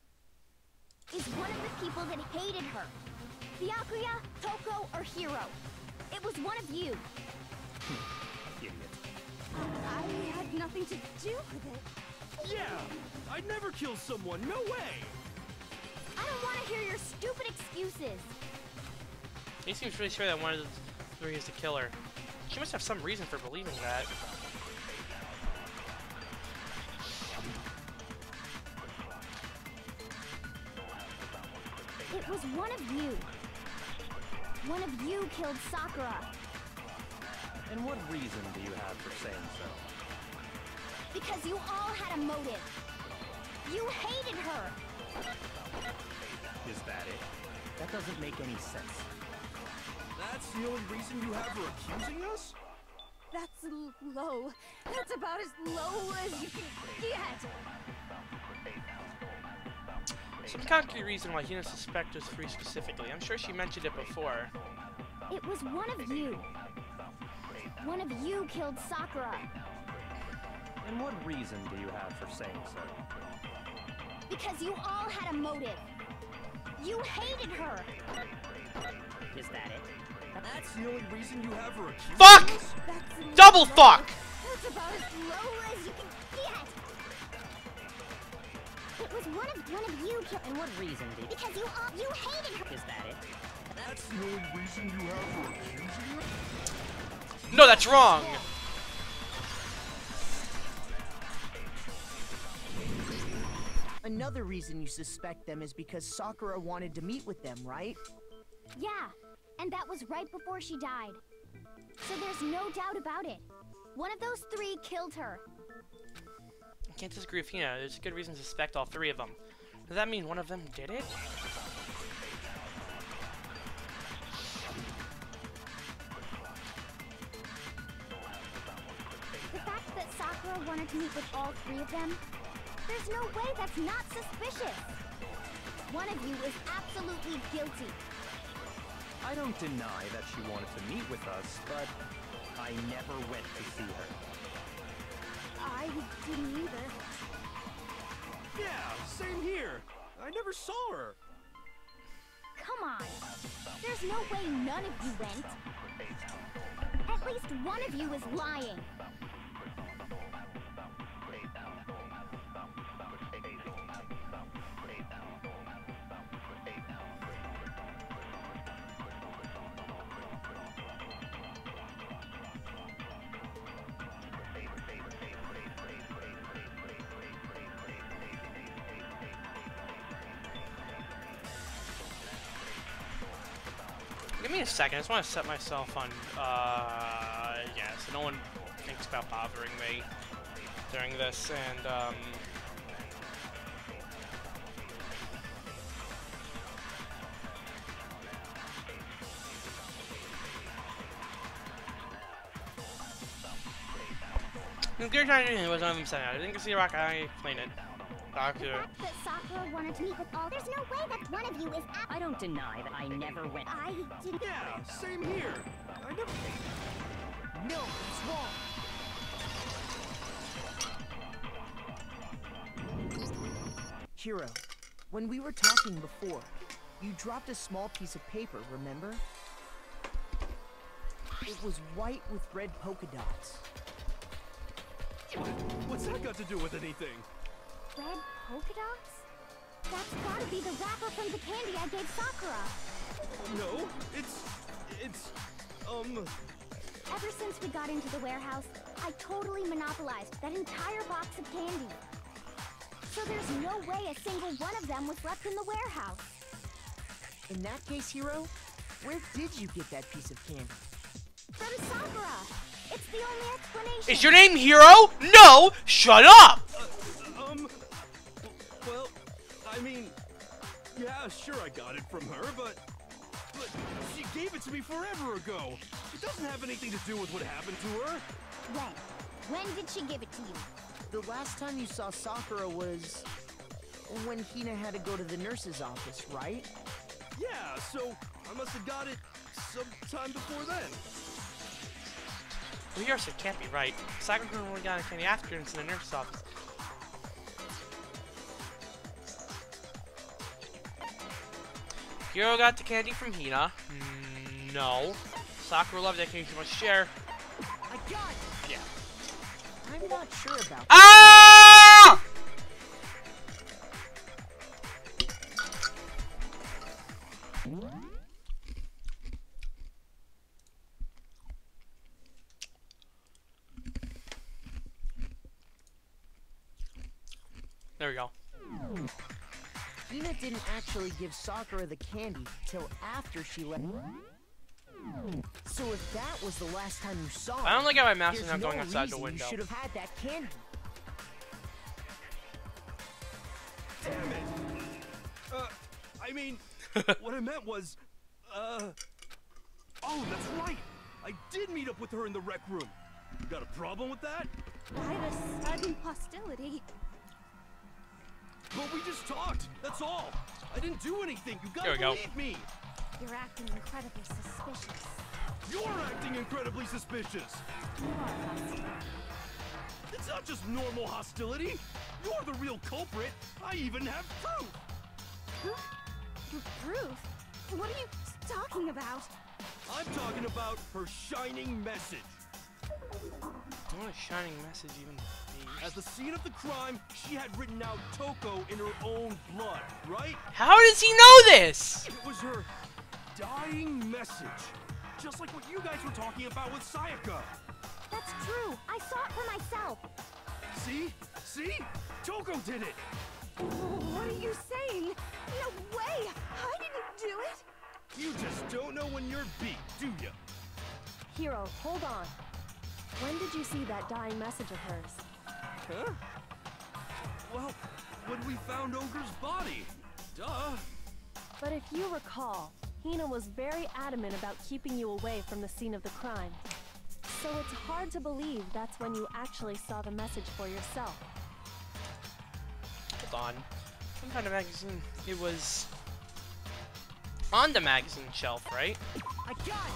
B: is one of the people that hated her. Byakuya, Toko, or Hiro. It was one of you.
D: Idiot.
B: I had nothing to do with it.
D: Yeah, I'd never kill someone. No way.
B: I don't want to hear your stupid excuses.
G: He seems really sure that one of the 3 is the killer. She must have some reason for believing that.
B: It was one of you. One of you killed Sakura.
D: And what reason do you have for saying so?
B: Because you all had a motive. You hated her.
D: Is that it? That doesn't make any sense. That's the only reason you have her accusing us?
B: That's low. That's about as low as you can get.
G: Some concrete reason why Hina suspects us three specifically. I'm sure she mentioned it before.
B: It was one of you. One of you killed Sakura.
D: And what reason do you have for saying so?
B: Because you all had a motive. You hated her.
I: Is that it?
D: That's the only reason you have her accusing
G: Fuck!
D: us?
B: That's
G: Double
B: low.
G: fuck!
B: That's about as low as you can get. It was one of you killed.
I: And what reason do you...
B: Because you hated her.
I: Is that it?
D: That's the only reason you have her accusing us?
G: No, that's wrong!
I: Another reason you suspect them is because Sakura wanted to meet with them, right?
B: Yeah, and that was right before she died. So there's no doubt about it. One of those three killed her.
G: I can't disagree with Hina. There's a good reason to suspect all three of them. Does that mean one of them did it?
B: The fact that Sakura wanted to meet with all three of them, there's no way that's not suspicious. One of you is absolutely guilty.
D: I don't deny that she wanted to meet with us, but I never went to see her.
B: I didn't either.
D: Yeah, same here. I never saw her.
B: Come on. There's no way none of you went. At least one of you is lying.
G: Give me a second. I just want to set myself on, yeah, so no one thinks about bothering me during this, and, the good time was one of them saying I didn't see Rock, I explain it.
B: The
G: Doctor.
B: fact that Sakura wanted to meet with all, there's no way that one of you is
I: I don't deny that I never went.
B: I didn't.
D: Yeah, same here. I never...
I: No, it's wrong. Hiro, when we were talking before, you dropped a small piece of paper, remember? It was white with red polka dots.
D: What's that got to do with anything?
B: Red polka dots? That's gotta be the wrapper from the candy I gave Sakura.
D: No, it's...
B: Ever since we got into the warehouse, I totally monopolized that entire box of candy. So there's no way a single one of them was left in the warehouse.
I: In that case, Hiro, where did you get that piece of candy?
B: From Sakura! It's the only explanation.
G: Is your name Hiro? No! Shut up!
D: Well, I mean, yeah, sure I got it from her, but she gave it to me forever ago. It doesn't have anything to do with what happened to her.
B: When did she give it to you?
I: The last time you saw Sakura was when Hina had to go to the nurse's office, right?
D: Yeah, so I must have got it sometime before then.
G: Well, yours it can't be right. Sakura only got a candy after it's in the nurse's office. Hiro got the candy from Hina. No. Sakura loved that candy too much to share.
I: I got it!
G: Yeah.
I: I'm not sure about that.
G: Ah! There we go.
I: Hina didn't actually give Sakura the candy till after she left. So if that was the last time you saw
G: I don't like how my mouse is
I: there's
G: not
I: no
G: going outside the
I: reason
G: window.
I: You should have had that candy.
D: Damn it! I mean, what I meant was, oh, that's right! I did meet up with her in the rec room. You got a problem with that?
B: Why the sudden hostility?
D: But we just talked, that's all. I didn't do anything, you
A: There
D: gotta
A: we go.
D: believe me.
B: You're acting incredibly suspicious.
D: You're acting incredibly suspicious.
B: You are hostile.
D: It's not just normal hostility. You're the real culprit. I even have proof.
B: Proof? What are you talking about?
D: I'm talking about her shining message.
G: What a shining message even be?
D: At the scene of the crime, she had written out Toko in her own blood, right?
G: How does he know this?
D: It was her dying message. Just like what you guys were talking about with Sayaka.
B: That's true. I saw it for myself.
D: See? See? Toko did it.
B: What are you saying? No way! I didn't do it!
D: You just don't know when you're beat, do ya?
E: Hero, hold on. When did you see that dying message of hers?
D: Huh? Well, when we found Ogre's body. Duh.
E: But if you recall, Hina was very adamant about keeping you away from the scene of the crime. So it's hard to believe that's when you actually saw the message for yourself.
G: Hold on. Some kind of magazine. It was on the magazine shelf, right?
I: I got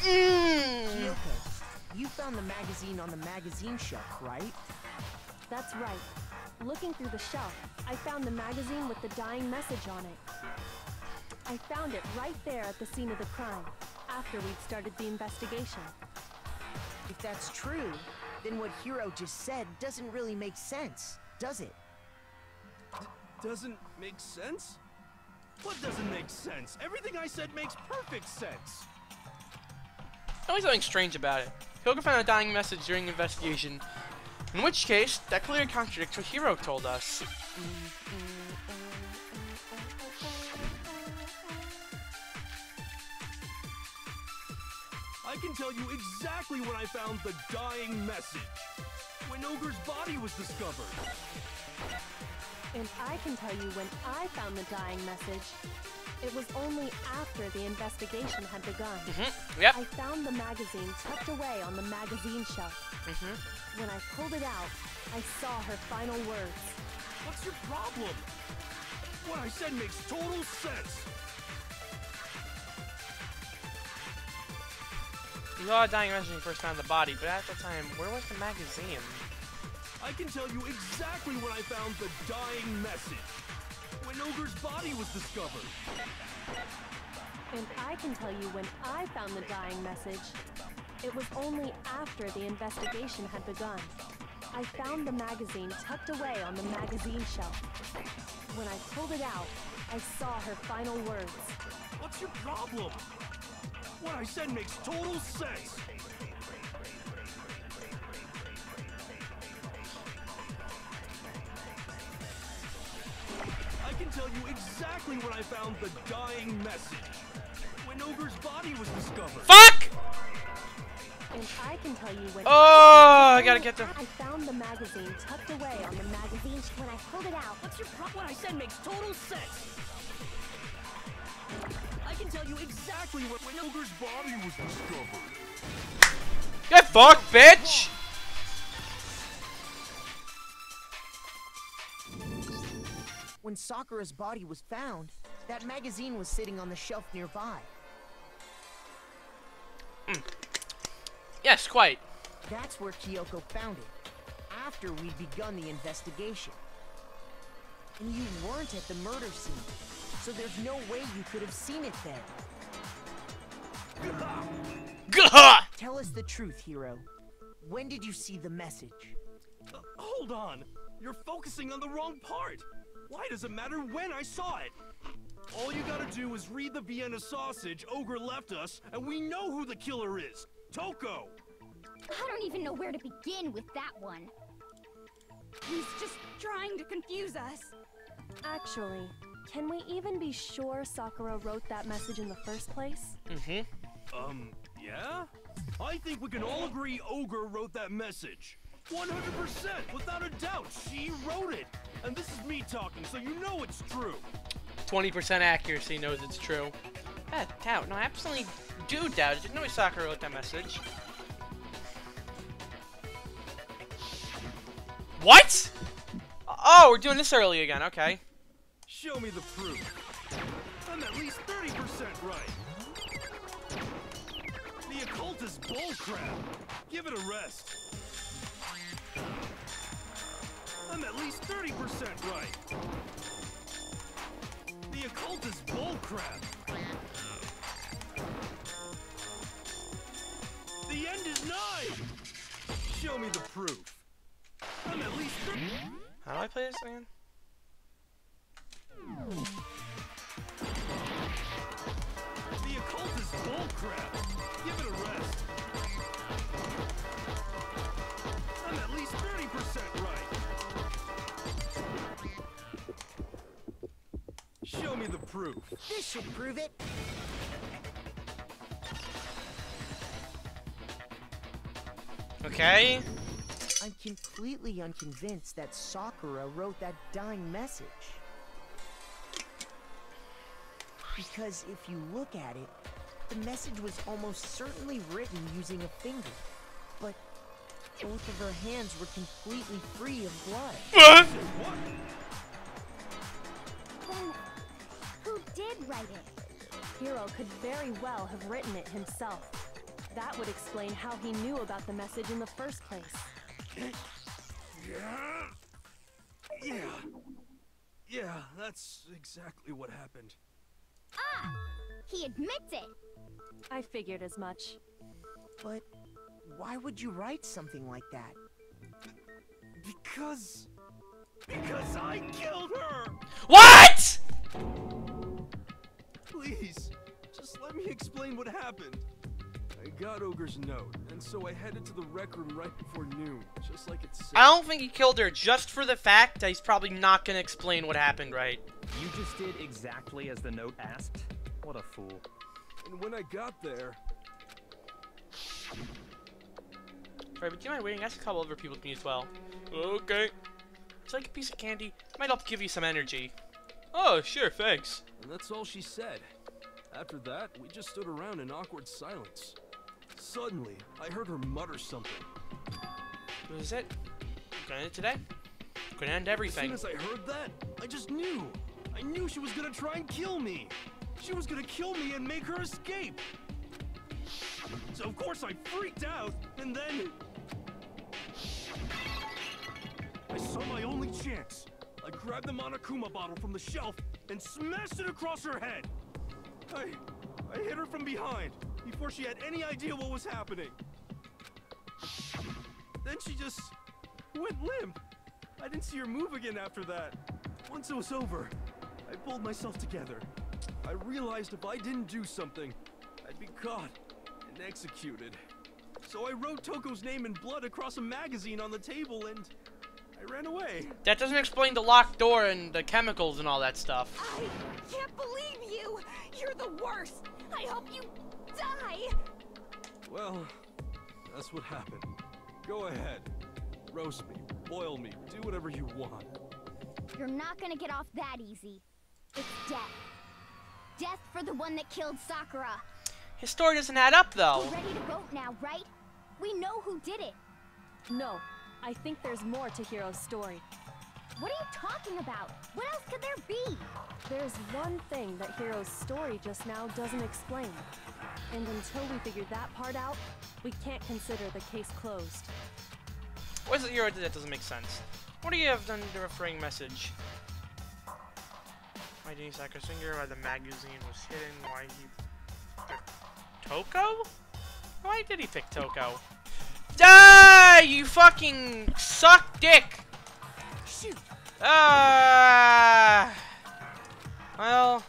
I: it! Kyoko, you found the magazine on the magazine shelf, right?
E: That's right. Looking through the shelf, I found the magazine with the dying message on it. I found it right there at the scene of the crime, after we'd started the investigation.
I: If that's true, then what Hiro just said doesn't really make sense, does it?
D: Doesn't make sense? What doesn't make sense? Everything I said makes perfect sense.
G: Always something strange about it. Hyoga found a dying message during the investigation. In which case, that clearly contradicts what Hiro told us.
D: I can tell you exactly when I found the dying message. When Ogre's body was discovered.
E: And I can tell you when I found the dying message. It was only after the investigation had begun.
G: Yep.
E: I found the magazine tucked away on the magazine shelf. When I pulled it out, I saw her final words.
D: What's your problem? What I said makes total sense.
G: You saw a dying message when you first found the body, but at the time, where was the magazine?
D: I can tell you exactly when I found the dying message. When Ogre's body was discovered.
E: And I can tell you when I found the dying message. It was only after the investigation had begun. I found the magazine tucked away on the magazine shelf. When I pulled it out, I saw her final words.
D: What's your problem? What I said makes total sense. I can tell you exactly when I found the dying message. When Ogre's body was discovered.
G: Fuck!
E: And I can tell you when
G: I gotta get the...
E: I found the magazine tucked away on the magazine when I pulled it out.
I: What's your problem? What I said makes total sense. I can tell you exactly
D: When Ogre's body was discovered.
G: Get fucked, bitch!
I: When Sakura's body was found, that magazine was sitting on the shelf nearby.
G: Yes, quite.
I: That's where Kyoko found it, after we'd begun the investigation. And you weren't at the murder scene, so there's no way you could have seen it then.
G: Gah!
I: Tell us the truth, Hiro. When did you see the message?
D: Hold on. You're focusing on the wrong part. Why does it matter when I saw it? All you gotta do is read the Vienna sausage Ogre left us, and we know who the killer is. Toko!
B: I don't even know where to begin with that one. He's just trying to confuse us.
E: Actually, can we even be sure Sakura wrote that message in the first place?
D: Yeah? I think we can all agree Ogre wrote that message. 100%, without a doubt, she wrote it. And this is me talking, so you know it's true.
G: 20% accuracy knows it's true. Doubt. No, I absolutely do doubt it. Didn't know Sakura wrote that message. What? Oh, we're doing this early again. Okay.
D: Show me the proof. I'm at least 30% right. The occult is bullcrap. Give it a rest. I'm at least 30% right. The occult is bullcrap. The end is nigh. Show me the proof. I'm at least 30.
G: How do I play this again?
D: The occult is bullcrap. Give it a rest. I'm at least 30% right. Show me the proof.
I: This should prove it.
G: Okay.
I: I'm completely unconvinced that Sakura wrote that dying message. Because if you look at it, the message was almost certainly written using a finger. But both of her hands were completely free of blood.
B: Then, who did write it?
E: Hiro could very well have written it himself. That would explain how he knew about the message in the first place.
D: Yeah, that's exactly what happened.
B: Ah! He admits it!
E: I figured as much.
I: But why would you write something like that?
D: Because I killed her!
G: What?
D: Please, just let me explain what happened. I got Ogre's note, and so I headed to the rec room right before noon, just like it said.
G: I don't think he killed her just for the fact that he's probably not gonna explain what happened, right?
J: You just did exactly as the note asked? What a fool.
D: And when I got there...
G: Sorry, but do you mind waiting? I asked a couple other people can use well. Okay. It's like a piece of candy. Might help give you some energy. Oh, sure, thanks.
D: And that's all she said. After that, we just stood around in awkward silence. Suddenly, I heard her mutter something.
G: What is it? Gonna end it today? Gonna end everything.
D: As soon as I heard that, I just knew. I knew she was gonna try and kill me. She was gonna kill me and make her escape. So of course I freaked out, and then... I saw my only chance. I grabbed the Monokuma bottle from the shelf and smashed it across her head. I hit her from behind before she had any idea what was happening. Then she just went limp. I didn't see her move again after that. Once it was over, I pulled myself together. I realized if I didn't do something, I'd be caught and executed. So I wrote Toko's name in blood across a magazine on the table and I ran away.
G: That doesn't explain the locked door and the chemicals and all that stuff.
B: I can't believe you! You're the worst! I hope you die!
D: Well, that's what happened. Go ahead. Roast me, boil me, do whatever you want.
B: You're not gonna get off that easy. It's death. Death for the one that killed Sakura.
G: His story doesn't add up, though.
B: We're ready to vote now, right? We know who did it.
E: No, I think there's more to Hiro's story.
B: What are you talking about? What else could there be?
E: There's one thing that Hiro's story just now doesn't explain. And until we figure that part out, we can't consider the case closed.
G: What is it Hiro did that doesn't make sense? What do you have done the referring message? Why did he sack his finger? Why the magazine was hidden? Why he picked Toko? Why did he pick Toko? Die! You fucking suck dick!
I: Shoot!
G: Well...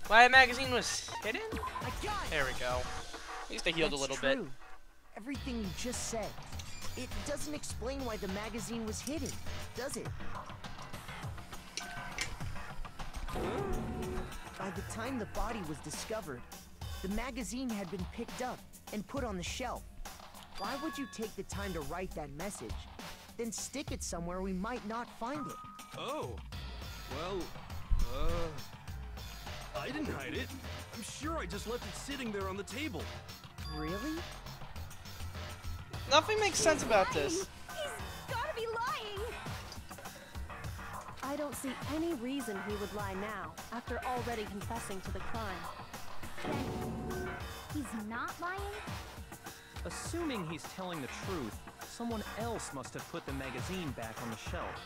G: Why the magazine was hidden?
I: I got it!
G: There we go. At least they healed a little bit.
I: True. Everything you just said. It doesn't explain why the magazine was hidden, does it? By the time the body was discovered, the magazine had been picked up and put on the shelf. Why would you take the time to write that message, then stick it somewhere we might not find it?
D: Oh. Well, I didn't hide it. I'm sure I just left it sitting there on the table.
I: Really?
G: Nothing makes sense about this.
B: He's gotta be lying!
E: I don't see any reason he would lie now, after already confessing to the crime.
B: Then he's not lying?
J: Assuming he's telling the truth, someone else must have put the magazine back on the shelf.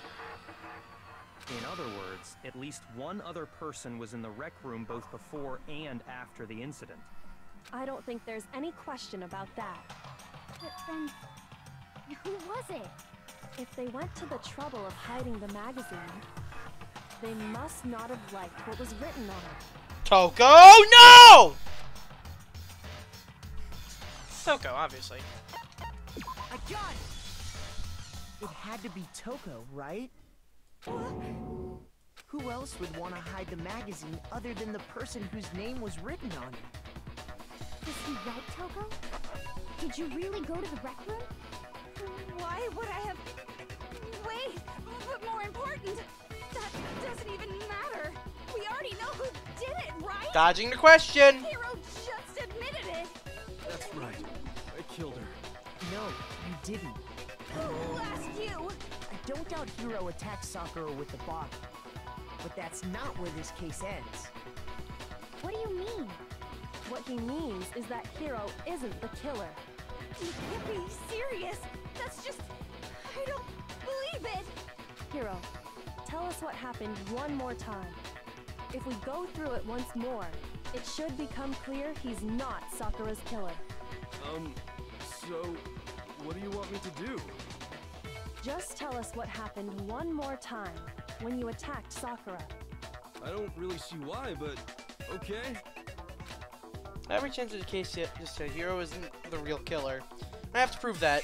J: In other words, at least one other person was in the rec room both before and after the incident.
E: I don't think there's any question about that.
B: But then, who was it?
E: If they went to the trouble of hiding the magazine, they must not have liked what was written on it.
G: Toko, no! Toko, obviously.
I: I got it! It had to be Toko, right? Who else would want to hide the magazine other than the person whose name was written on it?
B: Was he right, Toko? Did you really go to the rec room? Why would I have... Wait, but more important, that doesn't even matter. We already know who did it, right?
G: Dodging the question.
B: Hero just admitted it.
D: That's right. I killed her.
I: No, you didn't.
B: Who asked you?
I: I don't doubt Hiro attacked Sakura with the bottle. But that's not where this case ends.
B: What do you mean?
E: What he means is that Hiro isn't the killer.
B: You can't be serious. That's just... I don't believe it.
E: Hiro, tell us what happened one more time. If we go through it once more, it should become clear he's not Sakura's killer.
D: So, what do you want me to do?
E: Just tell us what happened one more time when you attacked Sakura.
D: I don't really see why, but okay.
G: Every chance of the case yet, just said Hiro isn't the real killer. I have to prove that.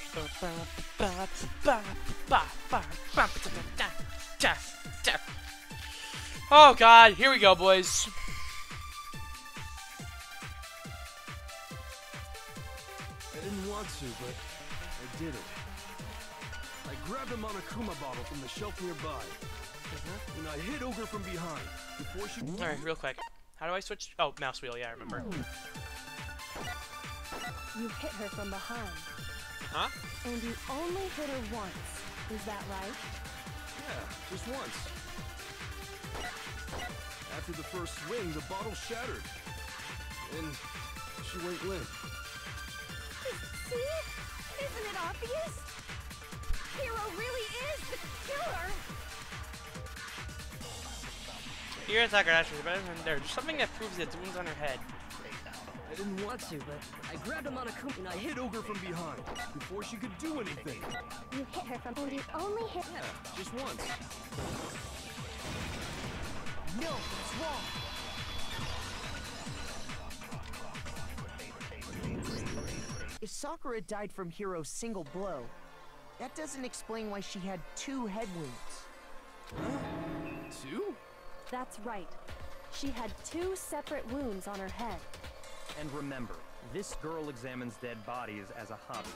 G: Oh god, here we go, boys.
D: I didn't want to, but I did it. I grabbed a Monokuma bottle from the shelf nearby, and I hit Ogre from behind before she...
G: Alright, real quick. How do I switch? Oh, mouse wheel, yeah, I remember.
E: You hit her from behind.
G: Huh?
E: And you only hit her once. Is that right?
D: Yeah, just once. After the first swing, the bottle shattered. And she went limp.
B: See? Isn't it obvious? Hiro really is the killer.
G: Here at Sakura, actually, better than there's something that proves that the wounds on her head.
D: I didn't want to, but I grabbed a Monokuma and I hit Ogre from behind before she could do anything.
B: You hit her from... And you only hit...
D: Yeah, just once.
I: No, it's wrong. If Sakura died from Hiro's single blow, that doesn't explain why she had 2 head wounds.
D: Huh? 2?
E: That's right. She had 2 separate wounds on her head.
J: And remember, this girl examines dead bodies as a hobby.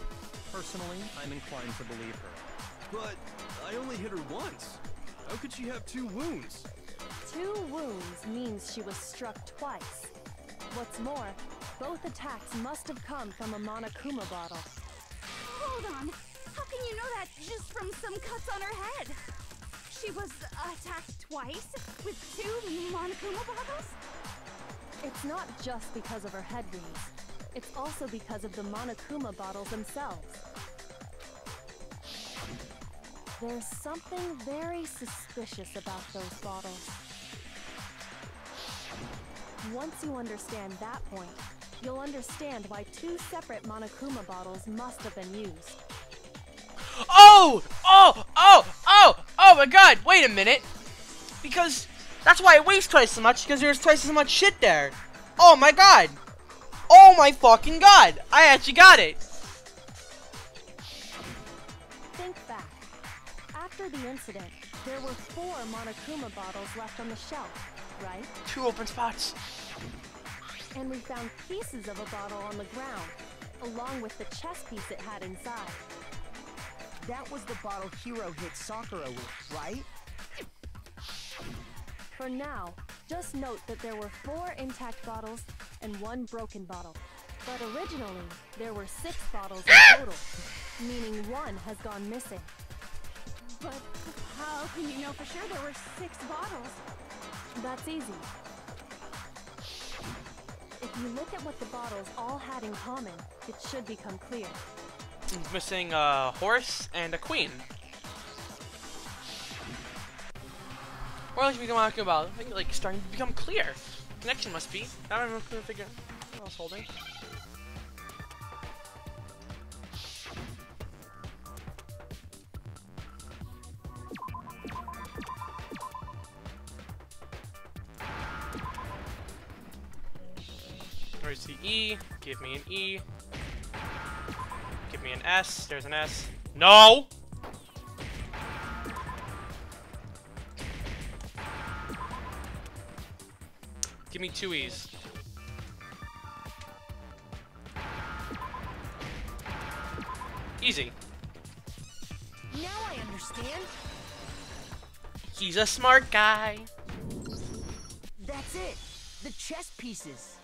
J: Personally, I'm inclined to believe her.
D: But I only hit her once. How could she have 2 wounds?
E: 2 wounds means she was struck twice. What's more, both attacks must have come from a Monokuma bottle.
B: Hold on. How can you know that just from some cuts on her head? She was attacked twice with 2 Monokuma bottles?
E: It's not just because of her head wounds. It's also because of the Monokuma bottles themselves. There's something very suspicious about those bottles. Once you understand that point, you'll understand why 2 separate Monokuma bottles must have been used.
G: Oh! Oh my god, wait a minute. Because that's why it weighs twice as much, because there's twice as much shit there. Oh my god. Oh my fucking god. I actually got it.
E: Think back. After the incident, there were 4 Monokuma bottles left on the shelf. right?
G: 2 open spots.
E: And we found pieces of a bottle on the ground, along with the chess piece it had inside.
I: That was the bottle Hero hit Sakura with, right?
E: For now, just note that there were 4 intact bottles and 1 broken bottle. But originally, there were 6 bottles in total, meaning 1 has gone missing.
B: But how can you know for sure there were 6 bottles?
E: That's easy. If you look at what the bottles all had in common, it should become clear.
G: He's missing a horse and a queen. Or else we can talk about, I think, like, starting to become clear. Connection must be. I don't know, couldn't figure out what I was holding. Where's the E? Give me an E. Give me an S. There's an S. No! Give me 2 E's. Easy.
I: Now I understand.
G: He's a smart guy.
I: That's it. The chess pieces.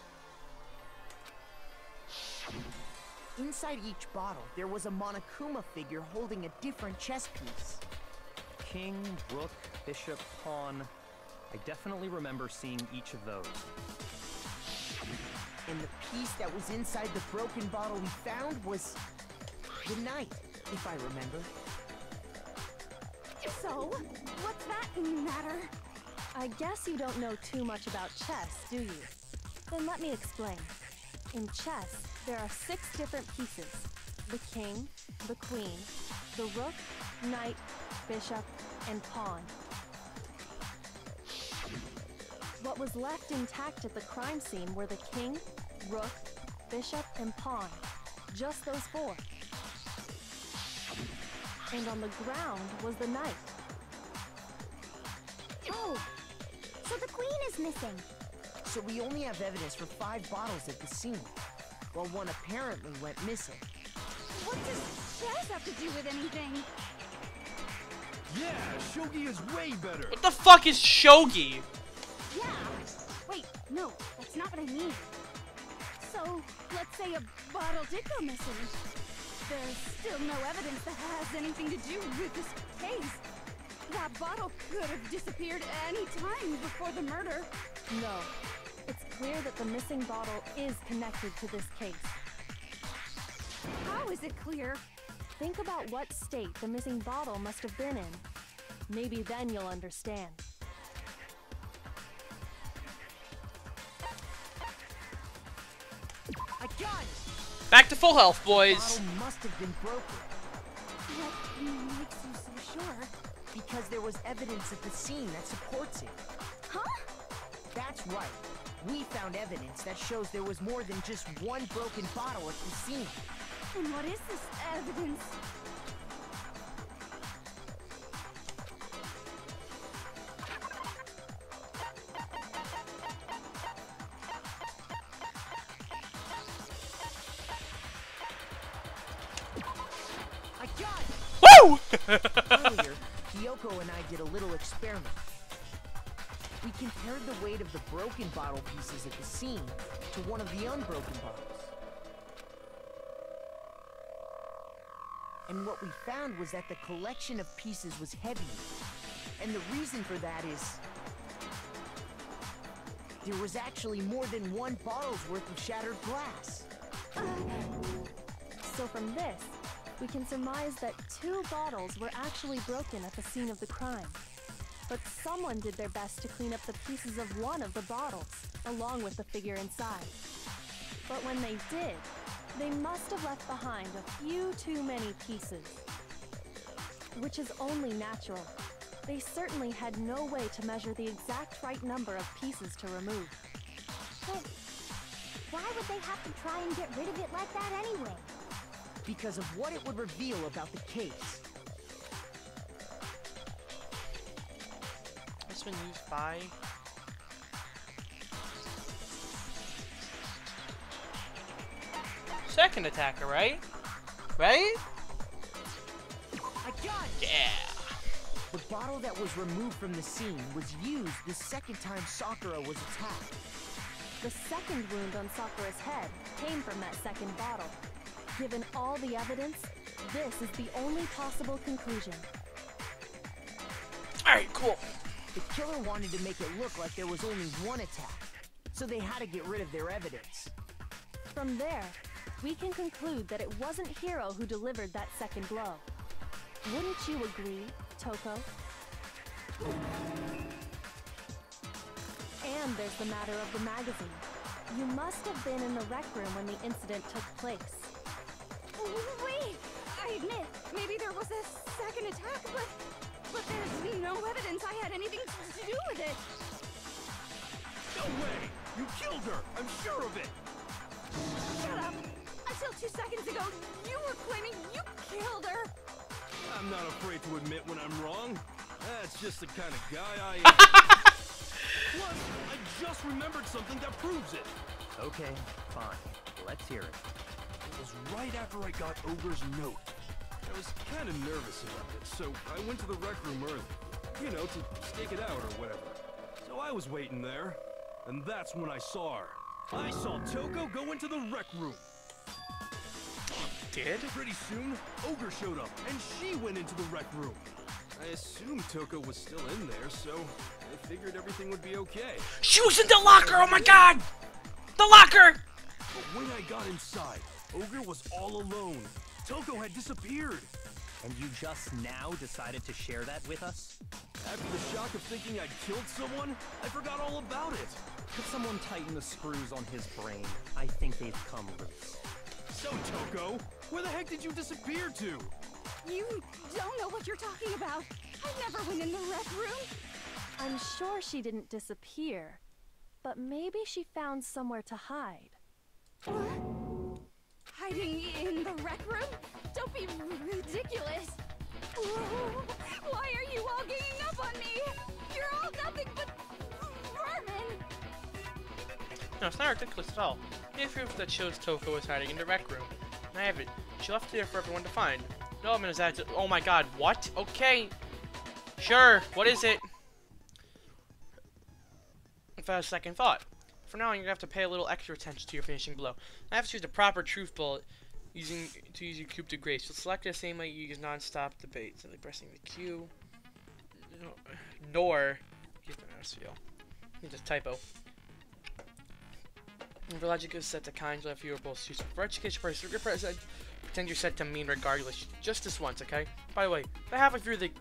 I: Inside each bottle, there was a Monokuma figure holding a different chess piece.
J: King, rook, bishop, pawn. I definitely remember seeing each of those.
I: And the piece that was inside the broken bottle we found was the knight, if I remember.
B: So, what's that matter?
E: I guess you don't know too much about chess, do you? Then let me explain. In chess, there are 6 different pieces. The king, the queen, the rook, knight, bishop, and pawn. What was left intact at the crime scene were the king, rook, bishop, and pawn. Just those 4. And on the ground was the knight.
B: Oh, so the queen is missing.
I: So we only have evidence for 5 bottles at the scene, while 1 apparently went missing.
B: What does chess have to do with anything?
D: Yeah, Shogi is way better.
G: What the fuck is shogi?
B: Yeah. Wait, no, that's not what I mean. So, let's say a bottle did go missing. There's still no evidence that has anything to do with this case. That bottle could have disappeared any time before the murder.
E: No. It's clear that the missing bottle is connected to this case.
B: How is it clear?
E: Think about what state the missing bottle must have been in. Maybe then you'll understand.
I: I got it!
G: Back to full health,
I: The
G: boys.
I: bottle must have been broken,
B: What makes you so sure?
I: because there was evidence at the scene that supports it.
B: Huh?
I: That's right. We found evidence that shows there was more than just 1 broken bottle at the scene.
B: And what is this evidence?
I: I got it!
G: Woo!
I: Earlier, Kyoko and I did a little experiment. We compared the weight of the broken bottle pieces at the scene to one of the unbroken bottles. And what we found was that the collection of pieces was heavier. And the reason for that is there was actually more than 1 bottle's worth of shattered glass.
E: So from this, we can surmise that 2 bottles were actually broken at the scene of the crime. But someone did their best to clean up the pieces of one of the bottles, along with the figure inside. But when they did, they must have left behind a few too many pieces. Which is only natural. They certainly had no way to measure the exact right number of pieces to remove.
B: But why would they have to try and get rid of it like that anyway?
I: Because of what it would reveal about the case.
G: This been used by second attacker, right? Right?
I: I got it!
G: Yeah.
I: The bottle that was removed from the scene was used the second time Sakura was attacked.
E: The second wound on Sakura's head came from that second bottle. Given all the evidence, this is the only possible conclusion.
G: Alright, cool.
I: The killer wanted to make it look like there was only one attack, so they had to get rid of their evidence.
E: From there, we can conclude that it wasn't Hiro who delivered that second blow. Wouldn't you agree, Toko? And there's the matter of the magazine. You must have been in the rec room when the incident took place.
B: Wait! I admit, maybe there was a second attack, but there's no evidence I had anything to do with it.
D: No way! You killed her! I'm sure of it!
B: Shut up! Until 2 seconds ago, you were claiming you killed her!
D: I'm not afraid to admit when I'm wrong. That's just the kind of guy I am. Plus, I just remembered something that proves it.
J: Okay, fine. Let's hear it.
D: It was right after I got Ogre's note. I was kind of nervous about it, so I went to the rec room early. You know, to stake it out or whatever. So I was waiting there, and that's when I saw her. I saw Toko go into the rec room.
G: Did?
D: Pretty soon, Ogre showed up, and she went into the rec room. I assumed Toko was still in there, so I figured everything would be okay.
G: She was in the locker! Oh my god! The locker!
D: But when I got inside, Ogre was all alone. Toko had disappeared.
J: And you just now decided to share that with us?
D: After the shock of thinking I'd killed someone, I forgot all about it.
J: Could someone tighten the screws on his brain? I think they've come loose.
D: So, Toko, where the heck did you disappear to?
B: You don't know what you're talking about. I never went in the rec room.
E: I'm sure she didn't disappear, but maybe she found somewhere to hide.
B: Hiding in the rec room? Don't be ridiculous. Why are you all ganging up on me? You're all nothing but vermin.
G: No, it's not ridiculous at all. We have proof that shows Toko was hiding in the rec room. And I have it. She left it there for everyone to find. No element is that. Oh my god, what? Okay. Sure, what is it? Without a second thought. For now, you're gonna have to pay a little extra attention to your finishing blow. I have to choose the proper truth bullet to use your coup de grace. You'll select it the same way you use non-stop debate. Simply pressing the Q. Nor. Here's the mouse feel. It's a typo. And for logic is set to kind, you'll have fewer both choose. For education purposes, pretend you're set to mean regardless. Just this once, okay? By the way, if I have a few the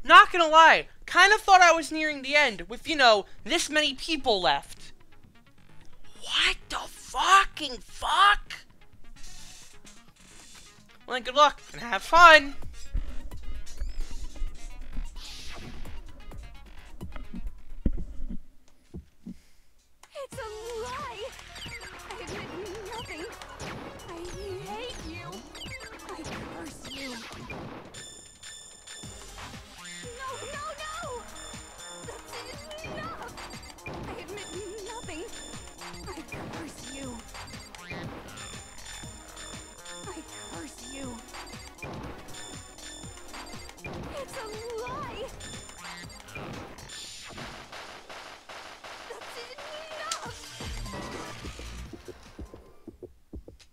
G: Not gonna lie, kind of thought I was nearing the end with, you know, this many people left. What the fucking fuck? Well, good luck and have fun.
B: It's a lie. I admit nothing. I hate you. I curse you. No! That's enough! I admit nothing. I curse you. I curse you. It's a lie! That's enough!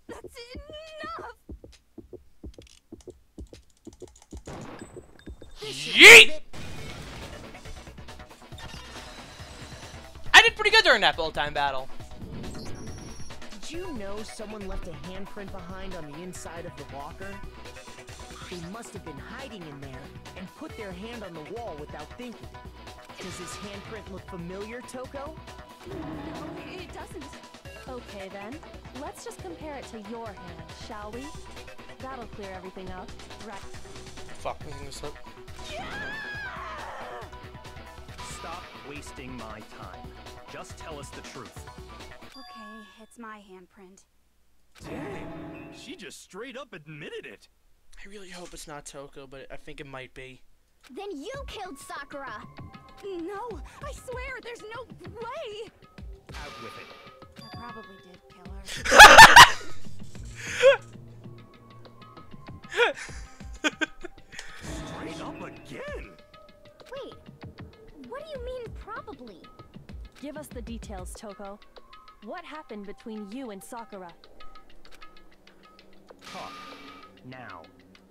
B: That's enough!
G: Yeet! I did pretty good during that bullet time battle.
I: Did you know someone left a handprint behind on the inside of the locker? They must have been hiding in there and put their hand on the wall without thinking. Does this handprint look familiar, Toko?
B: No, it doesn't.
E: Okay then, let's just compare it to your hand, shall we? That'll clear everything up, right?
G: Fuck, I'm gonna slip.
J: Stop wasting my time. Just tell us the truth.
B: Okay, it's my handprint.
D: Dang, she just straight up admitted it.
G: I really hope it's not Toko, but I think it might be.
B: Then you killed Sakura! No, I swear, there's no way!
J: Out with it.
B: I probably did kill her.
D: Straight up again.
B: Wait, what do you mean probably?
E: Give us the details, Toko. What happened between you and Sakura?
J: Talk. Now.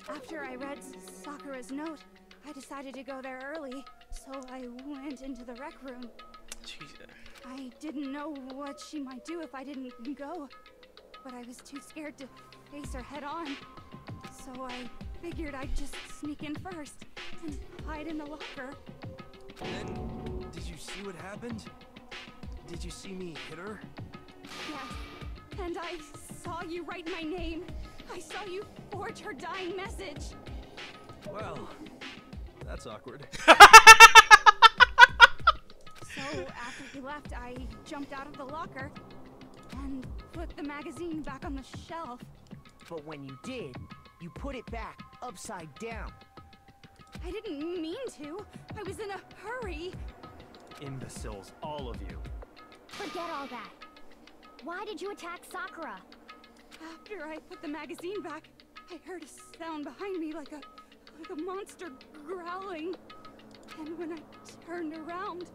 B: After I read Sakura's note, I decided to go there early, so I went into the rec room.
G: Jesus.
B: I didn't know what she might do if I didn't go, but I was too scared to face her head on. So I figured I'd just sneak in first and hide in the locker.
D: Then, did you see what happened? Did you see me hit her?
B: Yes, and I saw you write my name. I saw you forge her dying message.
D: Well, that's awkward.
B: So after he left, I jumped out of the locker and put the magazine back on the shelf.
I: But when you did, you put it back upside down.
B: I didn't mean to. I was in a hurry.
J: Imbeciles, all of you.
B: Forget all that. Why did you attack Sakura? After I put the magazine back, I heard a sound behind me like a monster growling. And when I turned around,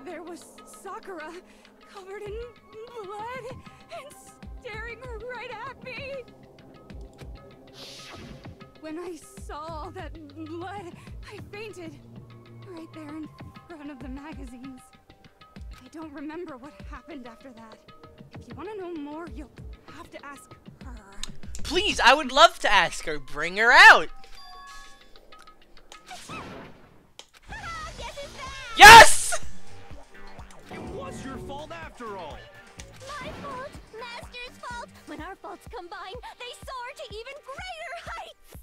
B: there was Sakura, covered in blood and staring right at me. When I saw all that blood, I fainted right there in front of the magazines. I don't remember what happened after that. If you want to know more, you'll have to ask her.
G: Please, I would love to ask her. Bring her out. Yes!
D: It was your fault after all.
B: My fault, Master's fault. When our faults combine, they soar to even greater heights.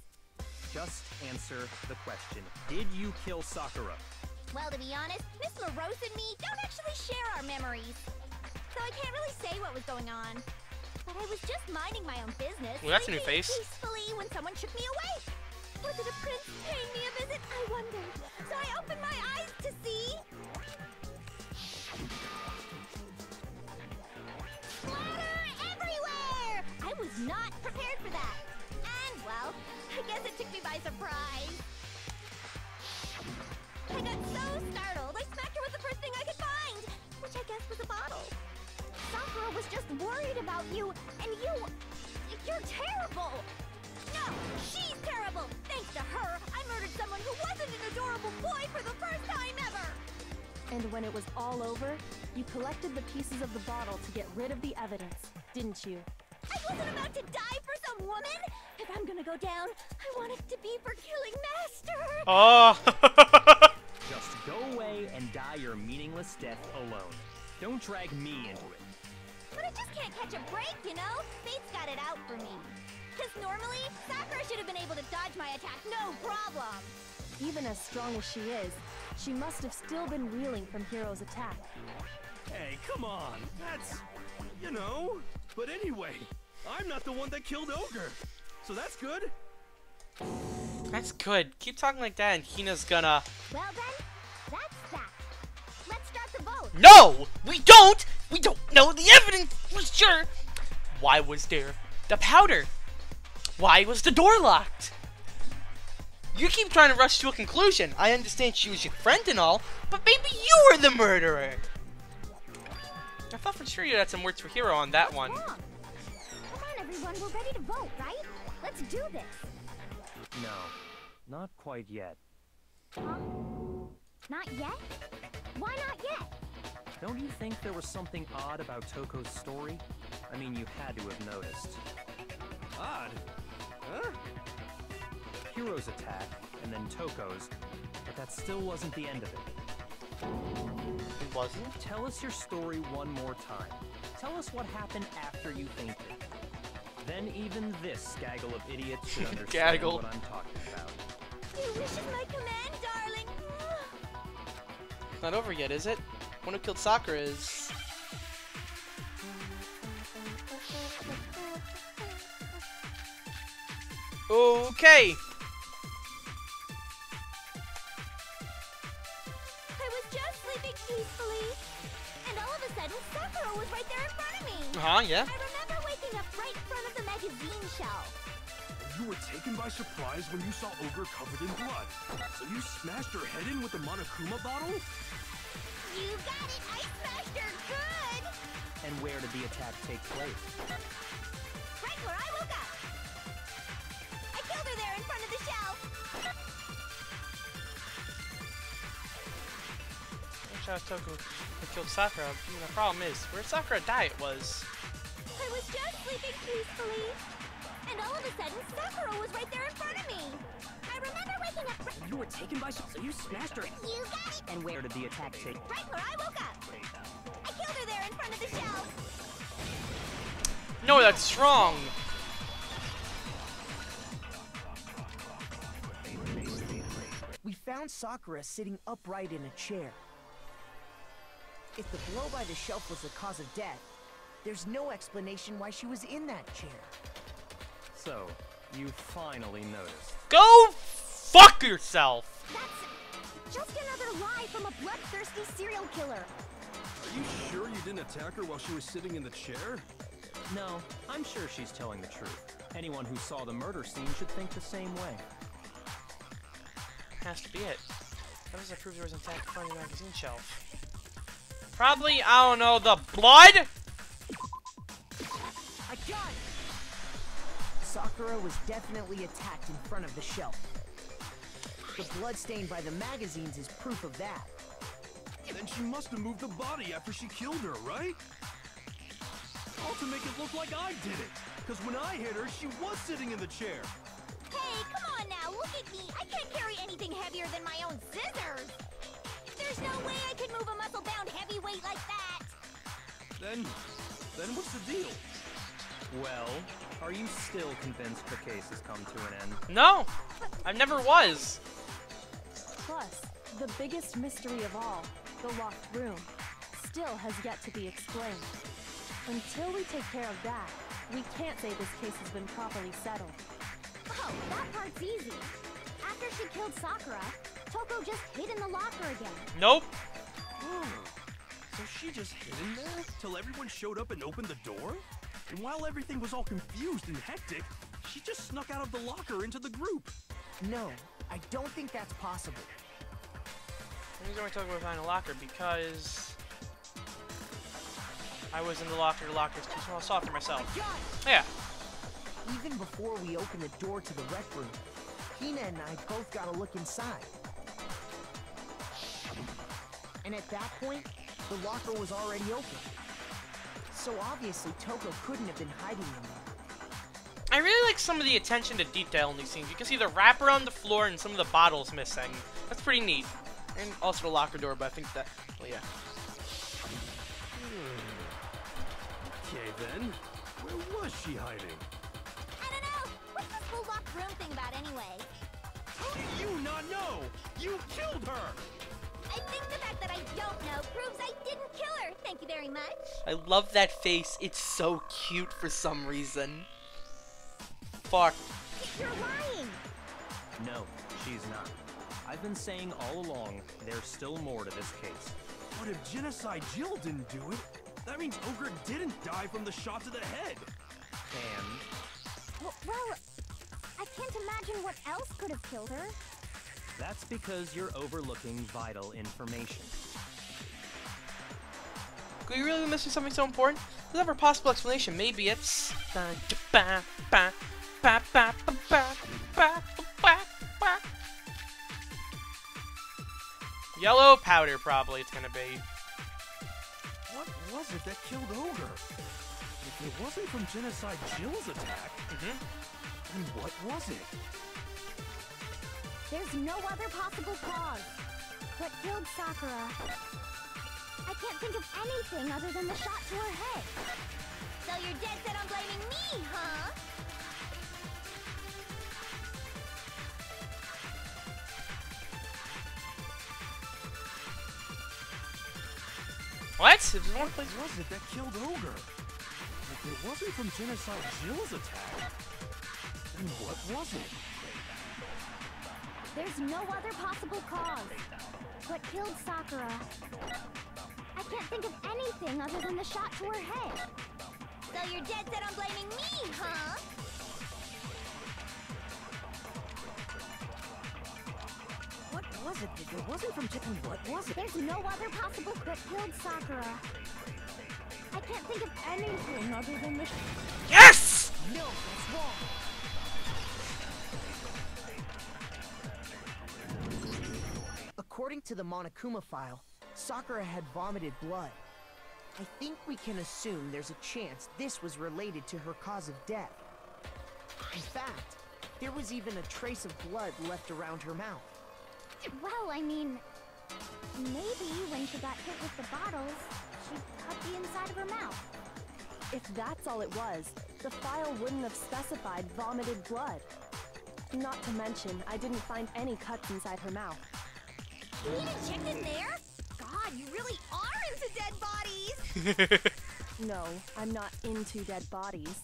J: Just answer the question. Did you kill Sakura?
B: Well, to be honest, Miss Morose and me don't actually share our memories. So I can't really say what was going on. But I was just minding my own business.
G: Well, that's a new
B: sleeping
G: face.
B: peacefully when someone shook me awake. Was it a prince paying me a visit? I wondered. So I opened my eyes to see... Splatter everywhere! I was not prepared for that. And, well, I guess it took me by surprise. I got so startled, I smacked her with the first thing I could find, which I guess was a bottle. Sakura was just worried about you, and you're terrible! No, she's terrible! Thanks to her, I murdered someone who wasn't an adorable boy for the first time ever!
E: And when it was all over, you collected the pieces of the bottle to get rid of the evidence, didn't you?
B: I wasn't about to die for some woman! If I'm gonna go down, I want it to be for killing Master!
G: Oh.
J: Just go away and die your meaningless death alone. Don't drag me into it.
B: But I just can't catch a break, you know? Fate's got it out for me. Because normally, Sakura should have been able to dodge my attack, no problem!
E: Even as strong as she is, she must have still been reeling from Hiro's attack.
D: Hey, come on. That's, you know. But anyway, I'm not the one that killed Ogre. So that's good.
G: That's good. Keep talking like that and Hina's gonna...
B: Well then, that's that. Let's start the vote.
G: No! We don't! We don't know the evidence for sure! Why was there the powder? Why was the door locked? You keep trying to rush to a conclusion. I understand she was your friend and all, but maybe you were the murderer! I thought for sure you had some words for Hiro on that one.
B: Wrong. Come on everyone, we're ready to vote, right? Let's do this.
J: No, not quite yet.
B: Huh? Not yet? Why not yet?
J: Don't you think there was something odd about Toko's story? I mean, you had to have noticed.
D: Odd? Huh?
J: Hiro's attack, and then Toko's, but that still wasn't the end of it.
G: wasn't.
J: Tell us your story one more time. Tell us what happened after you fainted. Then even this gaggle of idiots should understand
G: Gaggle.
J: what I'm talking about.
B: Your wish is my command, darling.
G: It's not over yet, is it? One who killed Sakura is... Okay!
B: I was just sleeping peacefully, and all of a sudden, Sakura was right there in front of me.
G: Yeah.
B: I remember waking up right in front of the magazine shelf.
D: You were taken by surprise when you saw Ogre covered in blood. So you smashed her head in with the Monokuma bottle?
B: You got it! I smashed her good!
J: And where did the attack take place?
B: Right where I woke up! I killed her there in front of the shelf!
G: Shout out Toku who killed Sakura. The problem is, where Sakura died was...
B: I was just sleeping peacefully, and all of a sudden, Sakura was right there in front of me. I remember waking up.
I: You were taken by so you smashed her.
B: You got it.
J: And where did the attack take?
B: Right where I woke up. I killed her there in front of the shelf.
G: No, that's wrong!
I: We found Sakura sitting upright in a chair. If the blow by the shelf was the cause of death, there's no explanation why she was in that chair.
J: So, you finally noticed.
G: Go fuck yourself!
B: That's just another lie from a bloodthirsty serial killer.
D: Are you sure you didn't attack her while she was sitting in the chair?
J: No, I'm sure she's telling the truth. Anyone who saw the murder scene should think the same way.
G: Has to be it. How does that prove there was an attack in front of the magazine shelf? Probably, I don't know, the blood?
I: I got it! Sakura was definitely attacked in front of the shelf. The blood stained by the magazines is proof of that.
D: Then she must have moved the body after she killed her, right? All to make it look like I did it. Because when I hit her, she was sitting in the chair.
B: Hey, come on now, look at me. I can't carry anything heavier than my own scissors. There's no way I could move a muscle-bound heavyweight like that.
D: Then what's the deal?
J: Well, are you still convinced the case has come to an end?
G: No! I never was!
E: Plus, the biggest mystery of all, the locked room, still has yet to be explained. Until we take care of that, we can't say this case has been properly settled.
B: Oh, that part's easy. After she killed Sakura, Toko just hid in the locker again.
G: Nope.
D: So she just hid in there till everyone showed up and opened the door? And while everything was all confused and hectic, she just snuck out of the locker into the group.
I: No, I don't think that's possible.
G: The reason we're talking about finding a locker because I was in the locker is too small soft for myself. Yeah.
I: Even before we opened the door to the rec room, Hina and I both got a look inside. And at that point, the locker was already open. So obviously Toko couldn't have been hiding in there.
G: I really like some of the attention to detail in these scenes. You can see the wrapper on the floor and some of the bottles missing. That's pretty neat. And also the locker door, but I think that, well, yeah.
D: Okay then, where was she hiding?
B: I don't know. What's this whole locked room thing about anyway?
D: How do you not know? You killed her!
B: I think the fact that I don't know proves I didn't kill her. Thank you very much.
G: I love that face. It's so cute for some reason. Fuck.
B: You're lying.
J: No, she's not. I've been saying all along, there's still more to this case.
D: But if Genocide Jill didn't do it, that means Ogre didn't die from the shot to the head.
J: And
B: Well, I can't imagine what else could have killed her.
J: that's because you're overlooking vital information.
G: Could we really be missing something so important? There's never a possible explanation. Maybe it's... Yellow powder, probably, it's gonna be.
D: What was it that killed Ogre? If it wasn't from Genocide Jill's attack, then what was it?
B: There's no other possible cause. What killed Sakura? I can't think of anything other than the shot to her head. So you're dead set on blaming me, huh?
G: What? There's one place.
D: What was it that killed Ogre? If it wasn't from Genocide Jill's attack, then what was it?
B: There's no other possible cause. What killed Sakura? I can't think of anything other than the shot to her head. So you're dead set on blaming me, huh?
I: What was it? It wasn't from Chicken. What was it?
B: There's no other possible what killed Sakura. I can't think of anything other than the
G: Yes!
I: No, that's wrong. According to the Monokuma file, Sakura had vomited blood. I think we can assume there's a chance this was related to her cause of death. In fact, there was even a trace of blood left around her mouth.
B: Well, I mean, maybe when she got hit with the bottles, she cut the inside of her mouth.
E: If that's all it was, the file wouldn't have specified vomited blood. Not to mention, I didn't find any cuts inside her mouth.
B: You even checked in there? God, you really are into dead bodies!
E: No, I'm not into dead bodies.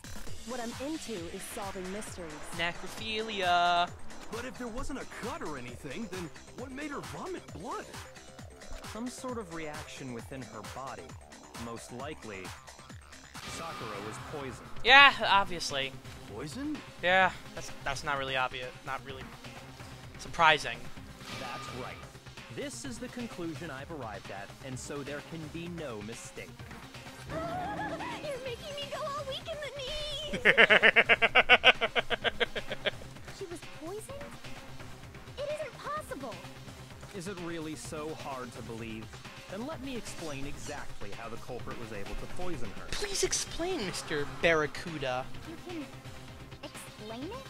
E: What I'm into is solving mysteries.
G: Necrophilia.
D: But if there wasn't a cut or anything, then what made her vomit blood?
J: Some sort of reaction within her body. Most likely, Sakura was poisoned.
G: Yeah, obviously.
D: Poison?
G: Yeah, that's not really obvious. Not really surprising.
J: That's right. This is the conclusion I've arrived at, and so there can be no mistake.
B: You're making me go all weak in the knees! She was poisoned? It isn't possible!
J: Is it really so hard to believe? Then let me explain exactly how the culprit was able to poison her.
G: Please explain, Mr. Barracuda.
B: You can explain it?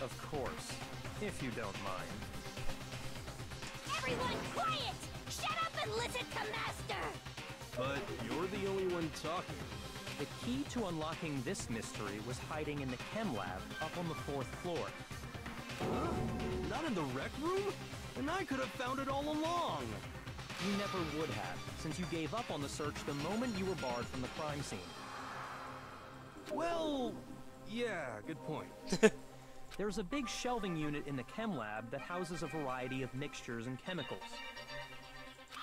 J: Of course, if you don't mind.
B: Everyone quiet! Shut up and listen to Master!
D: But you're the only one talking.
J: The key to unlocking this mystery was hiding in the chem lab up on the 4th floor.
D: Huh? Not in the rec room? And I could have found it all along.
J: You never would have, since you gave up on the search the moment you were barred from the crime scene.
D: Well, yeah, good point.
J: There's a big shelving unit in the chem lab that houses a variety of mixtures and chemicals.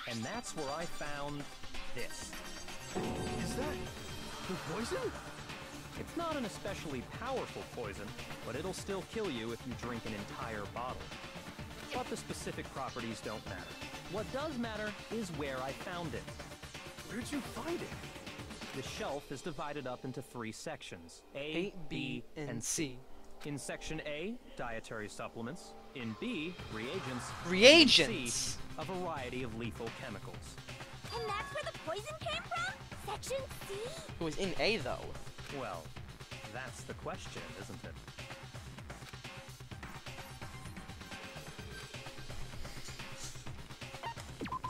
J: And that's where I found this.
D: Is that the poison?
J: It's not an especially powerful poison, but it'll still kill you if you drink an entire bottle. But the specific properties don't matter. What does matter is where I found it.
D: Where'd you find it?
J: The shelf is divided up into 3 sections,
G: A, B, and C.
J: In section A, dietary supplements. In B, reagents.
G: Reagents!
J: In C, a variety of lethal chemicals.
B: And that's where the poison came from? Section C?
G: It was in A, though.
J: Well, that's the question, isn't it?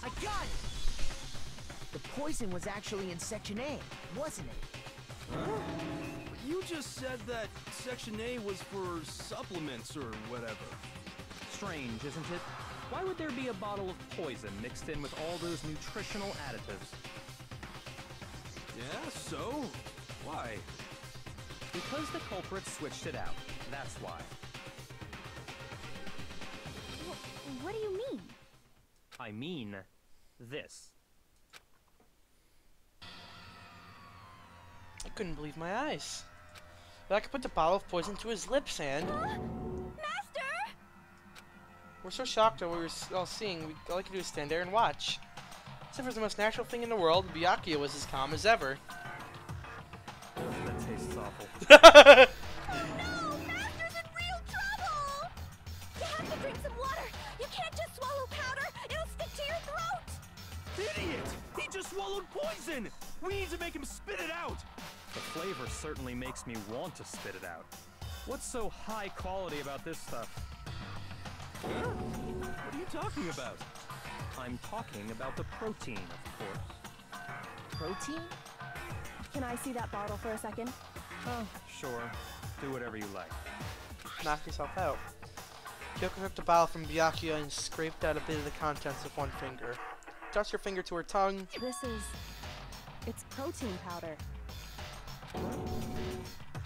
I: I got it! The poison was actually in Section A, wasn't it?
D: Huh? You just said that Section A was for supplements or whatever.
J: Strange, isn't it? Why would there be a bottle of poison mixed in with all those nutritional additives?
D: Yeah, so? Why?
J: Because the culprit switched it out. That's why.
B: What do you mean?
J: I mean, this.
G: I couldn't believe my eyes. But I could put the bottle of poison to his lips, and
B: Master!
G: we're so shocked at what we were all seeing, all I could do is stand there and watch. Except for the most natural thing in the world, Byakuya was as calm as ever.
J: That tastes awful.
B: Oh no! Master's in real trouble! You have to drink some water! You can't just swallow powder! It'll stick to your throat!
D: Idiot! He just swallowed poison! We need to make him spit it out!
J: The flavor certainly makes me want to spit it out. What's so high quality about this stuff?
D: Huh? What are you talking about?
J: I'm talking about the protein, of course.
I: Protein?
E: Can I see that bottle for a second?
J: Oh, sure. Do whatever you like.
G: Knock yourself out. Kyoko took the bottle from Byakuya and scraped out a bit of the contents with one finger. Touched her finger to her tongue.
E: It's protein powder.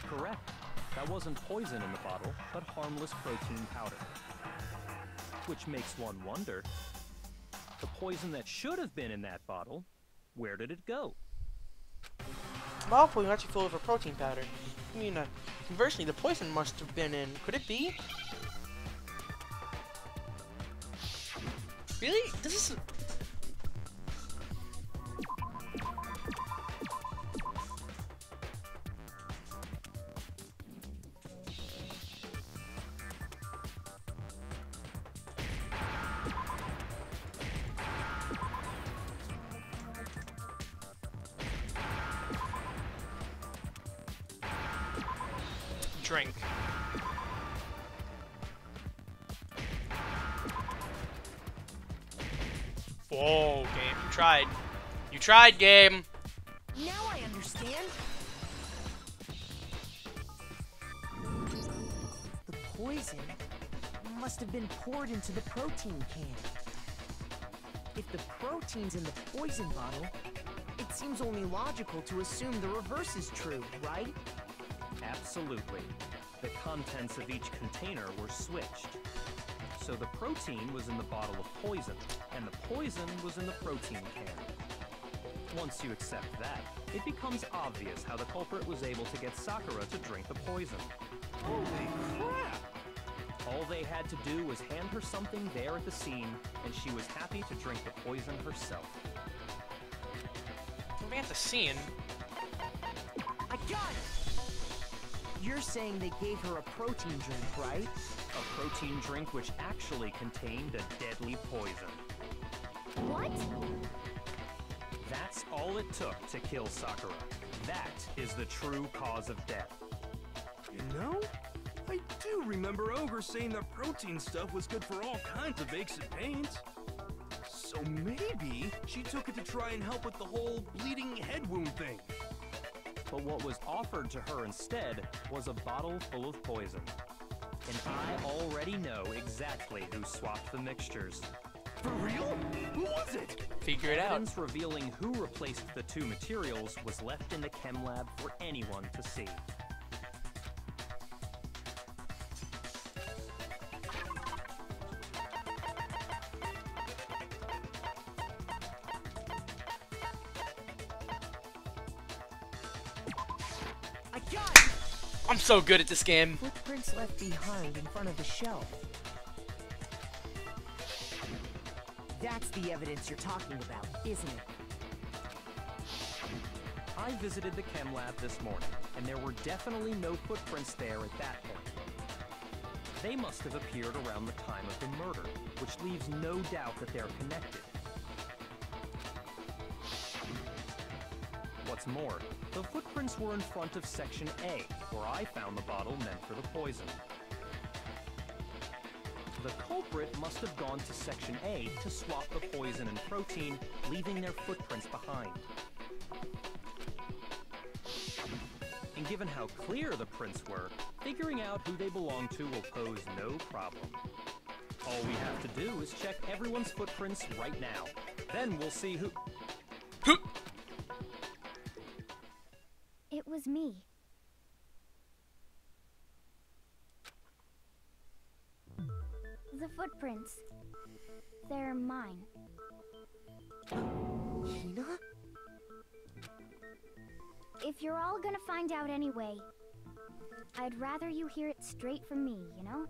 J: Correct. That wasn't poison in the bottle, but harmless protein powder. Which makes one wonder, the poison that should have been in that bottle, where did it go?
G: Bottle poison actually filled with a protein powder. I mean, conversely, the poison must have been in. Could it be? Really? This is.
A: Drink. Whoa, game. You tried. You tried, game.
I: Now I understand. The poison must have been poured into the protein can. If the protein's in the poison bottle, it seems only logical to assume the reverse is true, right?
J: Absolutely. The contents of each container were switched. So the protein was in the bottle of poison, and the poison was in the protein can. Once you accept that, it becomes obvious how the culprit was able to get Sakura to drink the poison.
D: Holy crap!
J: All they had to do was hand her something there at the scene, and she was happy to drink the poison herself.
A: We at the scene.
I: I got it! You're saying they gave her a protein drink, right?
J: A protein drink which actually contained a deadly poison.
B: What?
J: That's all it took to kill Sakura. That is the true cause of death.
D: You know, I do remember Ogre saying that protein stuff was good for all kinds of aches and pains. So maybe she took it to try and help with the whole bleeding head wound thing.
J: But what was offered to her instead was a bottle full of poison. And I already know exactly who swapped the mixtures.
D: For real? Who was it?
A: Figure it out.
J: Evidence revealing who replaced the two materials was left in the chem lab for anyone to see.
I: I got it!
A: I'm so good at this game.
I: Footprints left behind in front of the shelf. That's the evidence you're talking about, isn't it?
J: I visited the chem lab this morning, and there were definitely no footprints there at that point. They must have appeared around the time of the murder, which leaves no doubt that they're connected. What's more, the footprints were in front of Section A, where I found the bottle meant for the poison. The culprit must have gone to Section A to swap the poison and protein, leaving their footprints behind. And given how clear the prints were, figuring out who they belong to will pose no problem. All we have to do is check everyone's footprints right now. Then we'll see who...
B: It was me. The footprints. They're mine.
I: Hina?
B: If you're all gonna find out anyway, I'd rather you hear it straight from me, you know?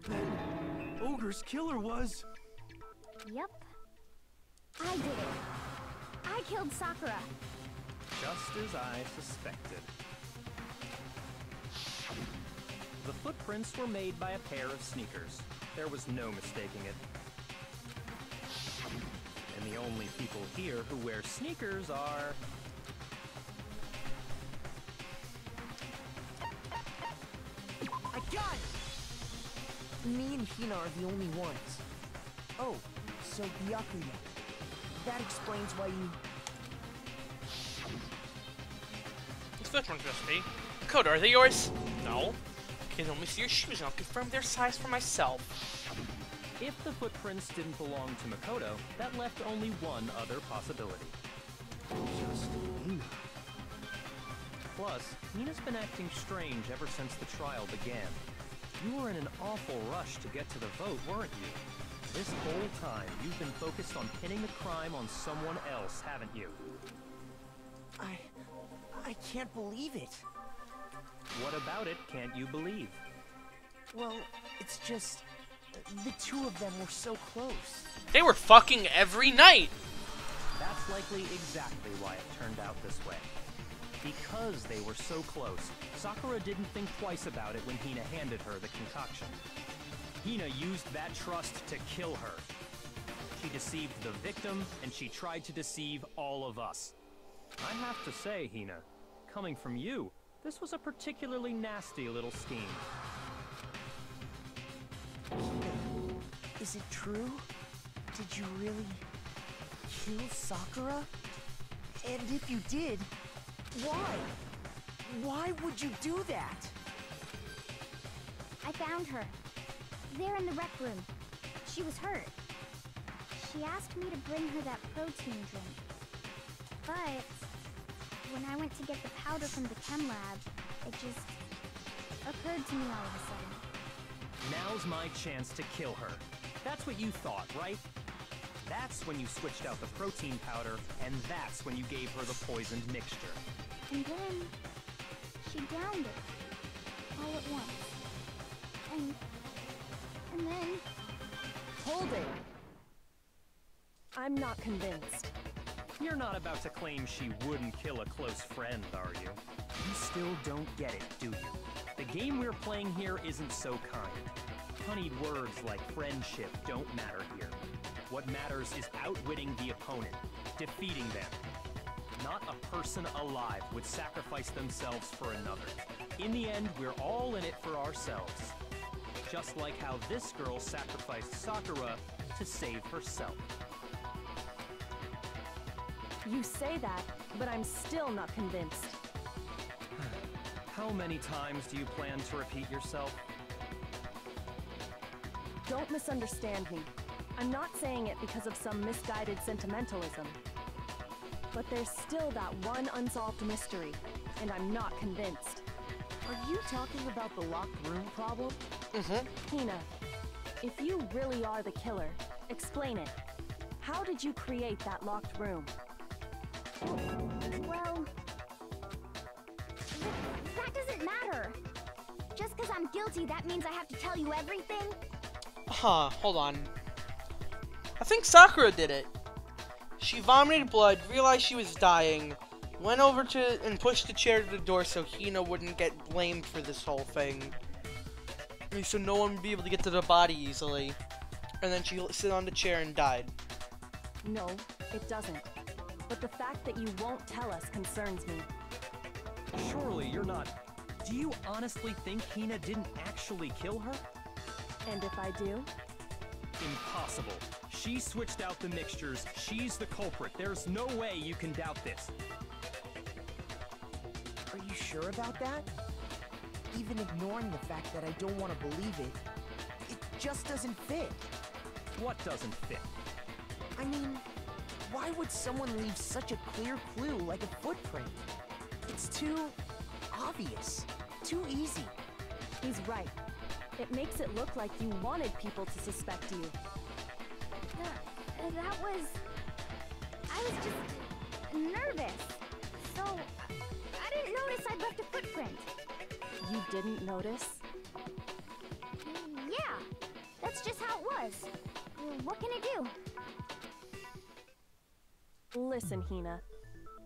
D: Then Ogre's killer was...
B: Yep. I did it. I killed Sakura.
J: Just as I suspected. The footprints were made by a pair of sneakers. There was no mistaking it. And the only people here who wear sneakers are...
I: I got it! Me and Hina are the only ones. Oh, So Byakuya. That explains why you...
G: What's that one just be? Dakota, are they yours? No. Okay, let me see your shoes and I'll confirm their size for myself.
J: If the footprints didn't belong to Makoto, that left only one other possibility.
I: Just Hina.
J: Plus, Hina's been acting strange ever since the trial began. You were in an awful rush to get to the vote, weren't you? This whole time, you've been focused on pinning the crime on someone else, haven't you?
I: I can't believe it.
J: What about it can't you believe?
I: Well, it's just... the two of them were so close.
G: They were fucking every night!
J: That's likely exactly why it turned out this way. Because they were so close, Sakura didn't think twice about it when Hina handed her the concoction. Hina used that trust to kill her. She deceived the victim, and she tried to deceive all of us. I have to say, Hina, coming from you, this was a particularly nasty little scheme.
I: Is it true? Did you really kill Sakura? And if you did, why? Why would you do that?
B: I found her. There in the rec room. She was hurt. She asked me to bring her that protein drink. But when I went to get the powder from the chem lab, it just occurred to me all of a sudden.
J: Now's my chance to kill her. That's what you thought, right? That's when you switched out the protein powder, and that's when you gave her the poisoned mixture.
B: And then she downed it all at once. And then...
E: Hold it! I'm not convinced.
J: You're not about to claim she wouldn't kill a close friend, are you? You still don't get it, do you? The game we're playing here isn't so kind. Honeyed words like friendship don't matter here. What matters is outwitting the opponent, defeating them. Not a person alive would sacrifice themselves for another. In the end, we're all in it for ourselves. Just like how this girl sacrificed Sakura to save herself.
E: You say that, but I'm still not convinced.
J: How many times do you plan to repeat yourself?
E: Don't misunderstand me. I'm not saying it because of some misguided sentimentalism. But there's still that one unsolved mystery, and I'm not convinced.
I: Are you talking about the locked room problem?
E: Hina, if you really are the killer, explain it. How did you create that locked room?
B: Well... that doesn't matter. Just because I'm guilty, that means I have to tell you everything?
G: Hold on. I think Sakura did it. She vomited blood, realized she was dying, went over to and pushed the chair to the door so Hina wouldn't get blamed for this whole thing. So no one would be able to get to the body easily. And then she sit on the chair and died.
E: No, it doesn't. But the fact that you won't tell us concerns me.
J: Surely you're not... Do you honestly think Hina didn't actually kill her?
E: And if I do?
J: Impossible. She switched out the mixtures. She's the culprit. There's no way you can doubt this.
I: Are you sure about that? Even ignoring the fact that I don't want to believe it, it just doesn't fit.
J: What doesn't fit?
I: I mean, why would someone leave such a clear clue like a footprint? It's too obvious, too easy.
E: He's right. It makes it look like you wanted people to suspect you.
B: I was just nervous. So, I didn't notice I'd left a footprint.
E: You didn't notice?
B: Yeah, that's just how it was. What can I do?
E: Listen, Hina.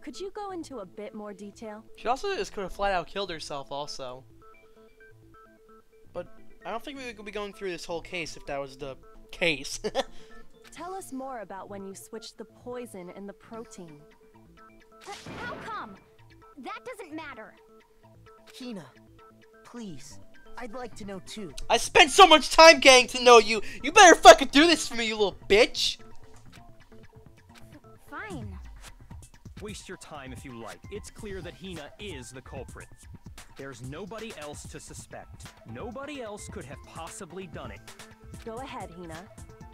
E: Could you go into a bit more detail?
G: She also just could have flat out killed herself also. But I don't think we could be going through this whole case if that was the case.
E: Tell us more about when you switched the poison and the protein.
B: How come? That doesn't matter.
I: Hina, please. I'd like to know too.
G: I spent so much time getting to know you. You better fucking do this for me, you little bitch.
J: Waste your time if you like. It's clear that Hina is the culprit. There's nobody else to suspect. Nobody else could have possibly done it.
E: Go ahead, Hina.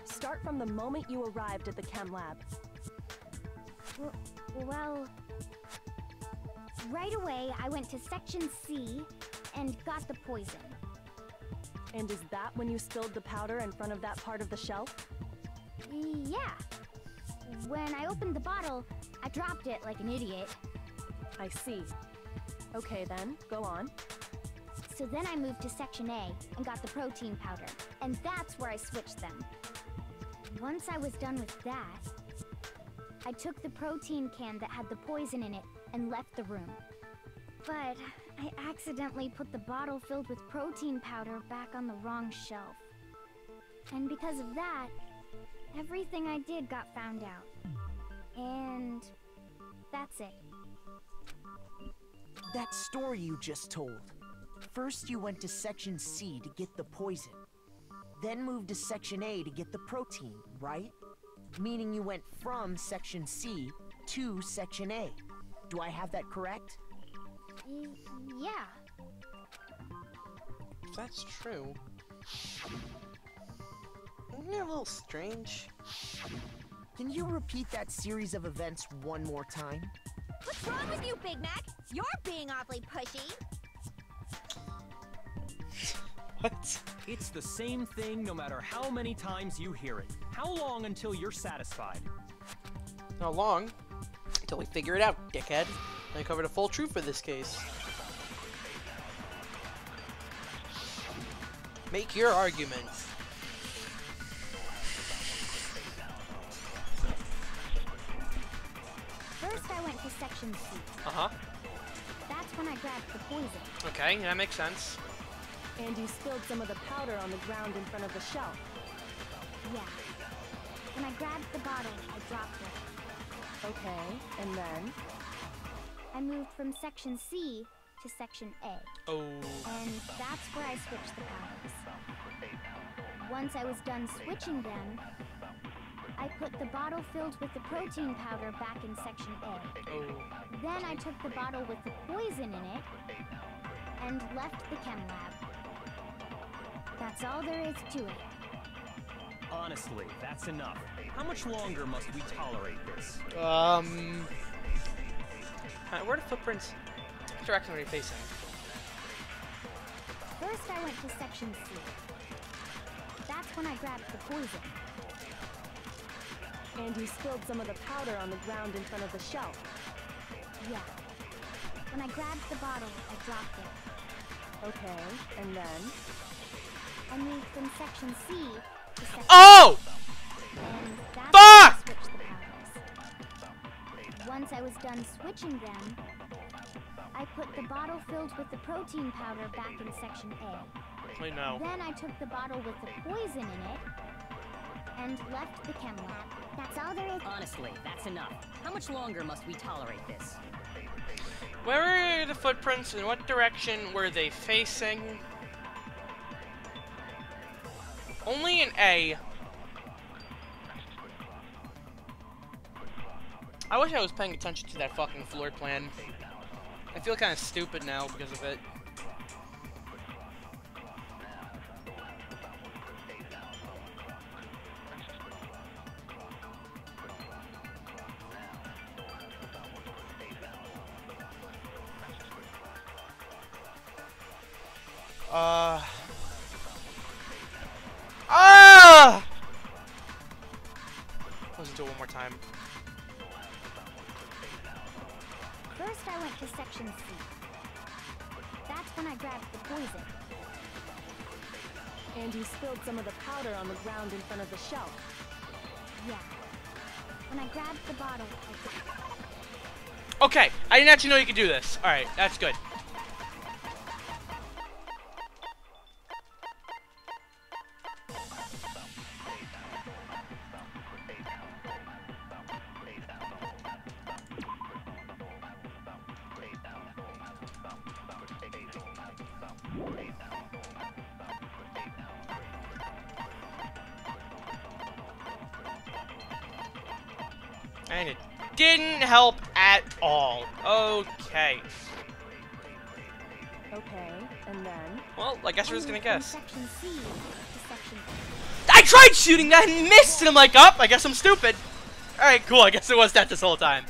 E: Start from the moment you arrived at the chem lab.
B: Well, right away I went to Section C and got the poison.
E: And is that when you spilled the powder in front of that part of the shelf?
B: Yeah. When I opened the bottle, I dropped it like an idiot.
E: I see. Okay then, go on.
B: So then I moved to Section A and got the protein powder, and that's where I switched them. Once I was done with that, I took the protein can that had the poison in it and left the room. But I accidentally put the bottle filled with protein powder back on the wrong shelf. And because of that, everything I did got found out. And that's it.
I: That story you just told. First you went to Section C to get the poison. Then moved to Section A to get the protein, right? Meaning you went from Section C to Section A. Do I have that correct?
B: Yeah.
G: If that's true, isn't it a little strange?
I: Can you repeat that series of events one more time?
B: What's wrong with you, Big Mac? You're being awfully pushy.
G: What?
J: It's the same thing no matter how many times you hear it. How long until you're satisfied?
G: Not long. Until we figure it out, dickhead. I covered the full truth for this case. Make your arguments.
B: First I went to Section C.
G: Uh-huh.
B: That's when I grabbed the poison.
G: Okay, that makes sense.
E: And you spilled some of the powder on the ground in front of the shelf.
B: Yeah. When I grabbed the bottle, I dropped it.
E: Okay, and then?
B: I moved from Section C to Section A.
G: Oh.
B: And that's where I switched the powders. Once I was done switching them, I put the bottle filled with the protein powder back in Section A.
G: Oh.
B: Then I took the bottle with the poison in it and left the chem lab. That's all there is to it.
J: Honestly, that's enough. How much longer must we tolerate this?
G: Where are the footprints? What direction are you facing?
B: First I went to Section C. That's when I grabbed the poison.
E: And you spilled some of the powder on the ground in front of the shelf.
B: Yeah. When I grabbed the bottle, I dropped it.
E: Okay, and then?
B: I moved from Section C to Section
G: Oh!
B: And that's
G: Fuck!
B: when I switched the powders. Once I was done switching them, I put the bottle filled with the protein powder back in Section A.
G: I know.
B: Then I took the bottle with the poison in it and left the chem lab. That's all there is.
K: Honestly, that's enough. How much longer must we tolerate this?
G: Where are the footprints? In what direction were they facing? Only in A. I wish I was paying attention to that fucking floor plan. I feel kind of stupid now because of it. Listen to it one more time.
B: First I went to Section C. That's when I grabbed the poison.
E: And you spilled some of the powder on the ground in front of the shelf.
B: Yeah. When I grabbed the bottle, I dropped it.
G: Okay, I didn't actually know you could do this. Alright, that's good. And it didn't help at all. Okay.
E: Okay, and then?
G: Well, I guess we're just gonna guess.
B: Section C to section
G: I tried shooting that and missed, and I'm like, oh, I guess I'm stupid. Alright, cool, I guess it was that this whole time.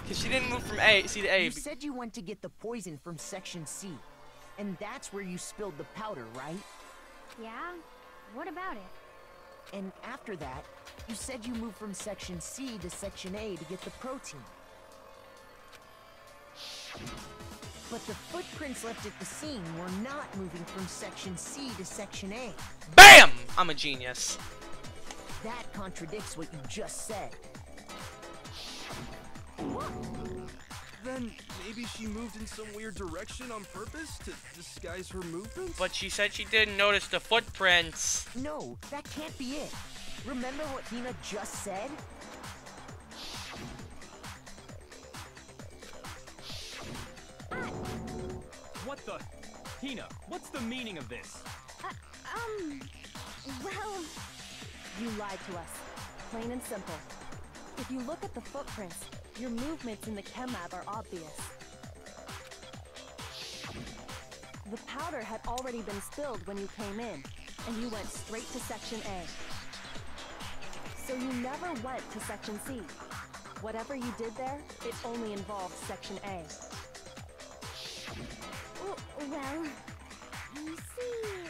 G: Because she didn't move from C to A.
I: You said you went to get the poison from Section C. And that's where you spilled the powder, right?
B: Yeah? What about it?
I: And after that, you said you moved from Section C to Section A to get the protein. But the footprints left at the scene were not moving from Section C to Section A.
G: BAM! I'm a genius.
I: That contradicts what you just said.
D: Then maybe she moved in some weird direction on purpose to disguise her movements?
G: But she said she didn't notice the footprints.
I: No, that can't be it. Remember what Hina just said?
J: What the? Hina, what's the meaning of this?
B: Well...
E: You lied to us. Plain and simple. If you look at the footprints, your movements in the chem lab are obvious. The powder had already been spilled when you came in, and you went straight to Section A. So you never went to Section C. Whatever you did there, it only involved Section A.
B: Well... You see...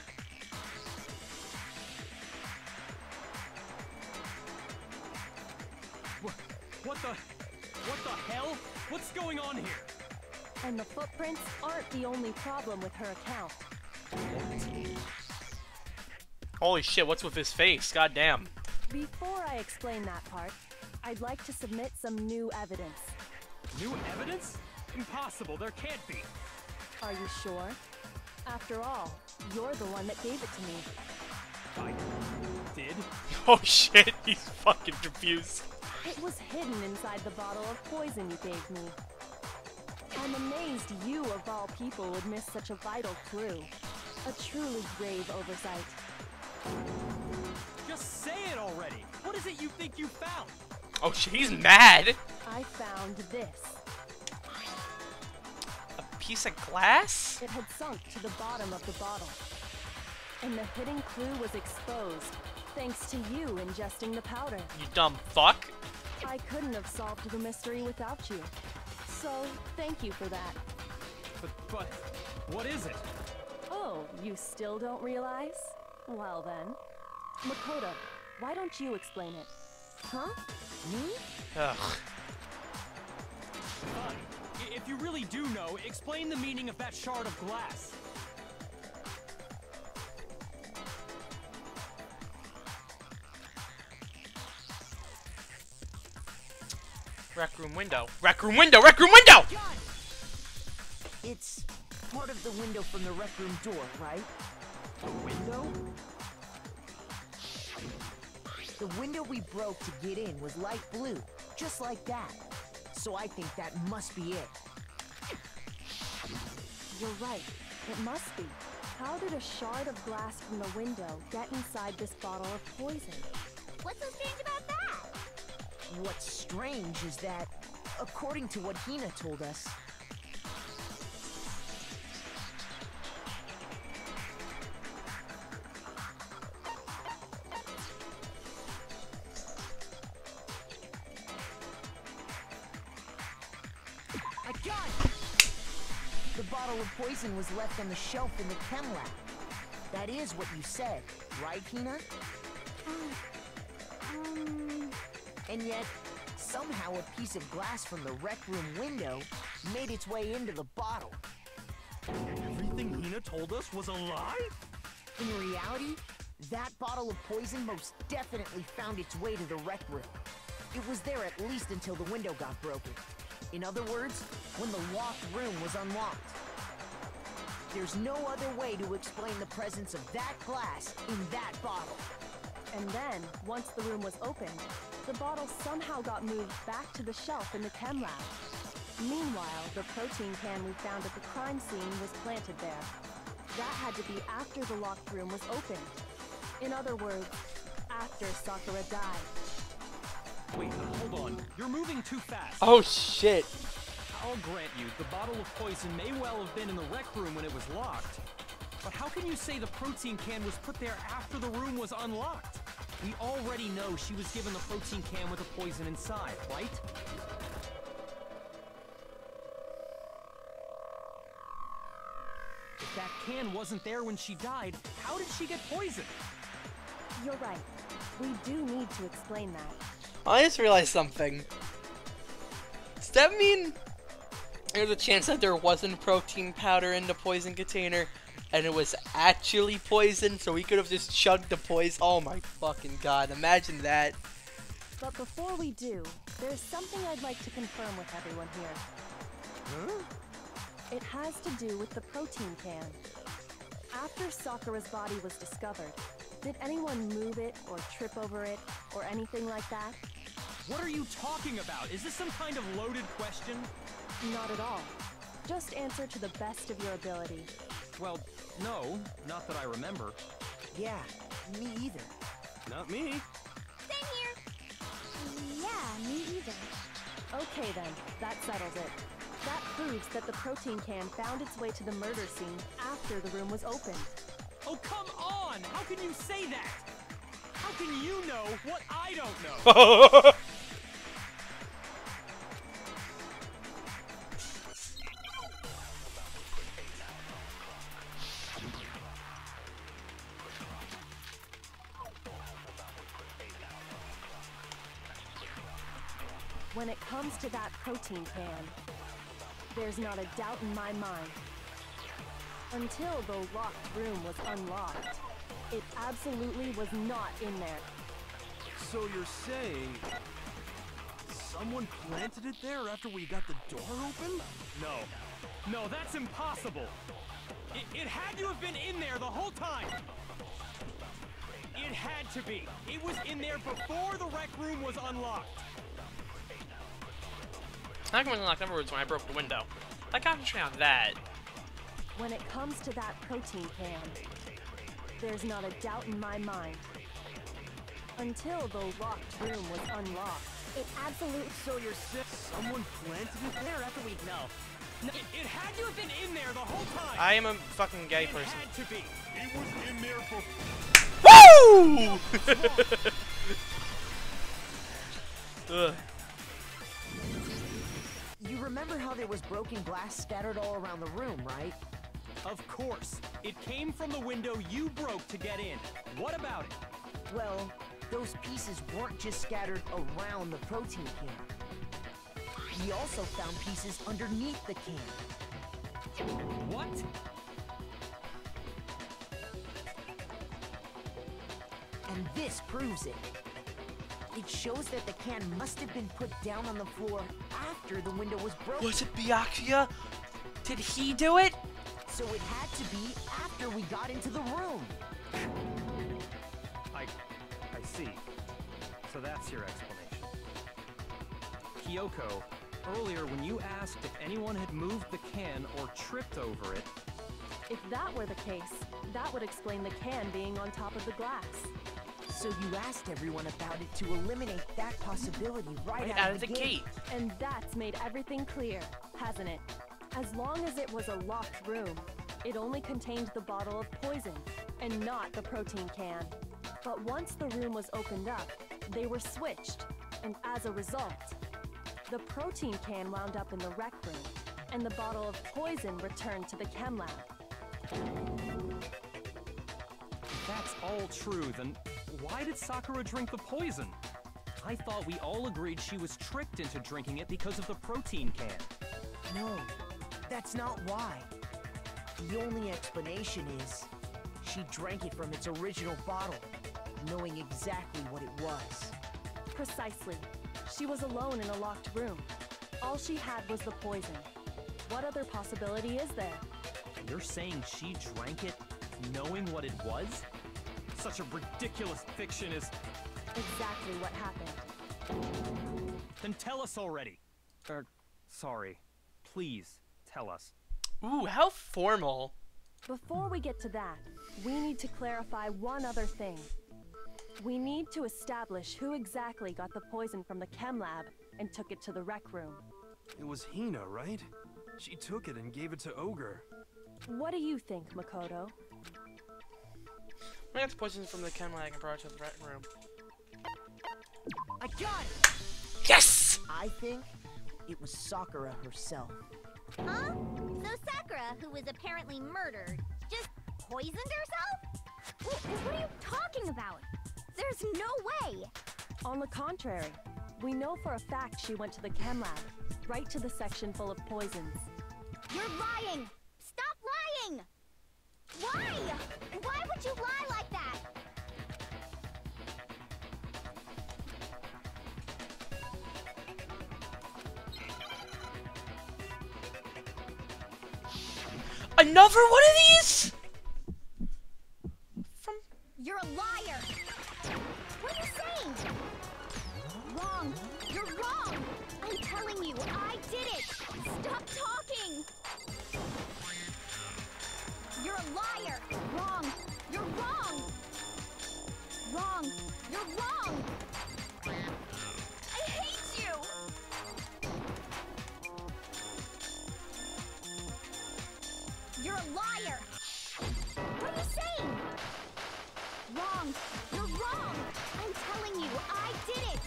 J: What the hell? What's going on here?
E: And the footprints aren't the only problem with her account.
G: Holy shit, what's with his face? Goddamn.
E: Before I explain that part, I'd like to submit some new evidence.
J: New evidence? Impossible, there can't be.
E: Are you sure? After all, you're the one that gave it to me.
J: I did?
G: Oh shit, he's fucking confused.
E: It was hidden inside the bottle of poison you gave me. I'm amazed you, of all people, would miss such a vital clue. A truly grave oversight.
J: Just say it already! What is it you think you found?
G: Oh shit, he's mad.
E: I found this.
G: A piece of glass?
E: It had sunk to the bottom of the bottle. And the hidden clue was exposed, thanks to you ingesting the powder.
G: You dumb fuck.
E: I couldn't have solved the mystery without you. So, thank you for that.
J: But, what is it?
E: Oh, you still don't realize? Well then. Makoto, why don't you explain it? Huh? Me?
G: Ugh.
J: Fine. If you really do know, explain the meaning of that shard of glass.
G: Rec room window. Rec room window! Rec room window!
I: It's part of the window from the rec room door, right?
J: A window?
I: The window we broke to get in was light blue, just like that. So I think that must be it.
E: You're right. It must be. How did a shard of glass from the window get inside this bottle of poison?
B: What's so strange about that?
I: What's strange is that, according to what Hina told us, I got it! The bottle of poison was left on the shelf in the chem lab. That is what you said, right, Hina? And yet, somehow a piece of glass from the rec room window made its way into the bottle.
D: Everything Hina told us was a lie?
I: In reality, that bottle of poison most definitely found its way to the rec room. It was there at least until the window got broken. In other words, when the locked room was unlocked. There's no other way to explain the presence of that glass in that bottle.
E: And then, once the room was opened, the bottle somehow got moved back to the shelf in the chem lab. Meanwhile, the protein can we found at the crime scene was planted there. That had to be after the locked room was opened. In other words, after Sakura died.
J: Wait, hold on. You're moving too fast.
G: Oh shit.
J: I'll grant you, the bottle of poison may well have been in the rec room when it was locked. But how can you say the protein can was put there after the room was unlocked? We already know she was given the protein can with the poison inside, right? If that can wasn't there when she died, how did she get poisoned?
E: You're right. We do need to explain that.
G: I just realized something. Does that mean there's a chance that there wasn't protein powder in the poison container and it was actually poison, so we could have just chugged the poison? Oh my fucking god, imagine that.
E: But before we do, there's something I'd like to confirm with everyone here.
D: Huh?
E: It has to do with the protein can. After Sakura's body was discovered, did anyone move it or trip over it or anything like that?
J: What are you talking about? Is this some kind of loaded question?
E: Not at all. Just answer to the best of your ability.
J: Well, no, not that I remember.
I: Yeah, me either.
D: Not me.
B: Same here. Yeah, me either.
E: Okay then, that settles it. That proves that the protein can found its way to the murder scene after the room was opened.
J: Oh, come on! How can you say that? How can you know what I don't know?
E: When it comes to that protein can, there's not a doubt in my mind. Until the locked room was unlocked, it absolutely was not in there.
D: So you're saying someone planted it there after we got the door open?
J: No, that's impossible. It had to have been in there the whole time. It had to be. It was in there before the rec room was unlocked.
A: I can unlock afterwards when I broke the window. I concentrate on that.
E: When it comes to that protein can, there's not a doubt in my mind. Until the locked room was unlocked, it absolutely...
D: So you're saying someone planted it there after we...
J: No, it had to have been in there the whole time.
G: I am a fucking gay person.
J: It had to be.
D: It was in there for...
G: Woo! Ugh.
I: You remember how there was broken glass scattered all around the room, right?
J: Of course. It came from the window you broke to get in. What about it?
I: Well, those pieces weren't just scattered around the protein can. We also found pieces underneath the can.
J: What?
I: And this proves it. It shows that the can must have been put down on the floor after the window was broken.
G: Was it Byakuya? Did he do it?
I: So it had to be after we got into the room.
J: I see. So that's your explanation. Kyoko, earlier when you asked if anyone had moved the can or tripped over it...
E: If that were the case, that would explain the can being on top of the glass.
I: So you asked everyone about it to eliminate that possibility right
G: Out of the gate.
E: And that's made everything clear, hasn't it? As long as it was a locked room, it only contained the bottle of poison, and not the protein can. But once the room was opened up, they were switched, and as a result, the protein can wound up in the rec room, and the bottle of poison returned to the chem lab.
J: If that's all true, then why did Sakura drink the poison? I thought we all agreed she was tricked into drinking it because of the protein can.
I: No, that's not why. The only explanation is she drank it from its original bottle, knowing exactly what it was.
E: Precisely. She was alone in a locked room. All she had was the poison. What other possibility is there?
J: You're saying she drank it knowing what it was? Such a ridiculous fiction is...
E: Exactly what happened.
J: Then tell us already. Sorry. Please, tell us.
G: Ooh, how formal.
E: Before we get to that, we need to clarify one other thing. We need to establish who exactly got the poison from the chem lab and took it to the rec room.
D: It was Hina, right? She took it and gave it to Ogre.
E: What do you think, Makoto?
G: I got the poison from the chem lab and brought it to the rec room.
I: I got it!
G: Yes!
I: I think it was Sakura herself.
L: Huh? So Sakura, who was apparently murdered, just poisoned herself? What are you talking about? There's no way!
E: On the contrary, we know for a fact she went to the chem lab, right to the section full of poisons.
L: You're lying! Stop lying! Why? Why would you lie like that?
G: Another one of these?
L: You're a liar! What are you saying? Wrong! You're wrong! I'm telling you, I did it! Stop talking! You're a liar! Wrong! You're wrong! Wrong! You're wrong! I hate you! You're a liar! What are you saying? Wrong! You're wrong! I'm telling you, I did it!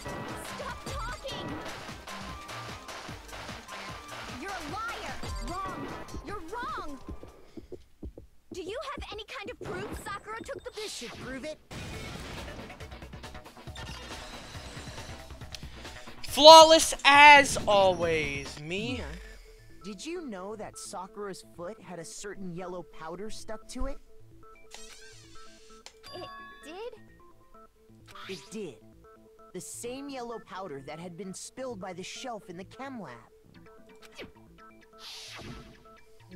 L: Stop talking! You're a liar! Wrong! You're wrong! Do you have any kind of proof Sakura took the—
I: This should prove it.
G: Flawless as always, me.
I: Hina, did you know that Sakura's foot had a certain yellow powder stuck to it?
L: It did?
I: It did. The same yellow powder that had been spilled by the shelf in the chem lab.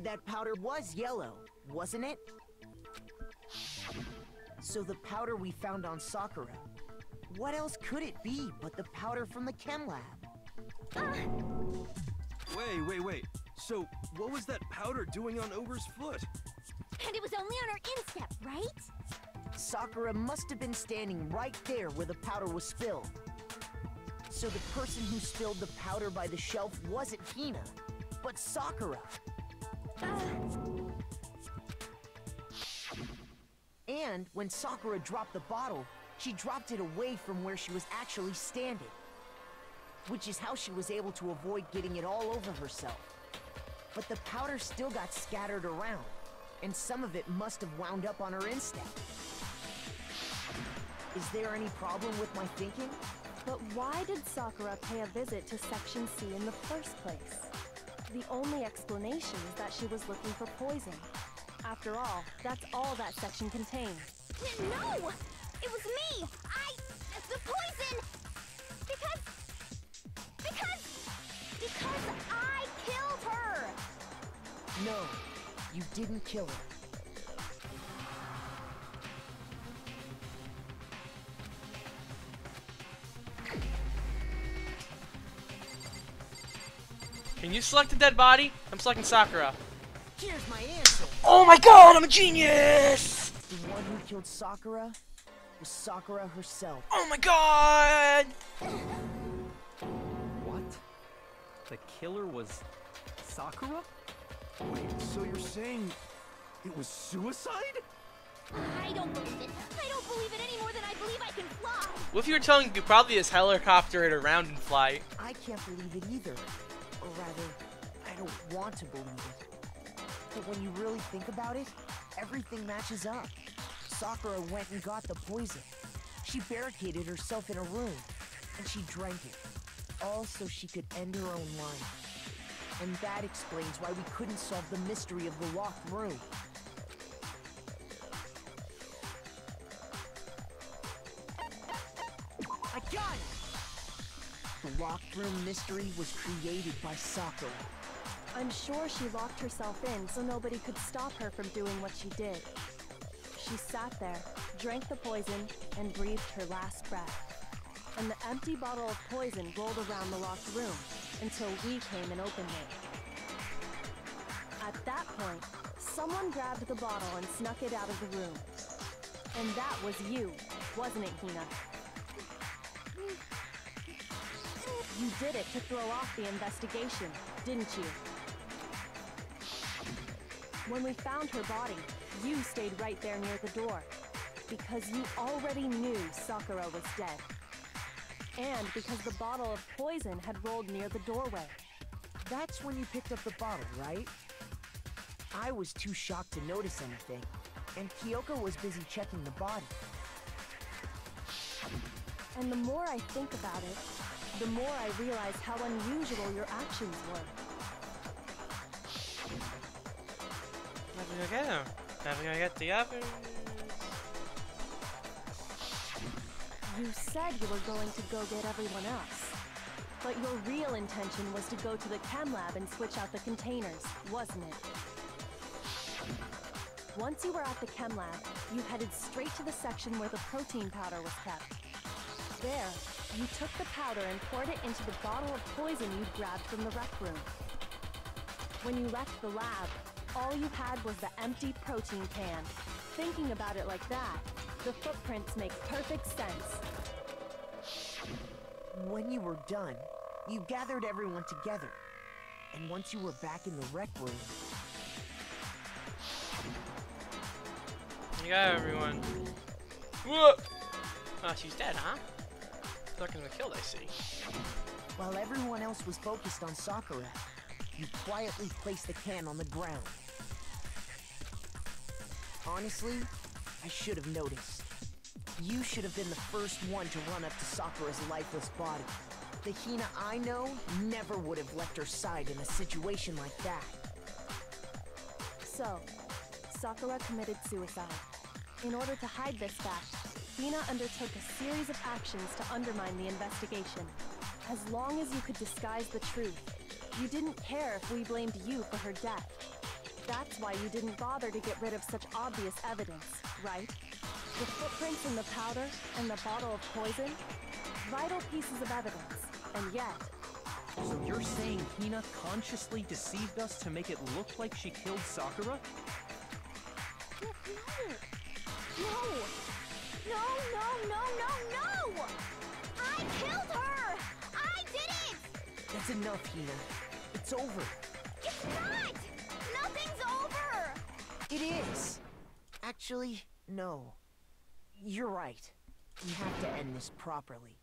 I: That powder was yellow, wasn't it? So the powder we found on Sakura, what else could it be but the powder from the chem lab?
D: Wait. So, what was that powder doing on Ogre's foot?
L: And it was only on her instep, right?
I: Sakura must have been standing right there where the powder was spilled. So the person who spilled the powder by the shelf wasn't Hina, but Sakura. And when Sakura dropped the bottle, she dropped it away from where she was actually standing. Which is how she was able to avoid getting it all over herself. But the powder still got scattered around, and some of it must have wound up on her instep. Is there any problem with my thinking?
E: But why did Sakura pay a visit to Section C in the first place? The only explanation is that she was looking for poison. After all, that's all that section contained.
L: No! It was me! The poison! Because I killed her!
I: No, you didn't kill her.
G: Can you select a dead body? I'm selecting Sakura.
I: Here's my answer.
G: Oh my god, I'm a genius!
I: The one who killed Sakura was Sakura herself.
G: Oh my god!
J: What? The killer was Sakura?
D: Wait, so you're saying it was suicide?
L: I don't believe it. I don't believe it any more than I believe I can fly.
A: What if you were telling you could probably just helicopter it around and fly?
I: I can't believe it either. Or rather, I don't want to believe it. But when you really think about it, everything matches up. Sakura went and got the poison. She barricaded herself in a room, and she drank it. All so she could end her own life. And that explains why we couldn't solve the mystery of the locked room. I got it! The locked room mystery was created by Sakura.
E: I'm sure she locked herself in so nobody could stop her from doing what she did. She sat there, drank the poison, and breathed her last breath. And the empty bottle of poison rolled around the locked room until we came and opened it. At that point, someone grabbed the bottle and snuck it out of the room. And that was you. wasn't it, Hina? You did it to throw off the investigation, didn't you? When we found her body, you stayed right there near the door. Because you already knew Sakura was dead. And because the bottle of poison had rolled near the doorway.
I: That's when you picked up the bottle, right? I was too shocked to notice anything, and Kyoko was busy checking the body.
E: And the more I think about it, the more I realize how unusual your actions were.
G: Never gonna get him. Never gonna get the others.
E: You said you were going to go get everyone else. But your real intention was to go to the chem lab and switch out the containers, wasn't it? Once you were at the chem lab, you headed straight to the section where the protein powder was kept. There, you took the powder and poured it into the bottle of poison you'd grabbed from the rec room. When you left the lab, all you had was the empty protein can. Thinking about it like that, the footprints make perfect sense.
I: When you were done, you gathered everyone together. And once you were back in the rec room...
G: You got everyone. Whoa! Oh, she's dead, huh? Not gonna be killed, I see.
I: While everyone else was focused on Sakura, you quietly placed the can on the ground. Honestly, I should have noticed. You should have been the first one to run up to Sakura's lifeless body. The Hina I know never would have left her side in a situation like that.
E: So, Sakura committed suicide. In order to hide this fact, Hina undertook a series of actions to undermine the investigation. As long as you could disguise the truth, you didn't care if we blamed you for her death. That's why you didn't bother to get rid of such obvious evidence, right? The footprints in the powder and the bottle of poison? Vital pieces of evidence, and yet...
J: So you're saying Hina consciously deceived us to make it look like she killed Sakura?
L: No! I killed her! I did it!
I: That's enough, Hina. It's over.
L: It's not! Nothing's over!
I: It is. Actually, no. You're right. We have to end this properly.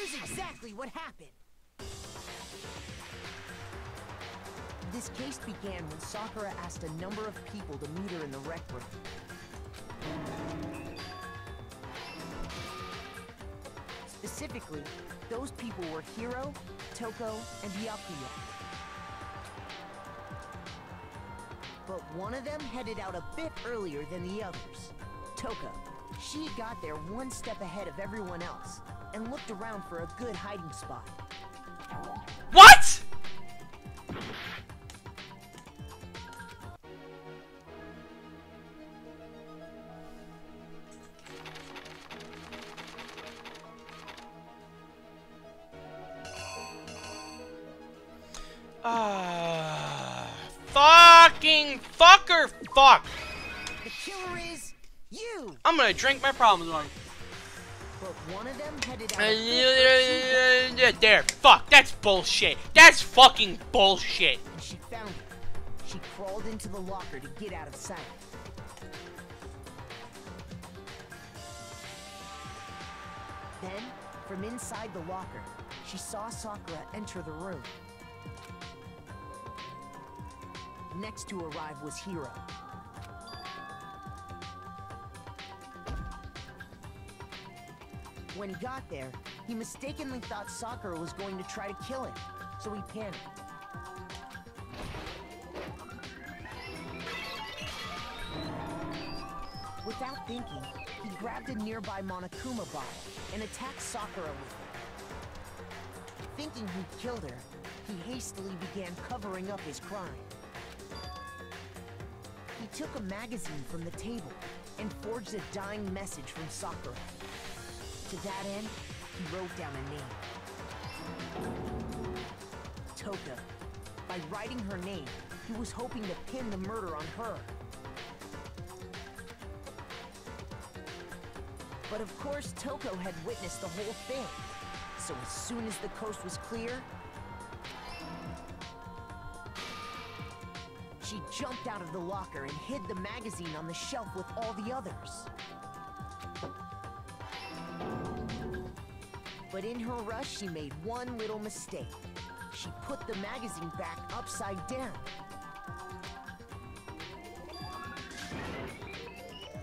I: Here's exactly what happened. This case began when Sakura asked a number of people to meet her in the rec room. Specifically, those people were Hiro, Toko, and Byakuya. But one of them headed out a bit earlier than the others. Toko. She got there one step ahead of everyone else and looked around for a good hiding spot.
G: What?! Fucking fucker fuck!
I: The killer is you!
G: I'm gonna drink my problems away.
I: But one of them headed out
G: there, fuck, that's bullshit. That's fucking bullshit.
I: and she found it. She crawled into the locker to get out of sight. Then, from inside the locker, she saw Sakura enter the room. Next to arrive was Hiro. When he got there, he mistakenly thought Sakura was going to try to kill him, so he panicked. Without thinking, he grabbed a nearby Monokuma bottle and attacked Sakura with it. Thinking he'd killed her, he hastily began covering up his crime. He took a magazine from the table and forged a dying message from Sakura. To that end, he wrote down a name. Toka. By writing her name, he was hoping to pin the murder on her. But of course, Toko had witnessed the whole thing. So as soon as the coast was clear, she jumped out of the locker and hid the magazine on the shelf with all the others. But in her rush, she made one little mistake. She put the magazine back upside down.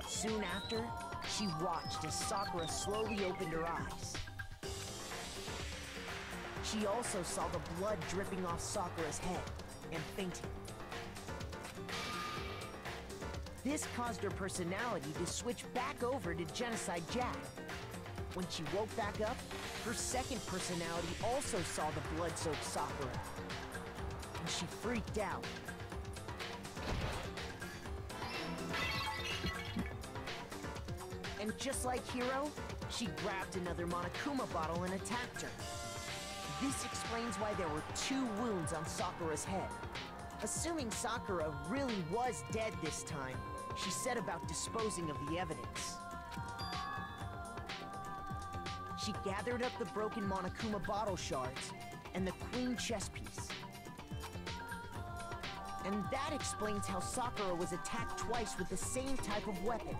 I: Soon after, she watched as Sakura slowly opened her eyes. She also saw the blood dripping off Sakura's head and fainted. This caused her personality to switch back over to Genocide Jack. When she woke back up, her second personality also saw the blood-soaked Sakura. And she freaked out. And just like Hiro, she grabbed another Monokuma bottle and attacked her. This explains why there were 2 wounds on Sakura's head. Assuming Sakura really was dead this time, she set about disposing of the evidence. She gathered up the broken Monokuma bottle shards and the queen chess piece. And that explains how Sakura was attacked twice with the same type of weapon.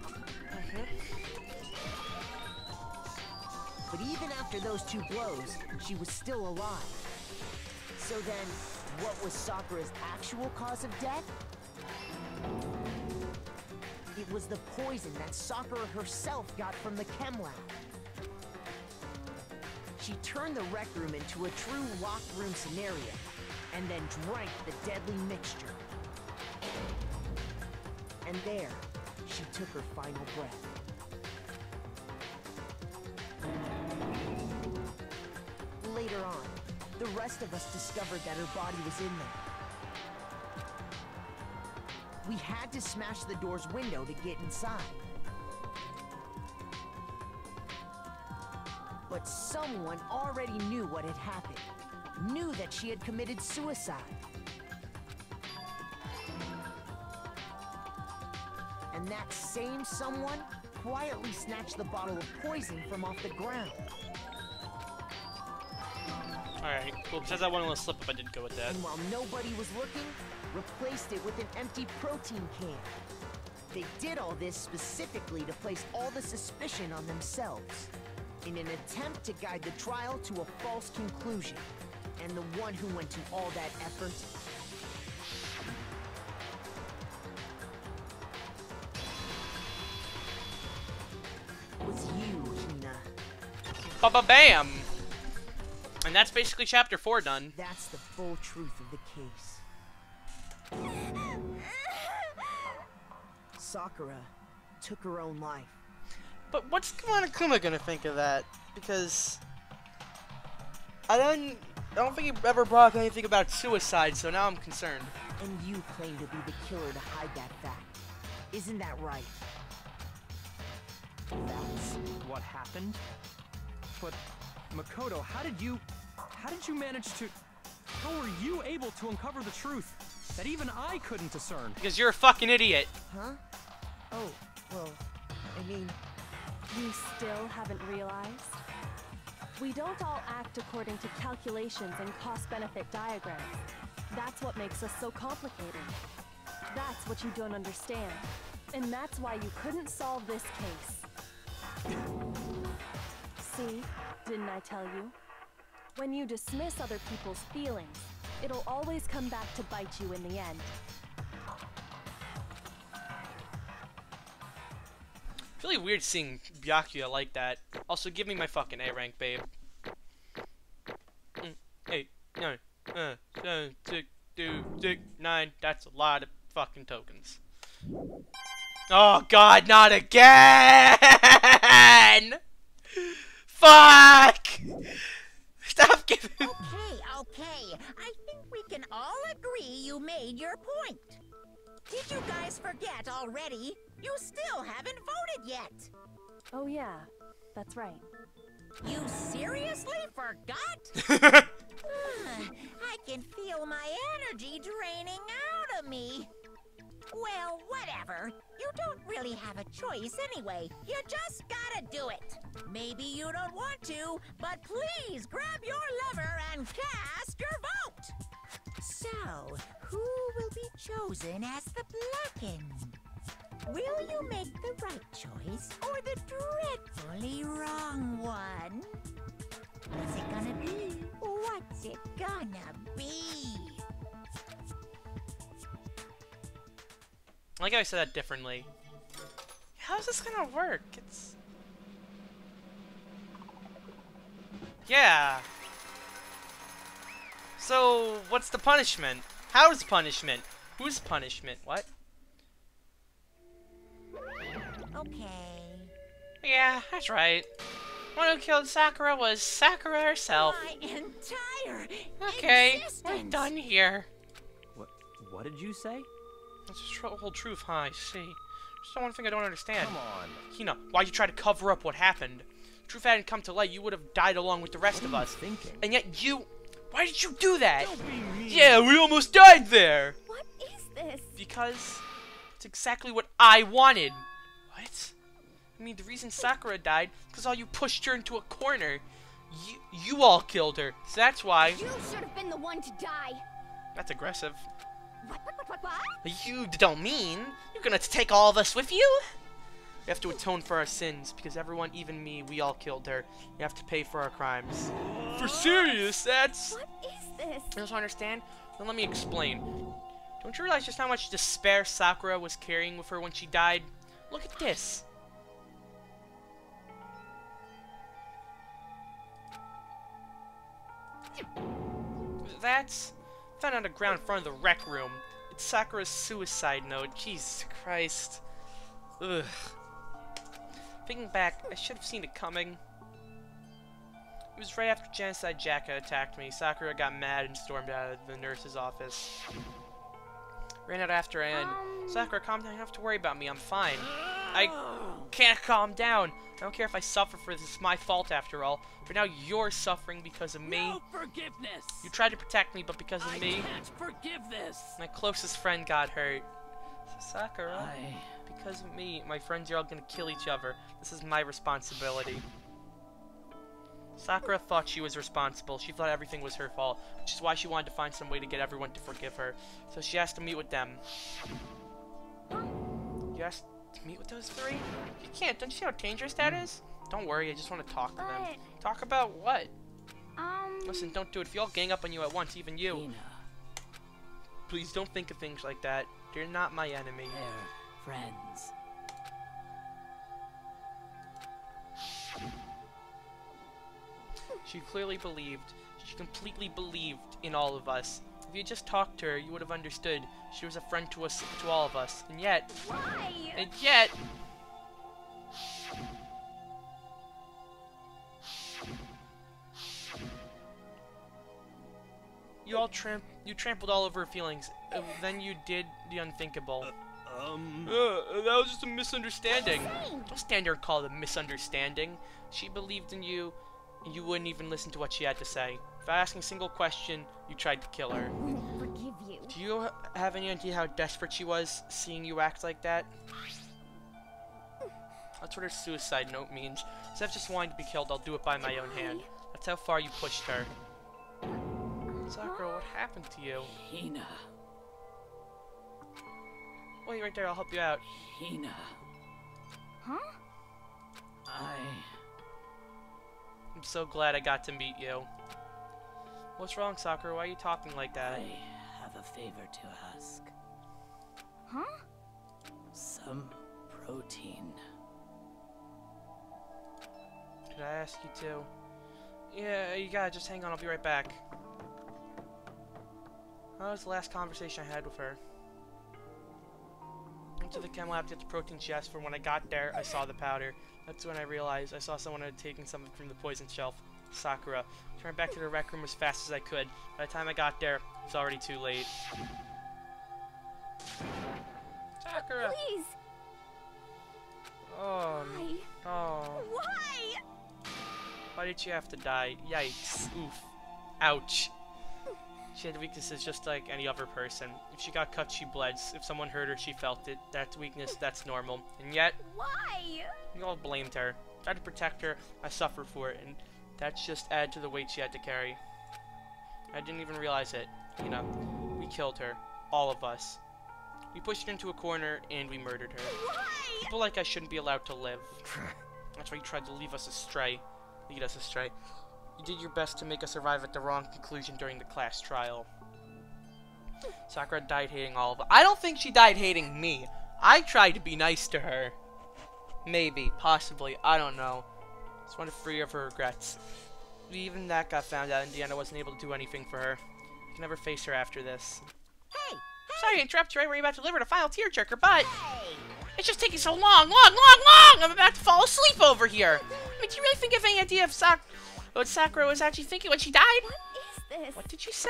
I: But even after those 2 blows, she was still alive. So then, what was Sakura's actual cause of death? It was the poison that Sakura herself got from the chem lab. She turned the rec room into a true locked room scenario, and then drank the deadly mixture. And there, she took her final breath. Later on, the rest of us discovered that her body was in there. We had to smash the door's window to get inside. But someone already knew what had happened. Knew that she had committed suicide. And that same someone quietly snatched the bottle of poison from off the ground.
G: Alright, cool. Besides that one little slip up, I did go with that.
I: And while nobody was looking, replaced it with an empty protein can. They did all this specifically to place all the suspicion on themselves. in an attempt to guide the trial to a false conclusion. And the one who went to all that effort was you, Hina.
G: Ba-ba-bam! And that's basically chapter 4 done.
I: That's the full truth of the case. Sakura took her own life.
G: But what's Monokuma gonna think of that? Because I don't think he ever brought up anything about suicide, so now I'm concerned.
I: And you claim to be the killer to hide that fact. Isn't that right?
J: That's what happened? But, Makoto, how did you manage to... How were you able to uncover the truth that even I couldn't discern?
G: Because you're a fucking idiot.
I: Huh? Oh, well, I mean...
E: You still haven't realized? We don't all act according to calculations and cost-benefit diagrams. That's what makes us so complicated. That's what you don't understand. And that's why you couldn't solve this case. See? Didn't I tell you? When you dismiss other people's feelings, it'll always come back to bite you in the end.
G: It's really weird seeing Byakuya like that. Also, give me my fucking A rank, babe. 8, 9, 7, 6, 2, 6, 9. That's a lot of fucking tokens. Oh god, not again! Fuck! Stop giving.
C: Okay. I think we can all agree you made your point. Did you guys forget already? You still haven't voted yet.
E: Oh yeah, that's right.
C: You seriously forgot? I can feel my energy draining out of me. Well, whatever. You don't really have a choice anyway. You just gotta do it. Maybe you don't want to, but please grab your lever and cast your vote. So, who will be chosen as the blackened? Will you make the right choice or the dreadfully wrong one? What's it gonna be? What's it gonna be?
G: I like how I said that differently. How's this gonna work? It's... Yeah. So, what's the punishment? How's punishment? Who's punishment? What?
C: Okay.
G: Yeah, that's right. One who killed Sakura was Sakura herself.
C: My entire
G: Okay, we're
C: existence.
G: done here.
J: What did you say?
G: That's the whole truth, huh? I see. Just the one thing I don't understand.
J: Come on.
G: Hina, why'd you try to cover up what happened? If truth hadn't come to light, you would have died along with the rest of us.
J: Thinking?
G: And yet you... Why did you do that?
D: Don't be mean.
G: Yeah, we almost died there!
L: What is this?
G: Because it's exactly what I wanted. What? I mean, the reason Sakura died, because all you pushed her into a corner. You all killed her, so that's why.
L: You should have been the one to die.
G: That's aggressive.
L: What?
G: You don't mean you're gonna take all of us with you? We have to atone for our sins, because everyone, even me, we all killed her. You have to pay for our crimes. For serious, that's...
L: What is this?
G: You don't understand? Then let me explain. Don't you realize just how much despair Sakura was carrying with her when she died? Look at this. That's found on the ground in front of the rec room. It's Sakura's suicide note. Jesus Christ. Ugh. Thinking back, I should have seen it coming. It was right after Genocide Jacka attacked me. Sakura got mad and stormed out of the nurse's office. Ran out after I and Sakura, calm down. You don't have to worry about me. I'm fine. I can't calm down. I don't care if I suffer for this. It's my fault after all. But now you're suffering because of me.
D: No forgiveness.
G: You tried to protect me, but because of
D: I
G: me,
D: can't forgive this.
G: my closest friend got hurt. So Sakura, because of me, my friends are all gonna kill each other. This is my responsibility. Sakura thought she was responsible. She thought everything was her fault, which is why she wanted to find some way to get everyone to forgive her. So she has to meet with them. You asked to meet with those three? You can't. Don't you see how dangerous that is? Don't worry, I just want to talk to them. Talk about what? Listen, don't do it. If you all gang up on you at once, even you.
K: Hina.
G: Please don't think of things like that. You're not my enemy.
K: They're friends.
G: She clearly believed. She completely believed in all of us. If you had just talked to her, you would have understood. She was a friend to us, to all of us. And yet...
L: Why?
G: And yet... You trampled all over her feelings. Then you did the unthinkable. That was just a misunderstanding. Don't stand there and call it a misunderstanding. She believed in you, and you wouldn't even listen to what she had to say. Without asking a single question, you tried to kill her.
L: I won't forgive you.
G: Do you have any idea how desperate she was, seeing you act like that? That's what her suicide note means. Instead of just wanting to be killed, I'll do it by my own hand. That's how far you pushed her. Sakura, what happened to you?
K: Hina.
G: Wait right there, I'll help you out.
K: Hina.
L: Huh?
G: I'm so glad I got to meet you. What's wrong, Sakura? Why are you talking like that?
K: I have a favor to ask.
L: Huh?
K: Some protein.
G: Could I ask you to? Yeah, you got it. Just hang on. I'll be right back. That was the last conversation I had with her. Went to the chem lab to get the protein she asked for. When I got there, I saw the powder. That's when I realized I saw someone had taken something from the poison shelf. Sakura. I ran back to the rec room as fast as I could. By the time I got there, it was already too late. Sakura!
L: Please!
G: Oh.
L: Why?
G: Oh.
L: Why?
G: Why did you have to die? Yikes. Oof. Ouch. She had weaknesses just like any other person. If she got cut, she bled. If someone hurt her, she felt it. That's weakness, that's normal. And yet,
L: Why?
G: you all blamed her. Tried to protect her, I suffered for it, and that's just added to the weight she had to carry. I didn't even realize it. You know, we killed her. All of us. We pushed her into a corner, and we murdered her.
L: Why?
G: People like us shouldn't be allowed to live. That's why you tried to lead us astray. You did your best to make us arrive at the wrong conclusion during the class trial. Sakura died hating all of us. I don't think she died hating me. I tried to be nice to her. Maybe, possibly, I don't know. Just wanted to free her of her regrets. Even that got found out in the end. I wasn't able to do anything for her. I can never face her after this.
I: Hey!
G: Sorry to interrupt you right where you're about to deliver the final tearjerker, but
I: Hey!
G: it's just taking so long! I'm about to fall asleep over here! I mean, do you really think you have any idea of what Sakura was actually thinking when she died?
L: What is this?
G: What did you say?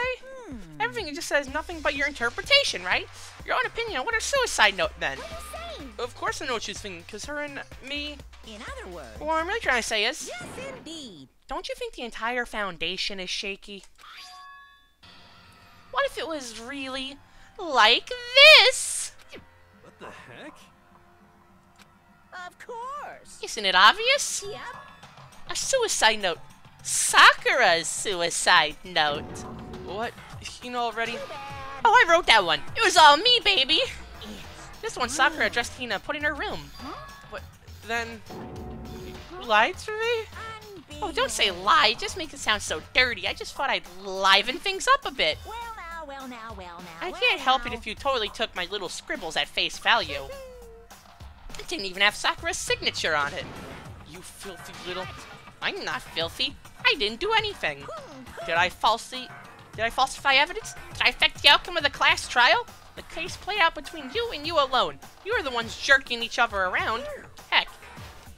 G: Everything you just said is nothing but your interpretation, right? Your own opinion on what her suicide note meant.
L: What are you saying?
G: Of course I know what she was thinking, because her and me...
I: In other words...
G: What I'm really trying to say is...
I: Yes, indeed.
G: Don't you think the entire foundation is shaky? What if it was really like this?
D: What the heck?
I: Of course.
G: Isn't it obvious?
I: Yep.
G: A suicide note. Sakura's suicide note. What? You know already? Oh, I wrote that one. It was all me, baby. This one Sakura addressed Hina put in her room. What? Then... You lied to me? Oh, don't say lie. It just makes it sound so dirty. I just thought I'd liven things up a bit.
I: Well now.
G: I can't help it if you totally took my little scribbles at face value. It didn't even have Sakura's signature on it. You filthy little... I'm not filthy. I didn't do anything. Did I falsify evidence? Did I affect the outcome of the class trial? The case played out between you and you alone. You were the ones jerking each other around. Heck,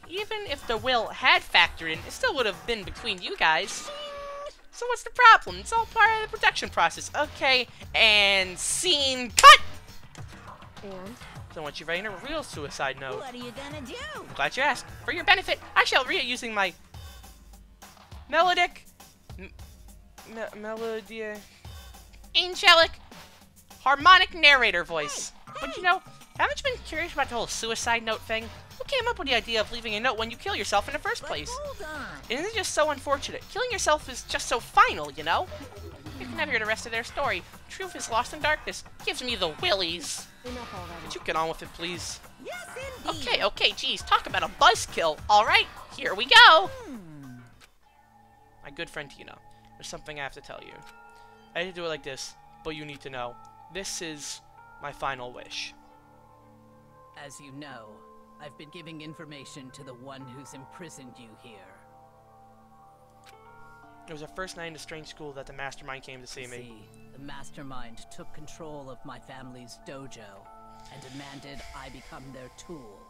G: even if the will had factored in, it still would have been between you guys. So what's the problem? It's all part of the production process. Okay, and scene cut!
E: And?
G: So once you've written a real suicide note.
I: What are you gonna do?
G: I'm glad you asked. For your benefit, I shall read it using my melodic, angelic, harmonic narrator voice. But you know, haven't you been curious about the whole suicide note thing? Who came up with the idea of leaving a note when you kill yourself in the first place?
I: Hold on.
G: Isn't it just so unfortunate? Killing yourself is just so final, you know? You can never hear the rest of their story. Truth is lost in darkness. Gives me the willies.
E: Enough already.
G: Could you get on with it, please?
K: Yes, indeed.
G: Okay, okay, geez, talk about a buzzkill. Alright, here we go! My good friend Tina, there's something I have to tell you. I hate to do it like this, but you need to know. This is my final wish.
K: As you know, I've been giving information to the one who's imprisoned you here.
G: It was the first night in the strange school that the mastermind came to see me.
K: The mastermind took control of my family's dojo and demanded I become their tool.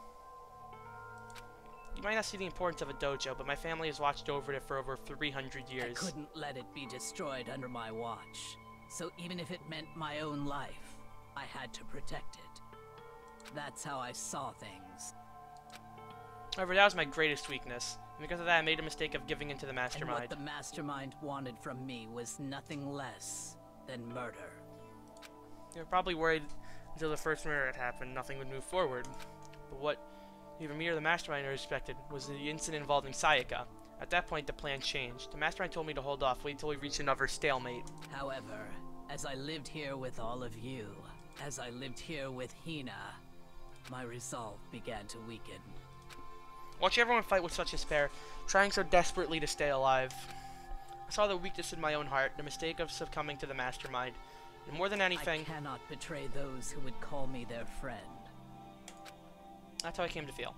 G: You might not see the importance of a dojo, but my family has watched over it for over 300 years.
K: I couldn't let it be destroyed under my watch. So even if it meant my own life, I had to protect it. That's how I saw things.
G: However, that was my greatest weakness. And because of that, I made a mistake of giving in to the mastermind.
K: And what the mastermind wanted from me was nothing less than murder.
G: You were probably worried until the first murder had happened, nothing would move forward. But what either me or the mastermind expected was the incident involving Sayaka. At that point, the plan changed. The mastermind told me to hold off, wait until we reached another stalemate.
K: However, as I lived here with all of you, as I lived here with Hina, my resolve began to weaken.
G: Watching everyone fight with such despair, trying so desperately to stay alive, I saw the weakness in my own heart, the mistake of succumbing to the mastermind. And more than anything,
K: I cannot betray those who would call me their friend.
G: That's how I came to feel.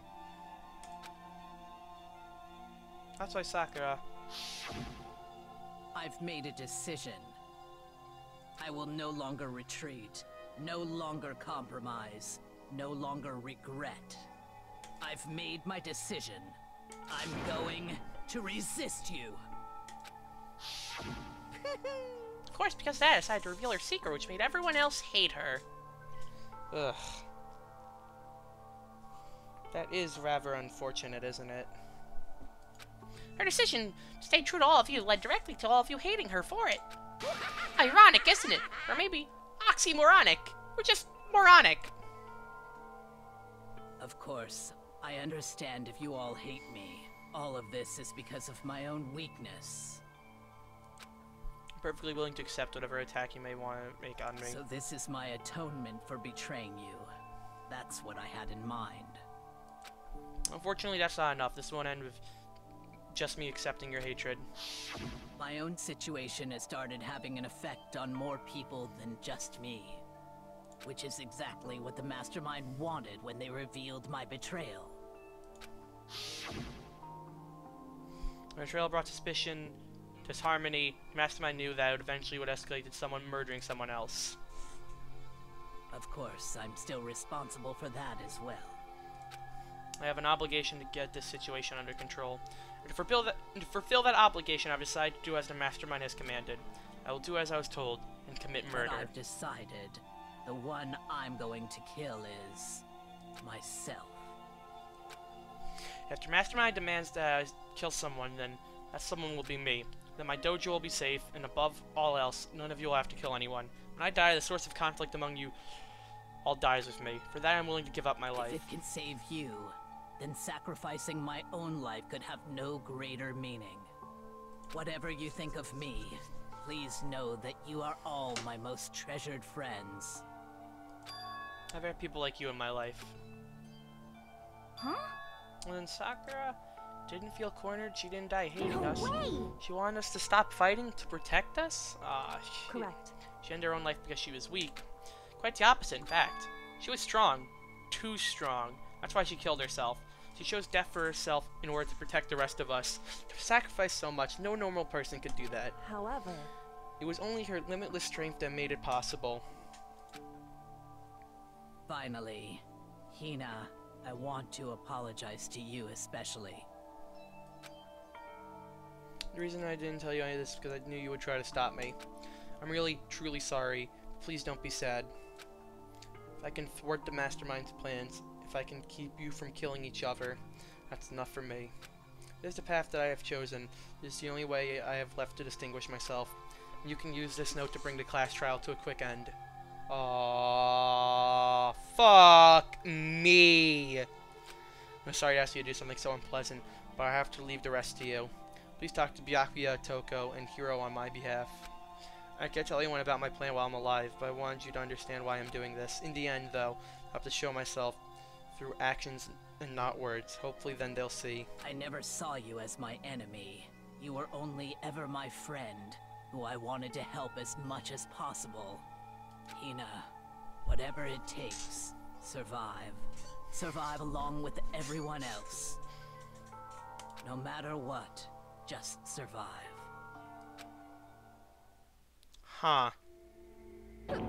G: That's why Sakura...
K: I've made a decision. I will no longer retreat, no longer compromise, no longer regret. I've made my decision. I'm going to resist you.
G: Of course, because of that, I decided to reveal her secret, which made everyone else hate her. Ugh. That is rather unfortunate, isn't it? Her decision to stay true to all of you led directly to all of you hating her for it. Ironic, isn't it? Or maybe oxymoronic. Or just moronic.
K: Of course, I understand if you all hate me. All of this is because of my own weakness.
G: I'm perfectly willing to accept whatever attack you may want to make on me.
K: So this is my atonement for betraying you. That's what I had in mind.
G: Unfortunately, that's not enough. This won't end with just me accepting your hatred.
K: My own situation has started having an effect on more people than just me. Which is exactly what the mastermind wanted when they revealed my betrayal.
G: My betrayal brought suspicion, disharmony. The mastermind knew that it eventually would escalate to someone murdering someone else.
K: Of course, I'm still responsible for that as well.
G: I have an obligation to get this situation under control. And to fulfill that obligation, I've decided to do as the mastermind has commanded. I will do as I was told and commit murder.
K: But I've decided the one I'm going to kill is myself.
G: After mastermind demands that I kill someone, then that someone will be me. Then my dojo will be safe, and above all else, none of you will have to kill anyone. When I die, the source of conflict among you all dies with me. For that, I'm willing to give up my life.
K: If it can save you, then sacrificing my own life could have no greater meaning. Whatever you think of me, please know that you are all my most treasured friends.
G: I've had people like you in my life.
L: Huh?
G: And then Sakura didn't feel cornered. She didn't die hating
L: No
G: us.
L: way!
G: She wanted us to stop fighting to protect us?
E: Correct.
G: She ended her own life because she was weak. Quite the opposite, in fact. She was strong. Too strong. That's why she killed herself. She chose death for herself in order to protect the rest of us. To sacrifice so much, no normal person could do that.
E: However,
G: It was only her limitless strength that made it possible.
K: Finally, Hina, I want to apologize to you especially.
G: The reason I didn't tell you any of this is because I knew you would try to stop me. I'm really, truly sorry. Please don't be sad. If I can thwart the mastermind's plans, if I can keep you from killing each other, that's enough for me. This is the path that I have chosen. This is the only way I have left to distinguish myself. You can use this note to bring the class trial to a quick end. Aww, fuck me. I'm sorry to ask you to do something so unpleasant, but I have to leave the rest to you. Please talk to Byakuya, Toko, and Hiro on my behalf. I can't tell anyone about my plan while I'm alive, but I wanted you to understand why I'm doing this. In the end, though, I have to show myself through actions and not words. Hopefully then they'll see.
K: I never saw you as my enemy. You were only ever my friend, who I wanted to help as much as possible. Hina, whatever it takes, survive. Survive along with everyone else. No matter what, just survive.
G: Huh.
L: But...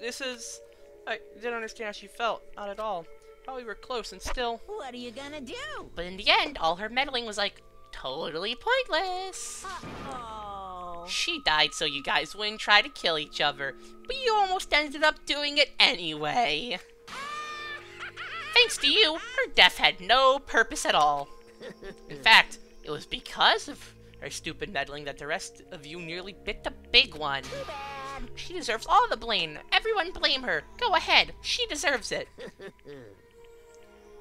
G: This is... I didn't understand how she felt. Not at all. Thought we were close and still...
C: What are you gonna do?
M: But in the end, all her meddling was like totally pointless.
C: Uh-oh.
M: She died so you guys wouldn't try to kill each other, but you almost ended up doing it anyway. Thanks to you, her death had no purpose at all. In fact, it was because of her stupid meddling that the rest of you nearly bit the big one.
C: Too bad.
M: She deserves all the blame. Everyone blame her. Go ahead. She deserves it.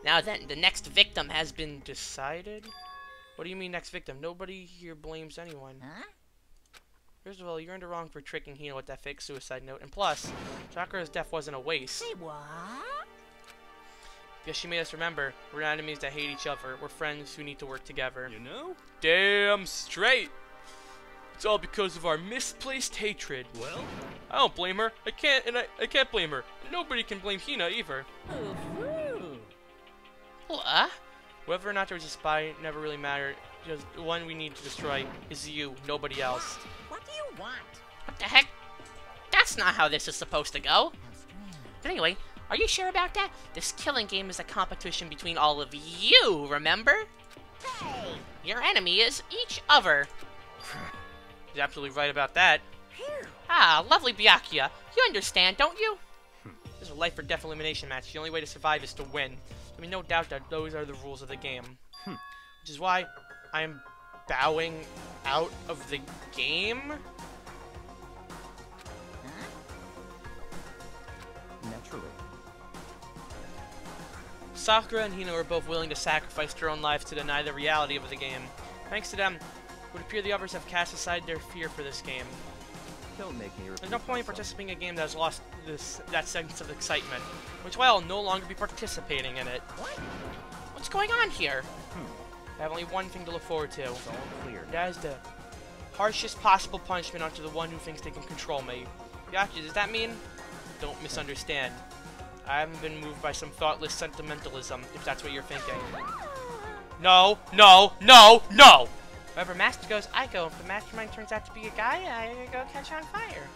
M: Now then, the next victim has been
G: Decided? What do you mean next victim? Nobody here blames anyone.
C: Huh?
G: First of all, you're in the wrong for tricking Hina with that fake suicide note. And plus, Sakura's death wasn't a waste.
C: Say what?
G: Because she made us remember, we're not enemies that hate each other. We're friends who need to work together.
D: You know?
A: Damn straight. It's all because of our misplaced hatred.
D: Well,
A: I don't blame her. I can't blame her. Nobody can blame Hina either.
M: What?
G: Whether or not there was a spy never really mattered. Just the one we need to destroy is you, nobody else.
C: What do you want?
M: What the heck? That's not how this is supposed to go. But anyway, are you sure about that? This killing game is a competition between all of you, remember?
C: Hey!
M: Your enemy is each other.
G: He's absolutely right about that.
C: Phew.
M: Ah, lovely Byakuya. You understand, don't you?
G: This is a life or death elimination match. The only way to survive is to win. I mean, no doubt that those are the rules of the game. Which is why I am bowing out of the game.
J: Naturally.
G: Sakura and Hina were both willing to sacrifice their own lives to deny the reality of the game. Thanks to them, it would appear the others have cast aside their fear for this game.
J: Don't make me repeat
G: There's no point in
J: myself.
G: participating in a game that has lost that sense of excitement, which is why I'll no longer be participating in it.
M: What's going on here?
G: I have only one thing to look forward to.
J: It's all clear.
G: That is the harshest possible punishment onto the one who thinks they can control me. Gotcha, does that mean? Don't misunderstand. I haven't been moved by some thoughtless sentimentalism, if that's what you're thinking. No, no, no, no! Wherever Master goes, I go. If the mastermind turns out to be a guy, I go catch on fire.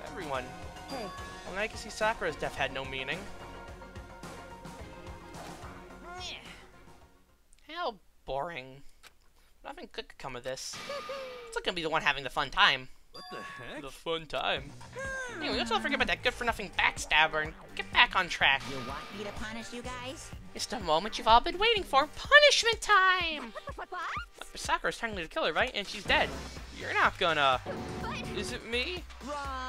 G: Everyone. Well, now I can see Sakura's death had no meaning.
M: How boring. Nothing good could come of this. It's not gonna be the one having the fun time.
D: what the heck?
A: The fun time.
M: Anyway, let's not forget about that good-for-nothing backstabber and get back on track.
C: You want me to punish you guys?
M: It's the moment you've all been waiting for. Punishment time!
L: What?
G: But Sakura's technically the killer, right? And she's dead. You're not gonna...
L: But...
G: Is it me?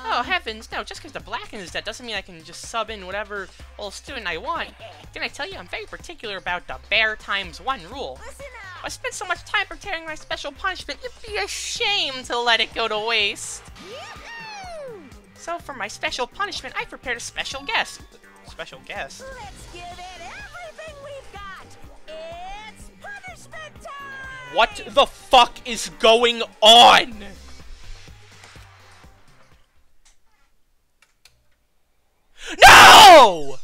M: Oh, heavens, no. Just because the Blacken is dead doesn't mean I can just sub in whatever old student I want. Didn't I tell you I'm very particular about the bear times one rule?
C: Listen up!
M: I spent so much time preparing my special punishment, it'd be a shame to let it go to waste.
C: Yoo-hoo!
M: So for my special punishment, I prepared a special guest.
G: Special guest.
C: Let's give it everything we've got! It's punishment time!
G: What the fuck is going on? No!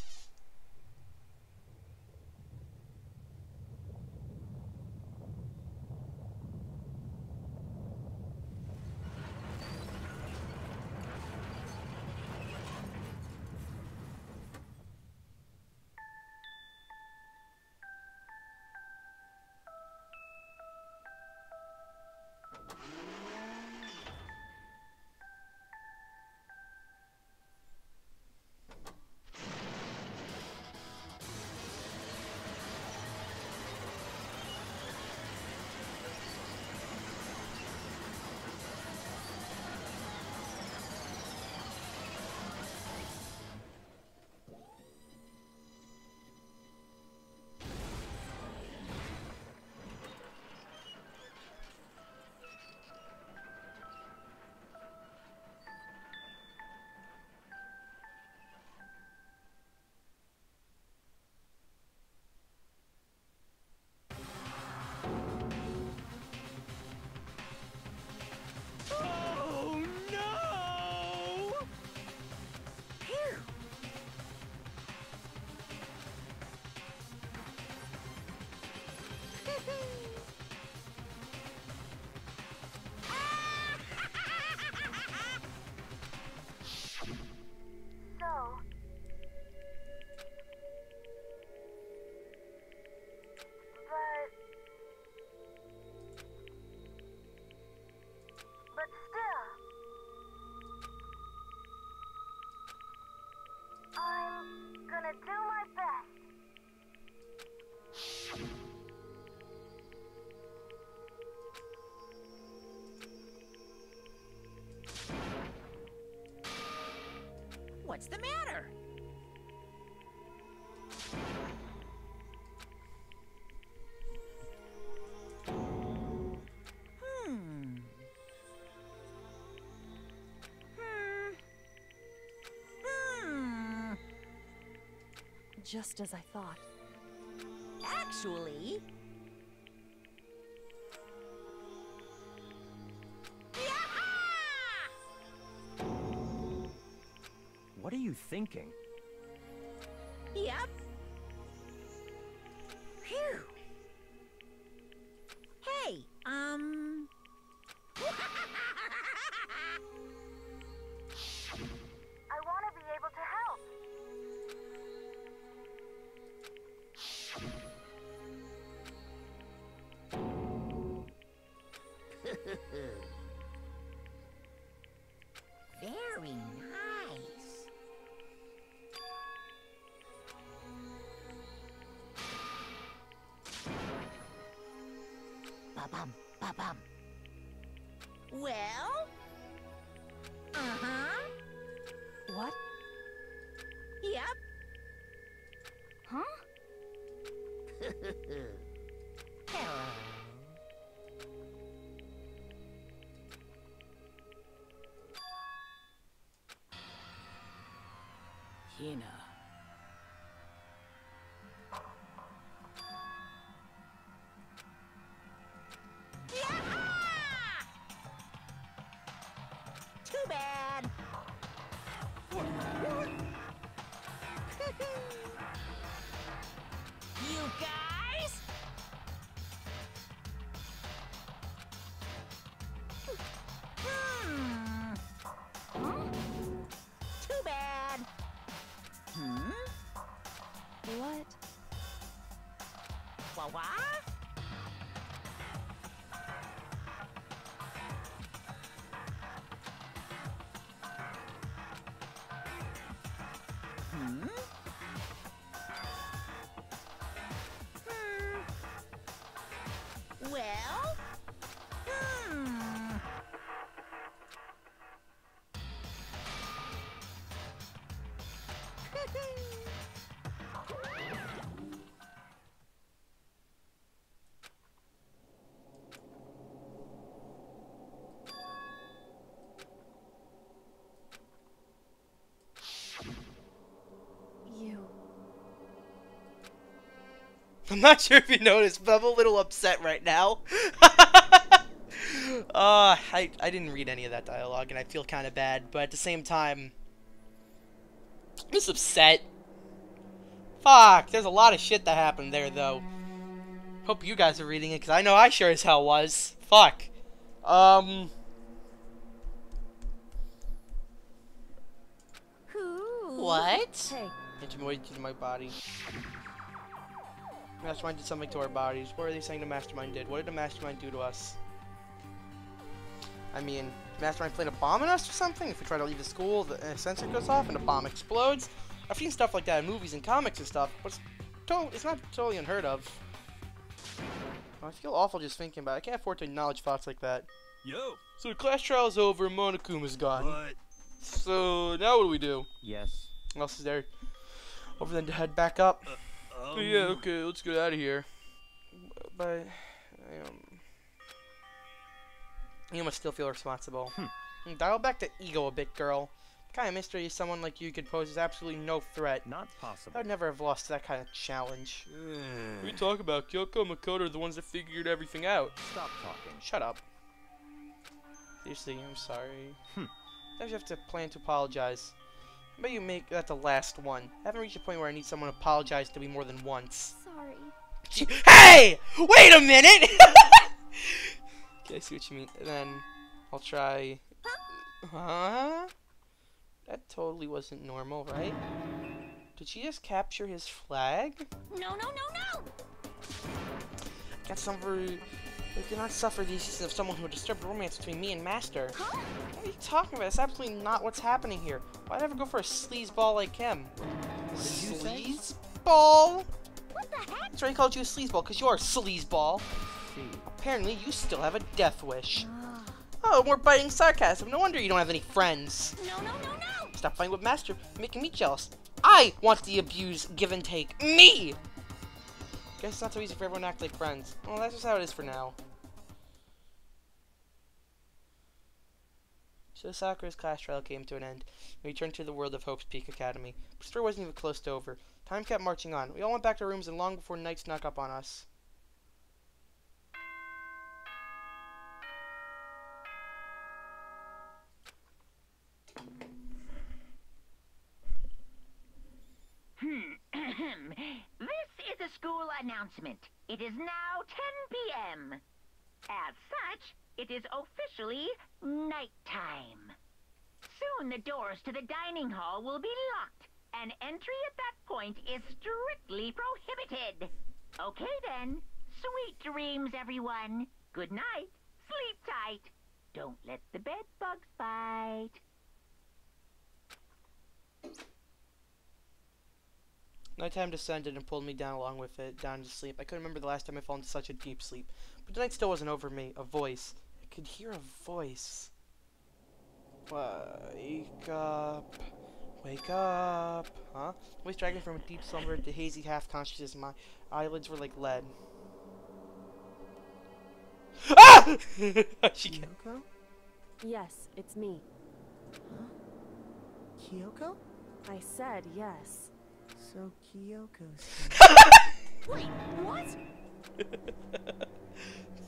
N: What's the matter?
E: Just as I thought.
N: Actually...
J: What are you thinking?
N: Yep. Phew. Hey, I
F: want to be able to help.
N: Very nice. Ba-bum, ba-bum. Well? Uh-huh.
E: What?
N: Yep.
L: Huh?
N: Hello.
K: Hina.
N: Too bad. You guys?
L: Huh?
N: Too bad.
E: What?
N: What? Well?
E: You.
G: I'm not sure if you noticed, but I'm a little upset right now. I didn't read any of that dialogue, and I feel kind of bad, but at the same time, I'm just upset. Fuck, there's a lot of shit that happened there, though. Hope you guys are reading it, because I know I sure as hell was. Fuck.
M: What?
E: Hey.
G: Into my body. Mastermind did something to our bodies. What are they saying the Mastermind did? What did the Mastermind do to us? I mean, Mastermind played a bomb on us or something? If we try to leave the school, the sensor goes off and the bomb explodes? I've seen stuff like that in movies and comics and stuff, but it's not totally unheard of. I feel awful just thinking about it. I can't afford to acknowledge thoughts like that.
D: Yo!
G: So the class trial's over and Monokuma's gone.
D: What?
G: So now what do we do?
J: Yes.
G: What else is there? Over then to head back up. Yeah, okay, let's get out of here. But you must still feel responsible. Dial back the ego a bit, girl. The kind of mystery someone like you could pose is absolutely no threat.
J: Not possible.
G: I'd never have lost that kind of challenge. What are you talking about? Kyoko and Makoto are the ones that figured everything out.
J: Stop talking.
G: Shut up. Seriously, I'm sorry. I have to plan to apologize. I bet you make that the last one. I haven't reached a point where I need someone to apologize to me more than once.
L: Sorry.
G: Hey! Wait a minute! Okay, I see what you mean. Then I'll try. Huh? That totally wasn't normal, right? Did she just capture his flag?
L: No, no, no, no!
G: Got some for. We cannot suffer the existence of someone who would disturb the romance between me and Master.
L: Huh?
G: What are you talking about? That's absolutely not what's happening here. Why'd I ever go for a sleazeball like him? Sleazeball?
L: What the heck?
G: That's why he called you a sleazeball, because you're a sleazeball. Apparently, you still have a death wish. Oh, more biting sarcasm. No wonder you don't have any friends.
L: No, no, no, no!
G: Stop stop fighting with Master, making me jealous. I want the abuse, give and take. Me! Guess it's not so easy for everyone to act like friends. Well, that's just how it is for now. So Sakura's class trial came to an end. We returned to the world of Hope's Peak Academy. But the story wasn't even close to over. Time kept marching on. We all went back to our rooms and long before night snuck up on us.
C: This is a school announcement. It is now 10 p.m. As such, it is officially nighttime. Soon the doors to the dining hall will be locked, and entry at that point is strictly prohibited. Okay then, sweet dreams, everyone. Good night, sleep tight. Don't let the bed bugs bite.
G: Nighttime descended and pulled me down along with it, down to sleep. I couldn't remember the last time I fell into such a deep sleep. But the night still wasn't over me. A voice. I could hear a voice. Wake up. Wake up. Huh? The voice dragged me from a deep slumber to hazy half-consciousness. My eyelids were like lead. Ah!
E: Kyoko? Yes, it's me.
I: Huh? Kyoko?
E: I said yes.
I: So Kyoko's
E: Wait, what?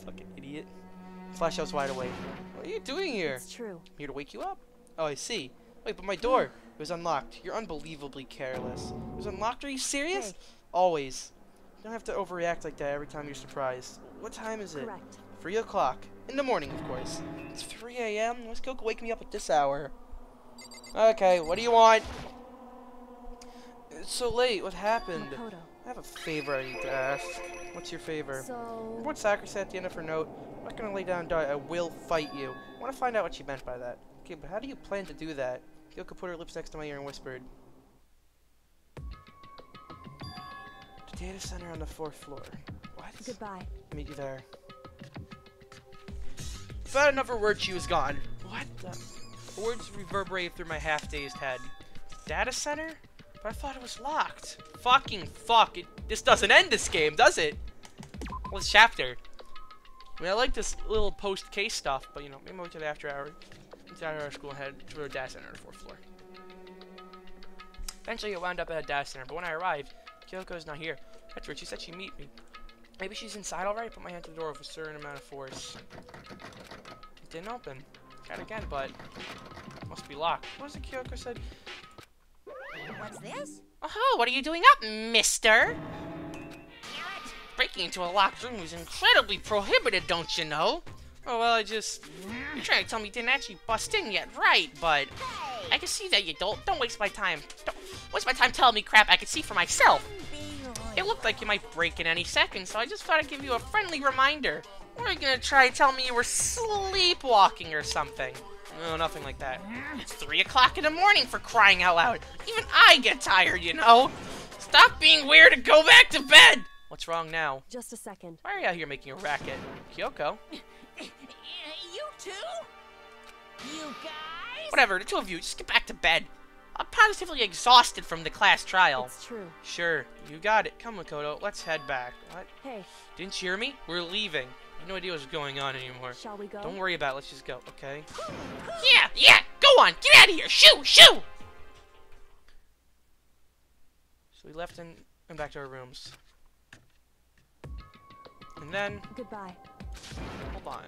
G: Fucking idiot. Flash, I was wide awake. What are you doing here?
E: It's true.
G: I'm here to wake you up. Oh, I see. Wait, but my door. It was unlocked. You're unbelievably careless. It was unlocked? Are you serious?
E: Hey.
G: Always. You don't have to overreact like that every time you're surprised. What time is it?
E: Correct.
G: 3 o'clock. In the morning, of course. It's 3 a.m.? Why's Kyoko wake me up at this hour? Okay, what do you want? It's so late. What happened?
E: Makoto.
G: I have a favor I need to ask. What's your favor?
E: So...
G: Remember what Sakura said at the end of her note? I'm not gonna lay down and die. I will fight you. I want to find out what she meant by that. Okay, but how do you plan to do that? Kyoko put her lips next to my ear and whispered. The data center on the 4th floor. What?
E: Goodbye.
G: Meet you there. Without another word, she was gone. What the? The words reverberated through my half-dazed head. Data center? But I thought it was locked. Fucking fuck. This doesn't end this game, does it? Well, this chapter. I mean, I like this little post-case stuff, but, you know, maybe we'll wait till after our school and head to our data center on the 4th floor. Eventually, I wound up at a data center, but when I arrived, Kyoko's not here. That's weird. She said she'd meet me. Maybe she's inside already? Put my hand to the door with a certain amount of force. It didn't open. Tried again, but it must be locked. What was it Kyoko said?
L: What's this?
M: Oh, what are you doing up, mister? Breaking into a locked room is incredibly prohibited, don't you know?
G: Oh, well,
M: You're trying to tell me you didn't actually bust in yet, right? But I can see that you don't. Don't waste my time. Don't waste my time telling me crap I can see for myself. It looked like you might break in any second, so I just thought I'd give you a friendly reminder. Or are you gonna try and tell me you were sleepwalking or something?
G: No, nothing like that.
M: It's 3 o'clock in the morning, for crying out loud. Even I get tired, you know? Stop being weird and go back to bed!
G: What's wrong now?
E: Just a second.
G: Why are you out here making a racket? Kyoko?
N: You two? You guys?
M: Whatever, the two of you, just get back to bed. I'm positively exhausted from the class trial.
E: It's true.
G: Sure, you got it. Come, Makoto, let's head back. What?
E: Hey.
G: Didn't you hear me? We're leaving. I have no idea what's going on anymore.
E: Shall we go?
G: Don't worry about it, let's just go, okay?
M: Yeah, go on, get out of here, shoo!
G: So we left and went back to our rooms. And then...
E: Goodbye.
G: Hold on.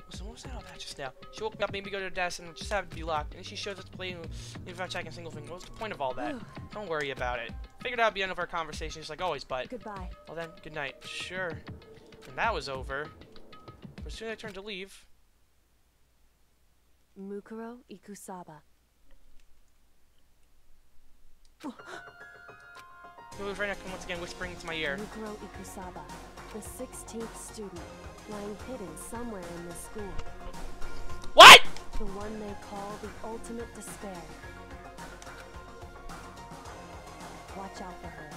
G: So what was that all about just now? She woke me up, made me go to the desk, and it just happened to be locked. And then she shows us playing without checking a single thing. What's the point of all that? Don't worry about it. Figured out at the end of our conversation, just like always, but...
E: Goodbye.
G: Well then, good night. Sure. And that was over. But as soon as I turned to leave...
E: Mukuro Ikusaba.
G: He was right next to me once again, whispering into my ear.
E: Mukuro Ikusaba, the 16th student, lying hidden somewhere in this school.
M: What?!
E: The one they call the ultimate despair. Watch out for her.